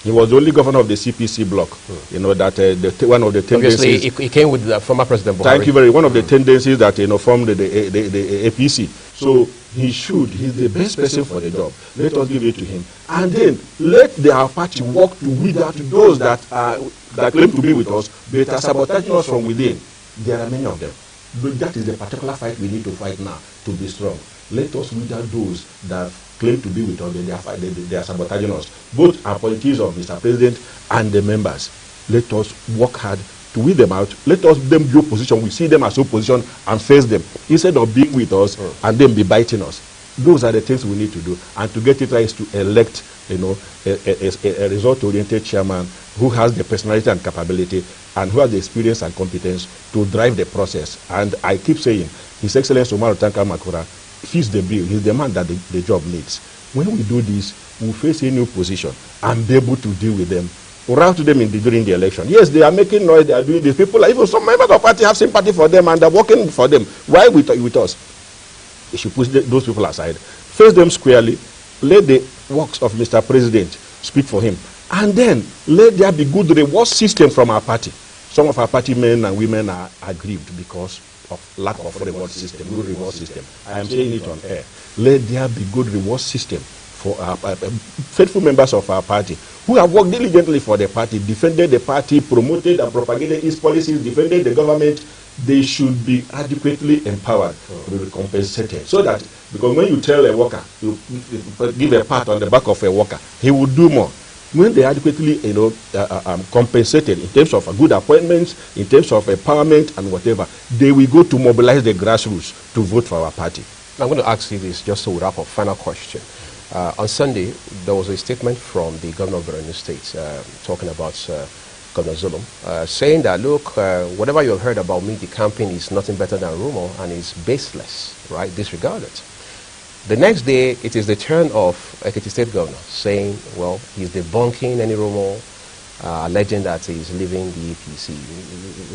He was the only governor of the CPC bloc. That one of the tendencies. Obviously, he came with the former President Buhari. Thank you very much. One of the tendencies that formed the APC. So he's the best person for the job. Let us give it to him, and then let our party work to weed out those that claim to be with us, but are sabotaging us from within. There are many of them. But that is the particular fight we need to fight now to be strong. Let us weed out those that claim to be with us, but they are sabotaging us. Both appointees of Mr. President and the members. Let us work hard to weed them out. Let us them be opposition. We see them as opposition and face them instead of being with us and then be biting us. Those are the things we need to do. And to get it right is to elect, a result-oriented chairman who has the personality and capability and who has the experience and competence to drive the process. And I keep saying, His Excellency Omar Tanka Makura fits the bill. He's the man that the job needs. When we do this, we'll face a new position and be able to deal with them, route them during the election. Yes, they are making noise, they are doing this. People, even some members of the party have sympathy for them and they're working for them. Why with us? We should push those people aside. Face them squarely. Let the works of Mr. President speak for him. And then let there be good reward system from our party. Some of our party men and women are aggrieved because of lack of reward system, good reward system. I am saying it on air. Let there be good reward system for our faithful members of our party who have worked diligently for the party, defended the party, promoted and propagated its policies, defended the government. They should be adequately empowered, compensated, so that, because when you tell a worker, you give a pat on the back of a worker, he will do more. When they adequately, compensated in terms of good appointments, in terms of empowerment and whatever, they will go to mobilize the grassroots to vote for our party. I'm going to ask you this just to wrap up. Final question. On Sunday, there was a statement from the governor of Borno State talking about Governor Zulum, saying that, look, whatever you have heard about me, the campaign is nothing better than rumor and is baseless, right? Disregard it. The next day, it is the turn of Ekiti State Governor saying, well, he's debunking any rumor, alleging that he's leaving the APC.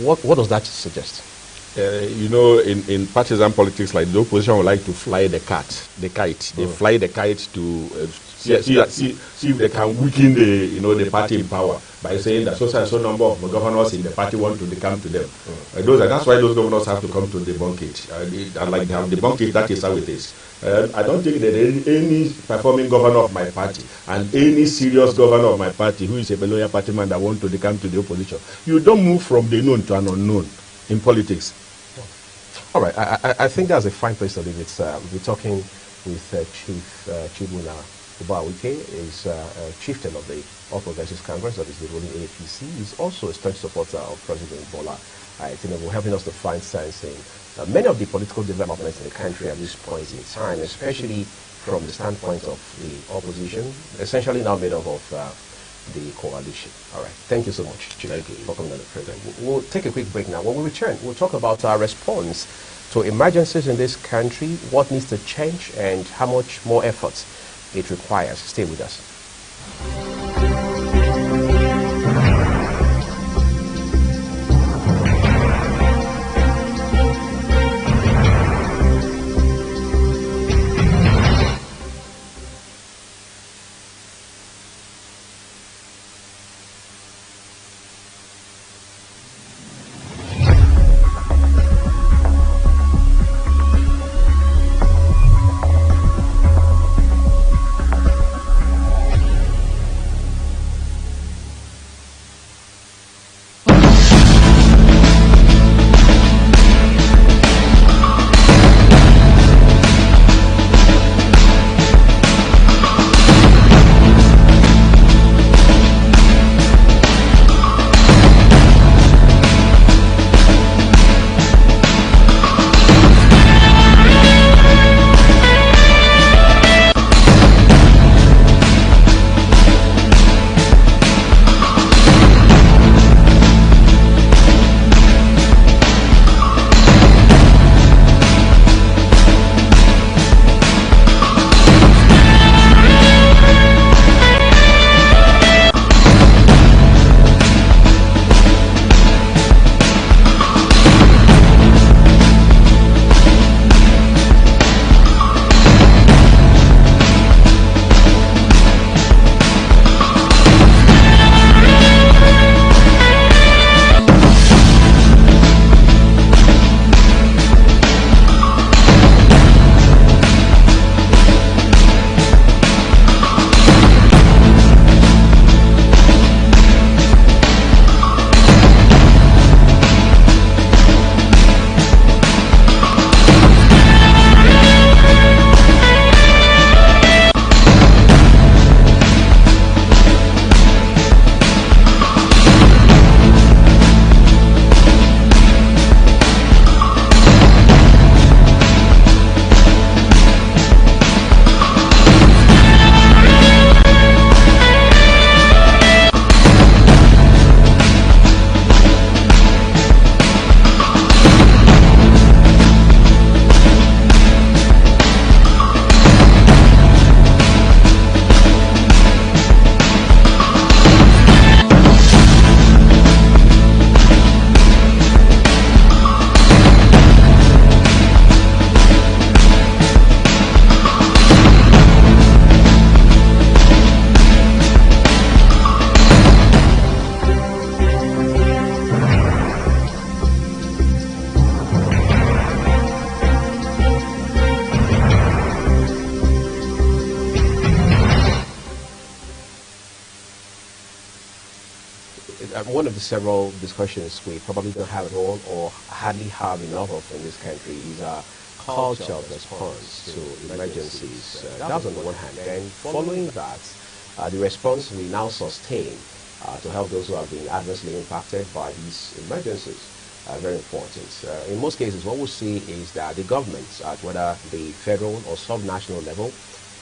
What does that suggest? You know, in partisan politics, like the opposition would like to fly the kite. They fly the kite to see if they can weaken the party in power by saying that so and so number of governors in the party want to come to them. That's why those governors have to come to debunk it. And like they have debunked it, that is how it is. I don't think that any performing governor of my party and any serious governor of my party who is a loyal party man that want to come to the opposition. You don't move from the known to an unknown in politics. All right, I think that's a fine place to leave it. We're talking with Chief Chibuna Ubawike, is chieftain of the All Progressives Congress, that is the ruling APC. He's also a staunch supporter of President Bola Tinubu, helping us to find sense in many of the political developments in the country at this point in time, especially from the standpoint of the opposition, essentially now made up of the coalition. All right. Thank you so much, Chief, for coming on the program. We'll take a quick break now. When we return, we'll talk about our response to emergencies in this country, what needs to change, and how much more effort it requires. Stay with us. One of the several discussions we probably don't have at all or hardly have enough of in this country is our culture of response to emergencies. That's on the one hand. And following that, the response we now sustain to help those who have been adversely impacted by these emergencies are very important. In most cases, what we see is that the governments, at whether the federal or sub-national level,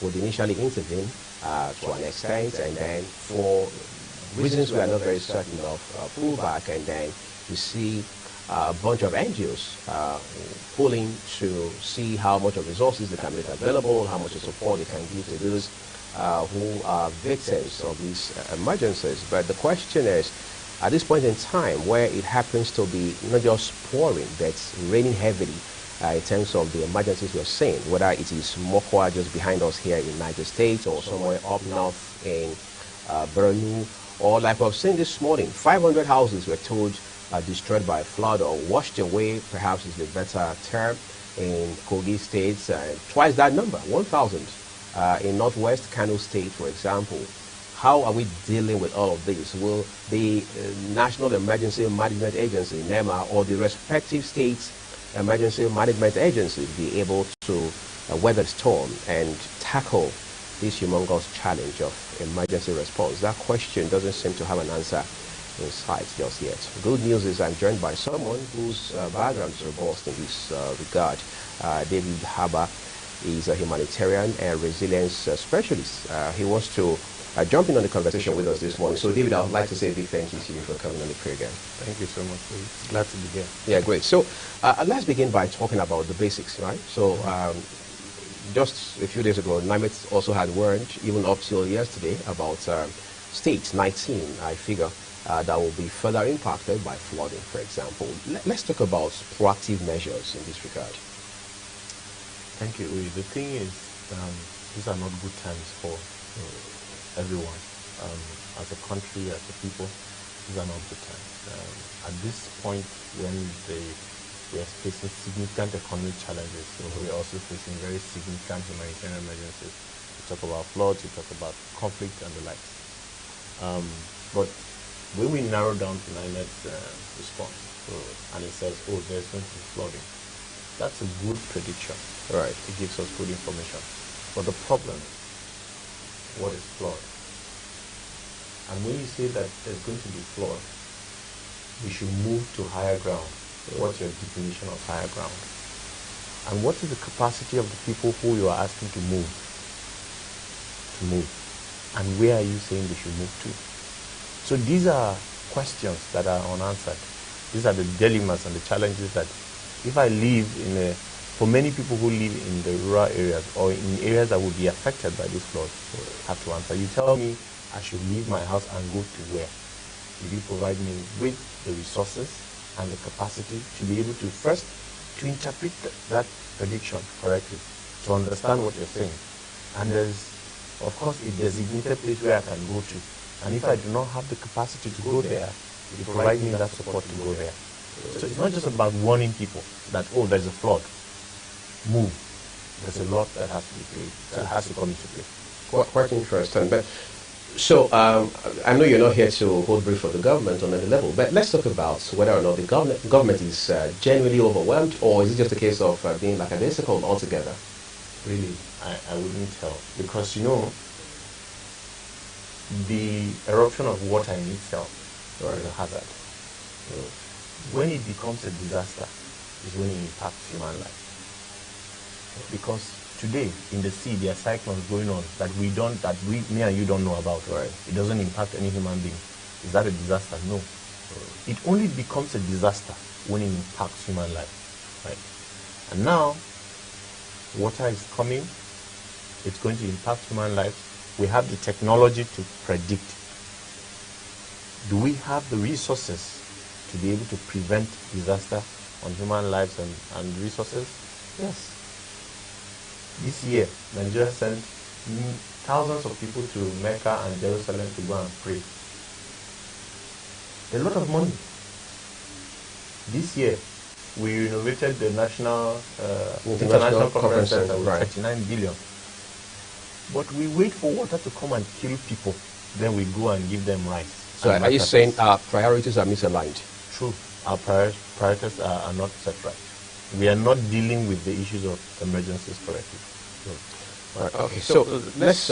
would initially intervene to an extent, and then for reasons we are not very certain of, pull back, and then you see a bunch of NGOs pulling to see how much of resources they can make available, how much of support they can give to those who are victims of these emergencies. But the question is, at this point in time, where it happens to be not just pouring, but raining heavily in terms of the emergencies we're seeing, whether it is Mokwa just behind us here in Niger State, or somewhere up north in Borno, or like we've seen this morning, 500 houses were told destroyed by a flood or washed away, perhaps is the better term, in Kogi State, twice that number, 1,000 in Northwest Kano State, for example. How are we dealing with all of this? Will the National Emergency Management Agency, NEMA, or the respective states' emergency management agencies be able to weather the storm and tackle this humongous challenge of emergency response? That question doesn't seem to have an answer in sight just yet. Good news is I'm joined by someone whose background is robust in this regard. David Haba is a humanitarian and resilience specialist. He wants to jump in on the conversation with us this morning. So, David, I would like to say a big thank you to you for coming on the program. Thank you so much. Glad to be here. Yeah, great. So, let's begin by talking about the basics, right? So, just a few days ago, NIMET also had warned, even up till yesterday, about states 19, I figure, that will be further impacted by flooding, for example. Let's talk about proactive measures in this regard. Thank you. The thing is, these are not good times for everyone. As a country, as a people, these are not good times. At this point, when we are facing significant economic challenges, we are also facing very significant humanitarian emergencies. We talk about floods, we talk about conflict and the likes. But when we narrow down to NIMET's response, and it says, oh, there's going to be flooding, that's a good prediction. Right. It gives us good information. But the problem, what is flood? And when you say that there's going to be flood, we should move to higher ground. What's your definition of higher ground? And what is the capacity of the people who you are asking to move? And where are you saying they should move to? So these are questions that are unanswered. These are the dilemmas and the challenges that if I live for many people who live in the rural areas or in areas that would be affected by this flood, have to answer. You tell me I should leave my house and go to where? Will you provide me with the resources and the capacity to be able to first to interpret that prediction correctly, to understand what you're saying? And there's, of course, a designated place where I can go to. And if I do not have the capacity to go there, you provide me that support to go there. So it's not just about warning people that, oh, there's a flood. Move. There's a lot that has to be played, that has to come into play. Quite interesting. But so I know you're not here to hold brief for the government on any level, but let's talk about whether or not the government is genuinely overwhelmed, or is it just a case of being lackadaisical altogether? Really, I wouldn't tell, because the eruption of water in itself is a hazard. When it becomes a disaster is when it impacts human life. Because today in the sea there are cyclones going on that me and you don't know about. Right. It doesn't impact any human being. Is that a disaster? No. It only becomes a disaster when it impacts human life. Right. And now water is coming. It's going to impact human life. We have the technology to predict. Do we have the resources to be able to prevent disaster on human lives and resources? Yes. This year, Nigeria sent thousands of people to Mecca and Jerusalem to go and pray. A lot of money. This year, we renovated the International Conference Center with 39 billion. But we wait for water to come and kill people, then we go and give them rice. So are you saying our priorities are misaligned? True. Our priorities are not set right. We are not dealing with the issues of emergencies correctly. Right, okay, so let's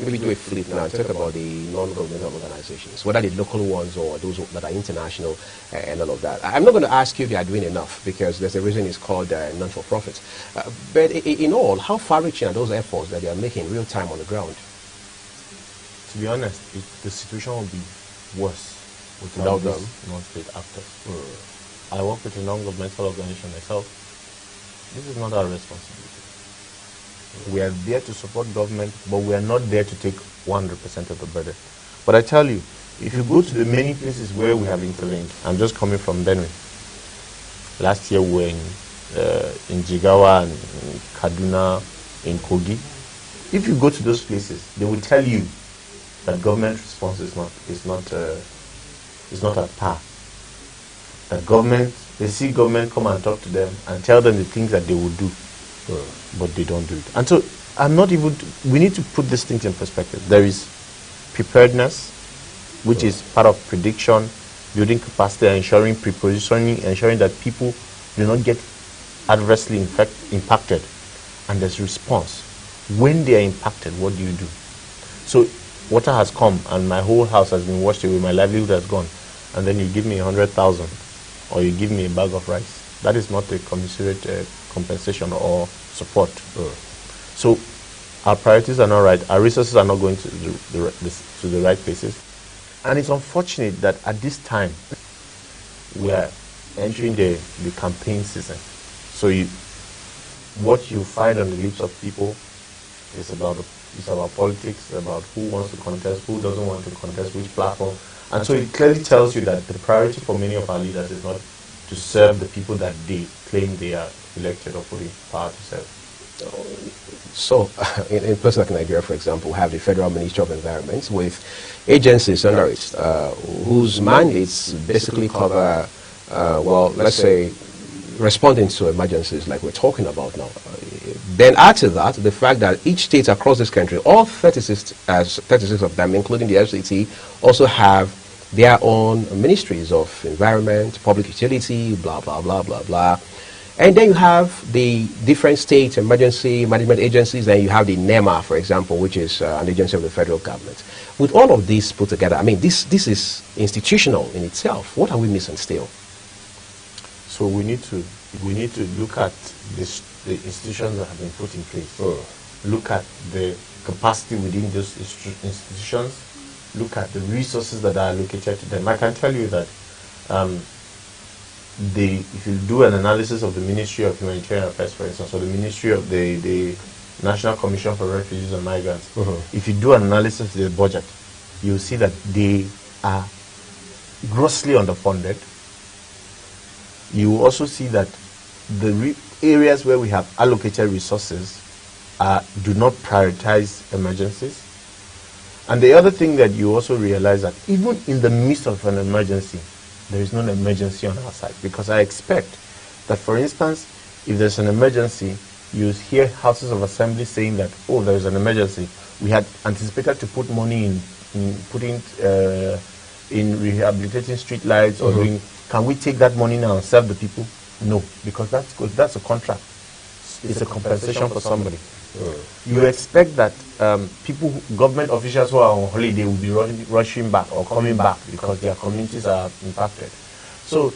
maybe do a flip now and talk about the non-governmental organizations, whether the local ones or those that are international and all of that. I'm not going to ask you if they are doing enough, because there's a reason it's called non-for-profit. But in all, how far-reaching are those efforts that they are making real time on the ground? To be honest, the situation will be worse without these non-state actors. I work with a non-governmental organization myself. This is not our responsibility. We are there to support government, but we are not there to take 100% of the burden. But I tell you, if you go to the many places where we have intervened, I'm just coming from Benue. Last year we were in Jigawa, and in Kaduna, in Kogi. If you go to those places, they will tell you that government response is not at par. That government, they see government come and talk to them and tell them the things that they will do. But they don't do it. And so we need to put these things in perspective. There is preparedness, which is part of prediction, building capacity, ensuring prepositioning, ensuring that people do not get adversely impacted. And there's response. When they are impacted, what do you do? So water has come and my whole house has been washed away, my livelihood has gone, and then you give me 100,000 or you give me a bag of rice. That is not a commensurate compensation or support. So our priorities are not right, our resources are not going to the right places. And it's unfortunate that at this time we are entering the campaign season. So what you find on the lips of people is about politics, about who wants to contest, who doesn't want to contest, which platform. And so it clearly tells you that the priority for many of our leaders is not to serve the people that they claim they are elected or put in power to serve. So, in places like Nigeria, for example, we have the Federal Ministry of Environment with agencies under it whose mandates basically cover, well, let's say, responding to emergencies like we're talking about now. Then add to that the fact that each state across this country, all 36 of them, including the FCT, also have their own ministries of environment, public utility, blah, blah, blah, blah, blah. And then you have the different state emergency management agencies, and you have the NEMA, for example, which is an agency of the federal government. With all of these put together, I mean, this is institutional in itself. What are we missing still? So we need to look at the institutions that have been put in place. Look at the capacity within those institutions. Look at the resources that are allocated to them. I can tell you that if you do an analysis of the Ministry of Humanitarian Affairs, for instance, or the Ministry of the National Commission for Refugees and Migrants, if you do an analysis of their budget, you'll see that they are grossly underfunded. You will also see that the areas where we have allocated resources do not prioritize emergencies. And the other thing that you also realize that even in the midst of an emergency, there is no emergency on our side. Because I expect that, for instance, if there's an emergency, you hear houses of assembly saying that, oh, there is an emergency. We had anticipated to put money in rehabilitating street lights or doing. Can we take that money now and serve the people? No, because that's a contract. It's a compensation for somebody. You expect that government officials who are on holiday will be rushing back or coming back because their communities are impacted. So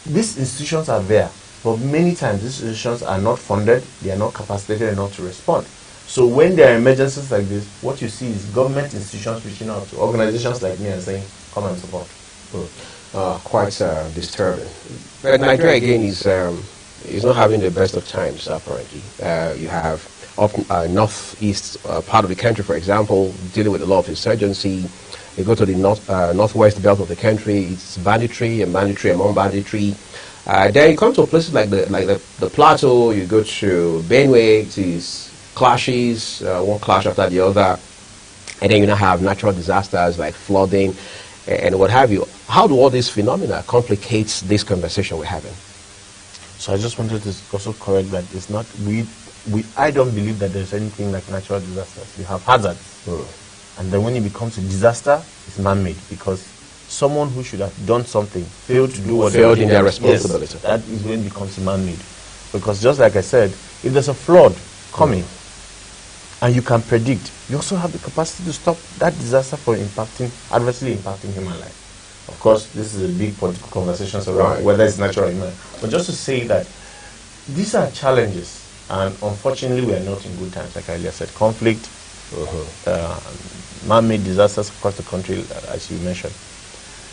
these institutions are there, but many times these institutions are not funded, they are not capacitated enough to respond. So when there are emergencies like this, what you see is government institutions reaching out to organizations like me and saying, come and support. Quite disturbing. But Nigeria again is not having the best of times, apparently. You have up northeast part of the country, for example, dealing with a lot of insurgency. You go to the northwest belt of the country, it's banditry and banditry among banditry. Then you come to places like the plateau, you go to Benue, these clashes, one clash after the other, and then you now have natural disasters like flooding and what have you. How do all these phenomena complicate this conversation we're having? So I just wanted to also correct that it's not I don't believe that there's anything like natural disasters. You have hazards, and then when it becomes a disaster, it's man-made because someone who should have done something failed to do what they failed in their responsibility. Yes, that is when it becomes man-made. Because just like I said, if there's a flood coming, and you can predict, you also have the capacity to stop that disaster from adversely impacting human life. Of course, this is a big political conversation around whether it's natural or human. But just to say that these are challenges, and unfortunately we are not in good times, like I earlier said. Conflict, man-made disasters across the country, as you mentioned.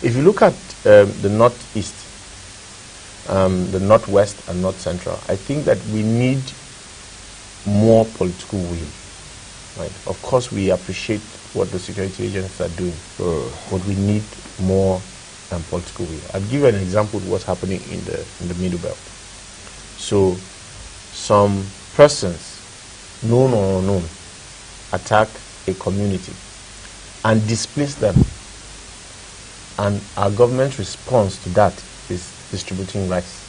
If you look at the northeast, the northwest and north central, I think that we need more political will. Right? Of course, we appreciate what the security agencies are doing, but we need more political will. I'll give you an example of what's happening in the Middle Belt. So, some persons, known or unknown, attack a community and displace them, and our government's response to that is distributing rice.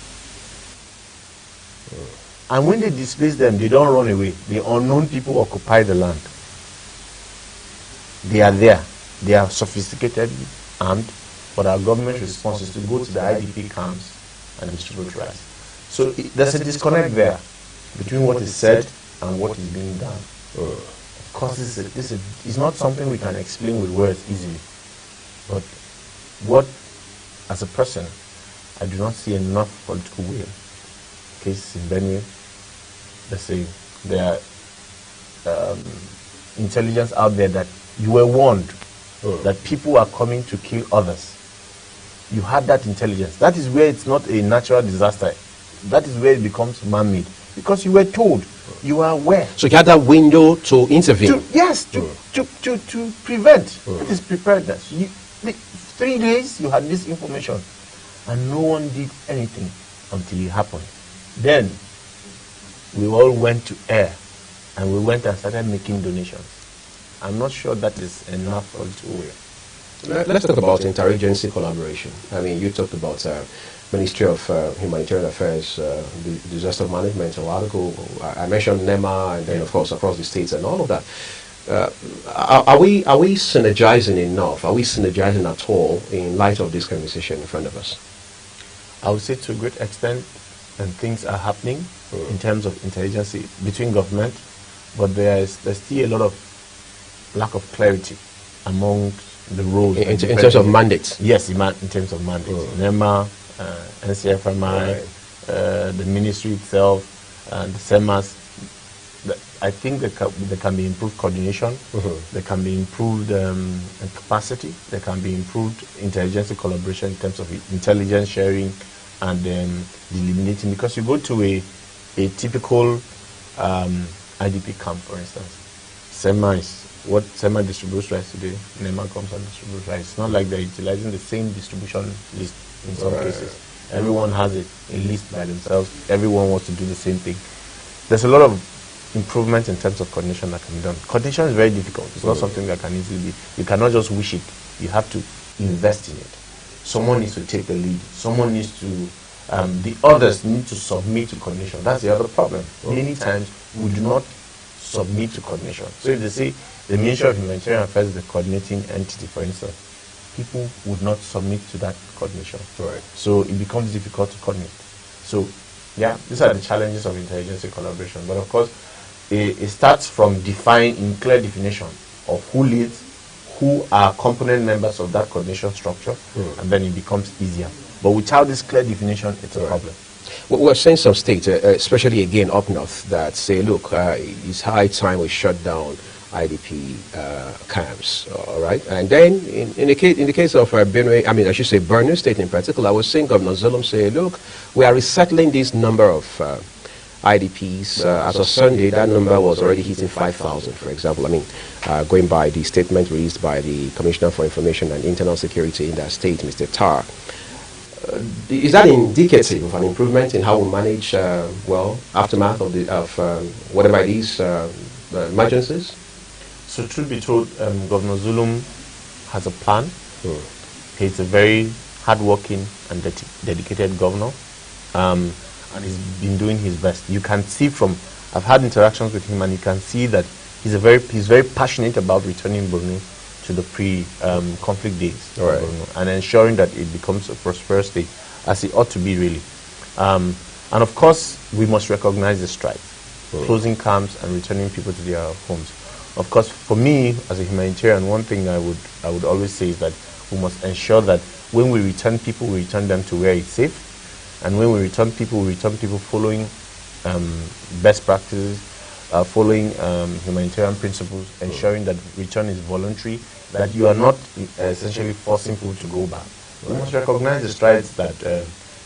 And when they displace them, they don't run away. The unknown people occupy the land. They are there. They are sophisticated, armed, but our government response is to go to the IDP camps and distribute rice. So there's a disconnect there between what is said and what is being done. Of course, this is not something we can explain with words easily. But what, as a person, I do not see enough political will. Case in Benue, let's say there are intelligence out there that you were warned that people are coming to kill others. You had that intelligence. That is where it's not a natural disaster. That is where it becomes man-made. Because you were told, you are aware. So you had that window to intervene? To prevent. It is preparedness. 3 days you had this information and no one did anything until it happened. Then we all went to air and we went and started making donations. I'm not sure that is enough to will. Let's talk about interagency collaboration. I mean, you talked about Ministry of Humanitarian Affairs, the disaster management a while ago. I mentioned NEMA, and then of course across the states and all of that. Are we synergizing enough? Are we synergizing at all in light of this conversation in front of us? I would say to a great extent, and things are happening in terms of intelligence between government, but there's still a lot of lack of clarity among the roles. In terms of mandates? Yes, in terms of mandates. NEMA, NCFMI, the ministry itself, the SEMAS. I think there can be improved coordination, there can be improved capacity, there can be improved intelligence collaboration in terms of intelligence sharing and eliminating. Because you go to a typical IDP camp, for instance, SEMA is what SEMA distributes rice today, NEMA comes and distributes rice. It's not like they're utilizing the same distribution list in some cases. Everyone has a list by themselves. Everyone wants to do the same thing. There's a lot of improvement in terms of coordination that can be done. Coordination is very difficult. It's not something that can easily be. You cannot just wish it. You have to invest in it. Someone needs to take the lead. Someone needs to, the others need to submit to coordination. That's the other problem. Many times we do not submit to coordination. So if they say the Ministry of Humanitarian Affairs is the coordinating entity, for instance, people would not submit to that coordination. So it becomes difficult to coordinate. So yeah, these are the challenges of interagency collaboration. But of course, it starts from in clear definition of who leads, who are component members of that coordination structure, and then it becomes easier. But without this clear definition, it's a problem. Well, we're seeing some states, especially again up north, that say, look, it's high time we shut down IDP camps, all right? And then in the case of Benue, I mean, I should say Borno State in particular, I was seeing Governor Zulum say, look, we are resettling this number of IDPs. As of Sunday, that number was already hitting 5,000, for example. I mean, going by the statement released by the Commissioner for Information and Internal Security in that state, Mr. Tar. Is that indicative of an improvement in how we manage, aftermath of whatever it is, emergencies? So truth be told, Governor Zulum has a plan. He's a very hardworking and dedicated governor, and he's been doing his best. You can see I've had interactions with him, and you can see that he's very passionate about returning Borno to the pre-conflict days of Borno, and ensuring that it becomes a prosperous state, as it ought to be really. And of course, we must recognize the strides. closing camps and returning people to their homes. Of course, for me as a humanitarian, one thing I would always say is that we must ensure that when we return people, we return them to where it's safe, and when we return people following best practices, following humanitarian principles, ensuring that return is voluntary, that you are not essentially forcing people to go back. We must recognize the strides that the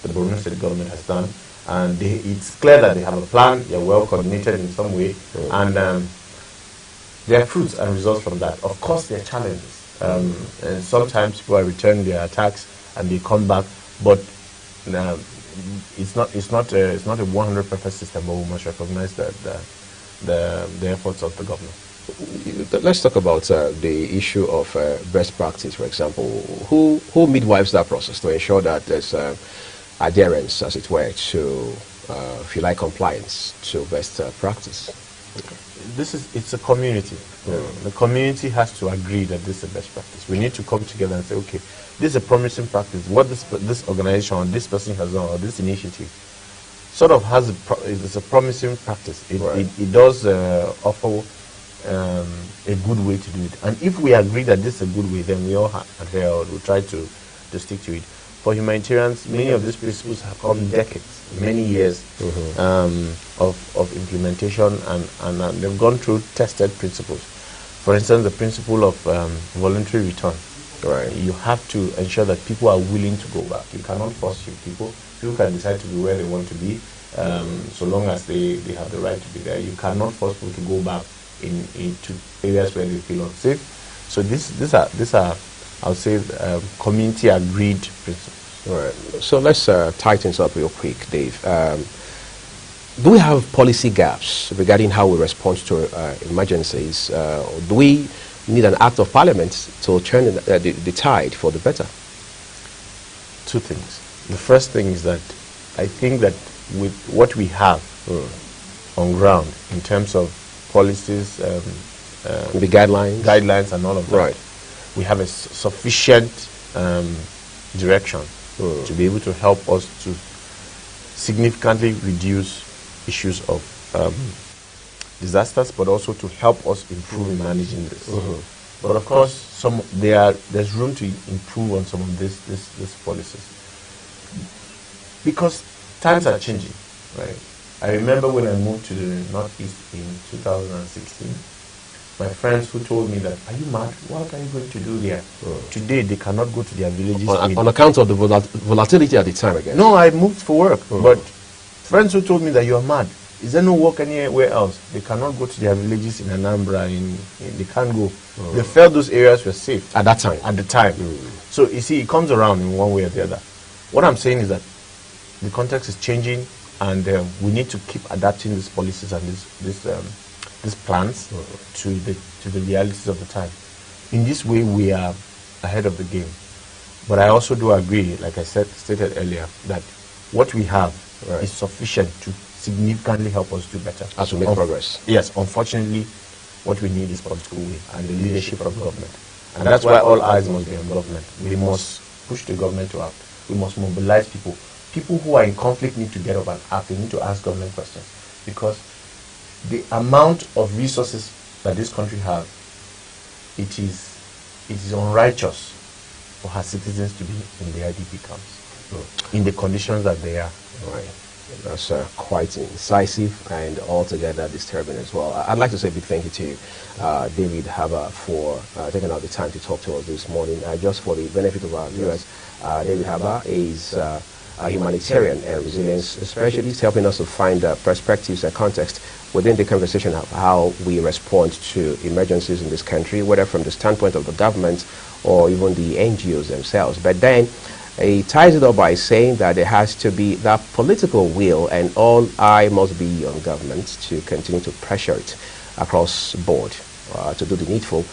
Borno State government has done, and it's clear that they have a plan, they are well coordinated in some way, and there are fruits and results from that. Of course, there are challenges, and sometimes people are returning their attacks and they come back, but it's not a 100 perfect system, but we must recognize that the efforts of the government. Let's talk about the issue of best practice, for example. Who midwives that process to ensure that there's adherence, as it were, to, if you like, compliance to best practice? It's a community. The community has to agree that this is a best practice. We need to come together and say, okay, this is a promising practice. What this organization or this person has done, or this initiative, sort of has it's a promising practice. It does offer a good way to do it. And if we agree that this is a good way, then we all adhere, or we try to stick to it. For humanitarians, many of these principles have come decades, many years of implementation, and they've gone through tested principles. For instance, the principle of voluntary return. Right. You have to ensure that people are willing to go back. You cannot force people. People can decide to be where they want to be, so long as they have the right to be there. You cannot force people to go back into areas where they feel unsafe. So these are I would say community agreed principles. All right. So let's tie things up real quick, Dave. Do we have policy gaps regarding how we respond to emergencies? Do we need an act of parliament to turn the tide for the better? Two things. The first thing is that I think that with what we have on ground in terms of policies, the guidelines and all of that, right, we have a sufficient direction to be able to help us to significantly reduce issues of disasters, but also to help us improve in managing this. But of course, there's room to improve on some of these policies, because times are changing, right? I remember when I moved to the Northeast in 2016, my friends who told me that, are you mad? What are you going to do there? Today, they cannot go to their villages. On account of the volatility at the time, I guess. No, I moved for work. But friends who told me that you are mad, is there no work anywhere else? They cannot go to their villages in Anambra, they can't go. They felt those areas were safe. At that time? At the time. So you see, it comes around in one way or the other. What I'm saying is that the context is changing, and we need to keep adapting these policies and these plans to the realities of the time. In this way, we are ahead of the game. But I also do agree, like I stated earlier, that what we have is sufficient to significantly help us do better. As we make progress. Yes, unfortunately, what we need is political will and the leadership of government. And that's why all eyes must be on government. We must push the government to act. We must mobilize people. People who are in conflict need to get up and act. They need to ask government questions. Because the amount of resources that this country has, it is unrighteous for her citizens to be in the IDP camps, in the conditions that they are. Right. That's quite incisive and altogether disturbing as well. I'd like to say a big thank you to David Haba for taking out the time to talk to us this morning. Just for the benefit of our viewers, David Haba is a humanitarian and resilience specialist, helping us to find perspectives and context within the conversation of how we respond to emergencies in this country, whether from the standpoint of the government or even the NGOs themselves. But then he ties it up by saying that there has to be that political will, and all eye must be on government to continue to pressure it across the board to do the needful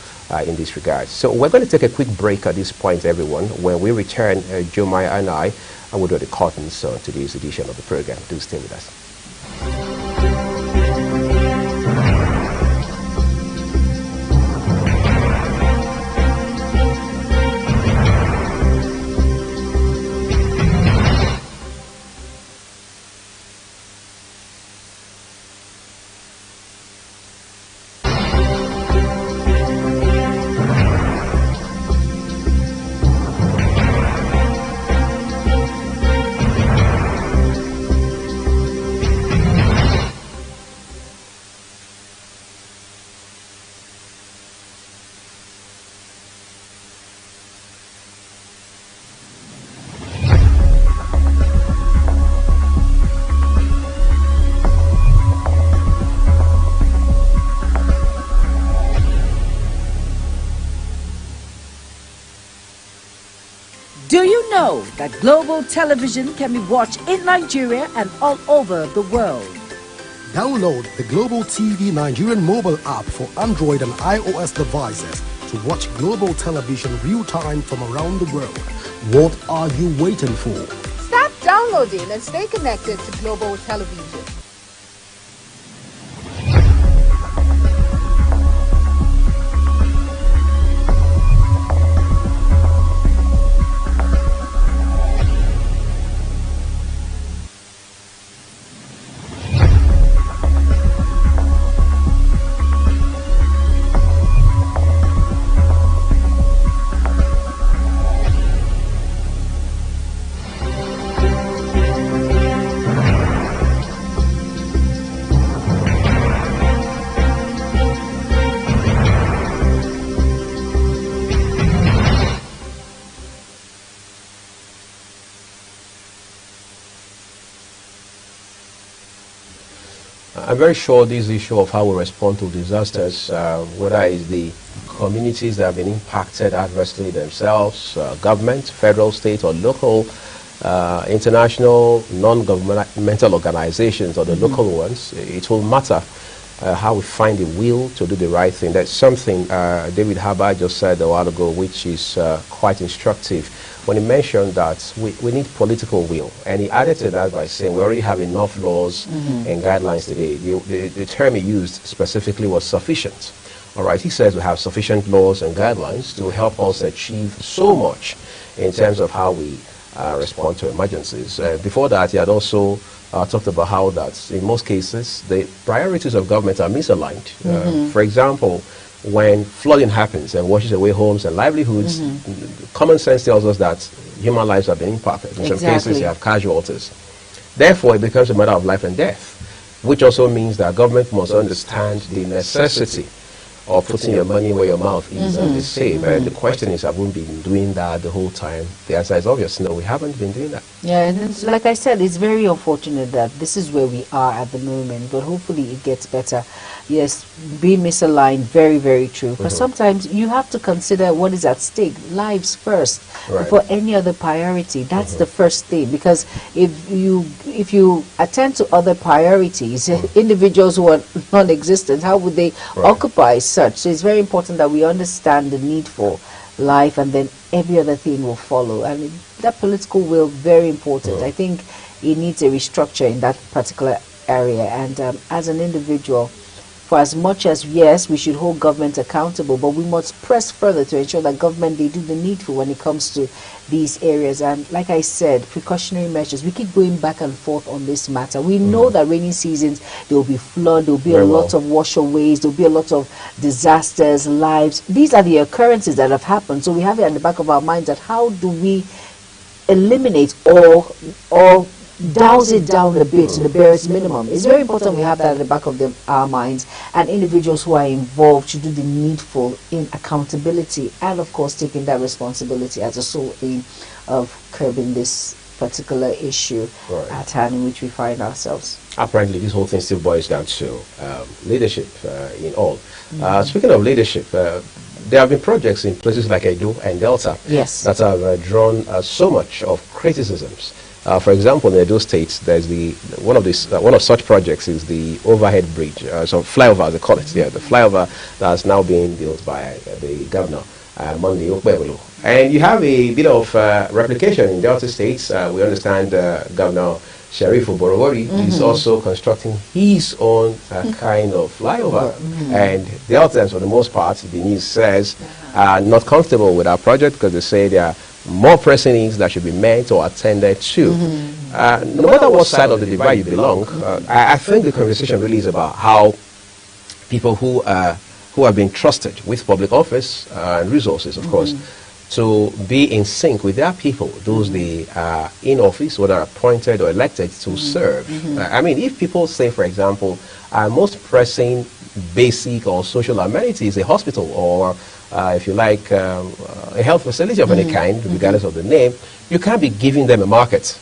in this regard. So we're going to take a quick break at this point, everyone. When we return, Jomaya and I will draw the curtains to this edition of the program. Do stay with us. Do you know that Global Television can be watched in Nigeria and all over the world? Download the Global TV Nigerian mobile app for Android and iOS devices to watch Global Television real-time from around the world. What are you waiting for? Start downloading and stay connected to Global Television. I'm very sure this issue of how we respond to disasters, whether it's the communities that have been impacted adversely themselves, government, federal, state, or local, international, non-governmental organizations, or the local ones, it will matter how we find the will to do the right thing. That's something David Harbour just said a while ago, which is quite instructive, when he mentioned that we need political will. And he added to that by saying we already have enough laws and guidelines today. The term he used specifically was sufficient. All right, he says we have sufficient laws and guidelines to help us achieve so much in terms of how we respond to emergencies. Before that, he had also talked about how that in most cases the priorities of government are misaligned. For example, when flooding happens and washes away homes and livelihoods, common sense tells us that human lives have been impacted. In some cases, you have casualties. Therefore, it becomes a matter of life and death, which also means that government must understand the necessity of putting your money where your mouth is, and they say. The question is, have we been doing that the whole time? The answer is obvious, no, we haven't been doing that. Yeah, and it's, like I said, it's very unfortunate that this is where we are at the moment, but hopefully it gets better. Yes, being misaligned, very, very true. But sometimes you have to consider what is at stake. Lives first, before any other priority. That's the first thing, because if you attend to other priorities, individuals who are non-existent, how would they occupy such? So it's very important that we understand the need for life, and then every other thing will follow. And that political will, very important. I think it needs a restructure in that particular area. And as an individual, for as much as, yes, we should hold government accountable, but we must press further to ensure that government, they do the needful when it comes to these areas. And like I said, precautionary measures, we keep going back and forth on this matter. We know that rainy seasons, there will be flood, there will be a lot of washaways, there will be a lot of disasters, lives. These are the occurrences that have happened. So we have it in the back of our minds that how do we eliminate or douse it down a bit to the barest minimum. It's very important we have that at the back of our minds, and individuals who are involved should do the needful in accountability, and of course taking that responsibility as a sole aim of curbing this particular issue at hand in which we find ourselves. Apparently this whole thing still boils down to leadership in all. Speaking of leadership, there have been projects in places like Edo and Delta that have drawn so much of criticisms. For example, in Edo State, there's one of such projects is the overhead bridge, so flyover, they call it. Yeah, the flyover that's now being built by the governor, Monday Okpebolo. And you have a bit of replication in Delta State. We understand Governor Sheriff Oborowori is also constructing his own kind of flyover. And Deltans, for the most part, the news says, are not comfortable with our project because they say there are more pressing needs that should be met or attended to. No matter what side of the divide you belong, I think the conversation really is about how people who have been trusted with public office and resources, of course, to be in sync with their people, those they are in office, whether appointed or elected to serve. I mean, if people say, for example, our most pressing basic or social amenity is a hospital or if you like, a health facility of any kind, regardless of the name, you can't be giving them a market.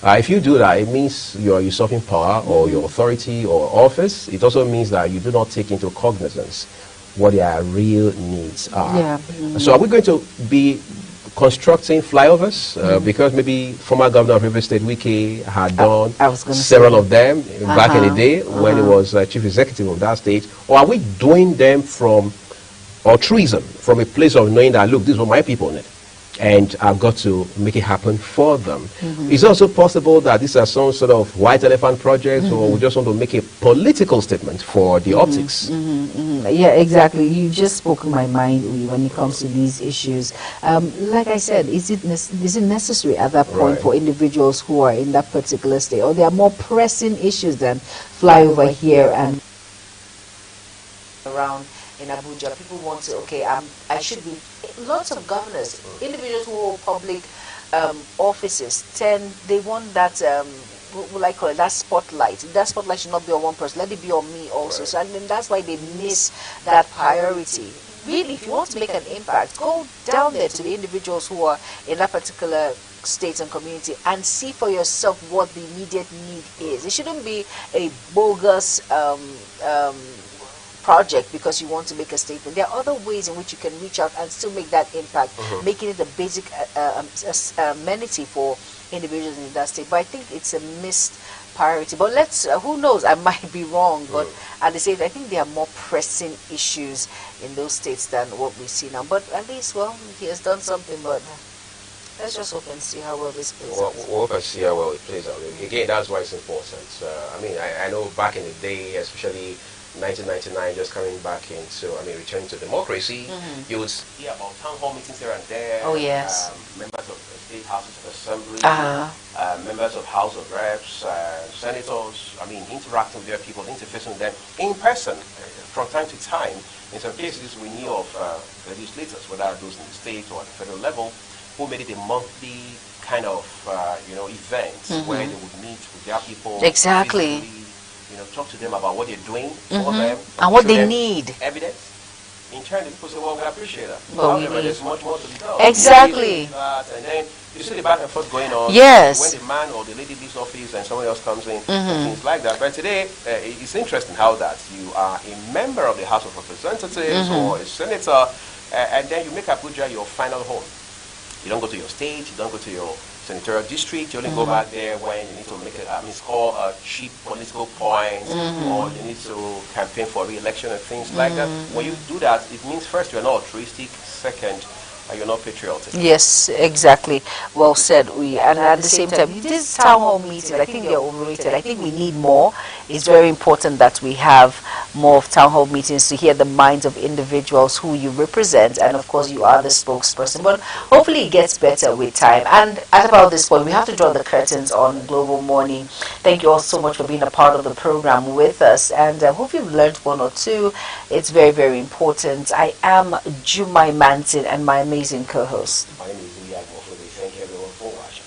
If you do that, it means you are usurping power or your authority or office. It also means that you do not take into cognizance what their real needs are. So are we going to be constructing flyovers because maybe former governor of River State, Wike, had done several of them back in the day when he was chief executive of that state? Or are we doing them from altruism, from a place of knowing that, look, this is what my people need, and I've got to make it happen for them? It's also possible that these are some sort of white elephant projects, or we just want to make a political statement for the optics. Yeah, exactly. You just spoke in my mind, Uyi, when it comes to these issues. Like I said, is it necessary at that point for individuals who are in that particular state, or there are more pressing issues than fly over here and around in Abuja? People want to, okay, I should be. Lots of governors, individuals who hold public offices, they want that. What will I call it? That spotlight. That spotlight should not be on one person. Let it be on me also. So, and then that's why they miss that priority. Really, if you want to make an impact, go down there to the individuals who are in that particular state and community and see for yourself what the immediate need is. It shouldn't be a bogus project because you want to make a statement. There are other ways in which you can reach out and still make that impact, making it a basic amenity for individuals in that state. But I think it's a missed priority. But let's, who knows, I might be wrong, but at the same time, I think there are more pressing issues in those states than what we see now. But at least, well, he has done something, but let's just hope and see how well this plays out. We'll hope and see how well it plays out. Again, that's why it's important. I mean, I know back in the day, especially 1999, just coming back into, returning to democracy, you would hear about town hall meetings here and there. Oh, yes. Members of the state houses of assembly, members of House of Reps, senators, interacting with their people, interfacing with them in person from time to time. In some cases, we knew of legislators, whether those in the state or at the federal level, who made it a monthly kind of, event where they would meet with their people. Exactly. Physically, talk to them about what they're doing for them. And what they need. Evidence. In turn, the people say, well, we appreciate that. Well, however, there's much more to be done. Exactly. And then you see the back and forth going on. Yes. When the man or the lady leaves office and someone else comes in, and things like that. But today, it's interesting how that you are a member of the House of Representatives or a senator, and then you make Abuja your final home. You don't go to your state, you don't go to your senatorial district, you only go back there when you need to make score a cheap political point, or you need to campaign for re-election and things like that. When you do that, it means first you're not altruistic, second you're not patriotic. Yes, exactly. Well said. And at the same time, this town hall meeting, I think they're overrated. I think we need more. It's very important that we have more of town hall meetings to hear the minds of individuals who you represent, and of course you are the spokesperson. But hopefully it gets better with time. And at about this point, we have to draw the curtains on Global Morning. Thank you all so much for being a part of the program with us, and I hope you've learned one or two. It's very, very important. I am Jumai Mantin and my amazing co-host. My name is Uyi Agbofobi. Thank you everyone for watching.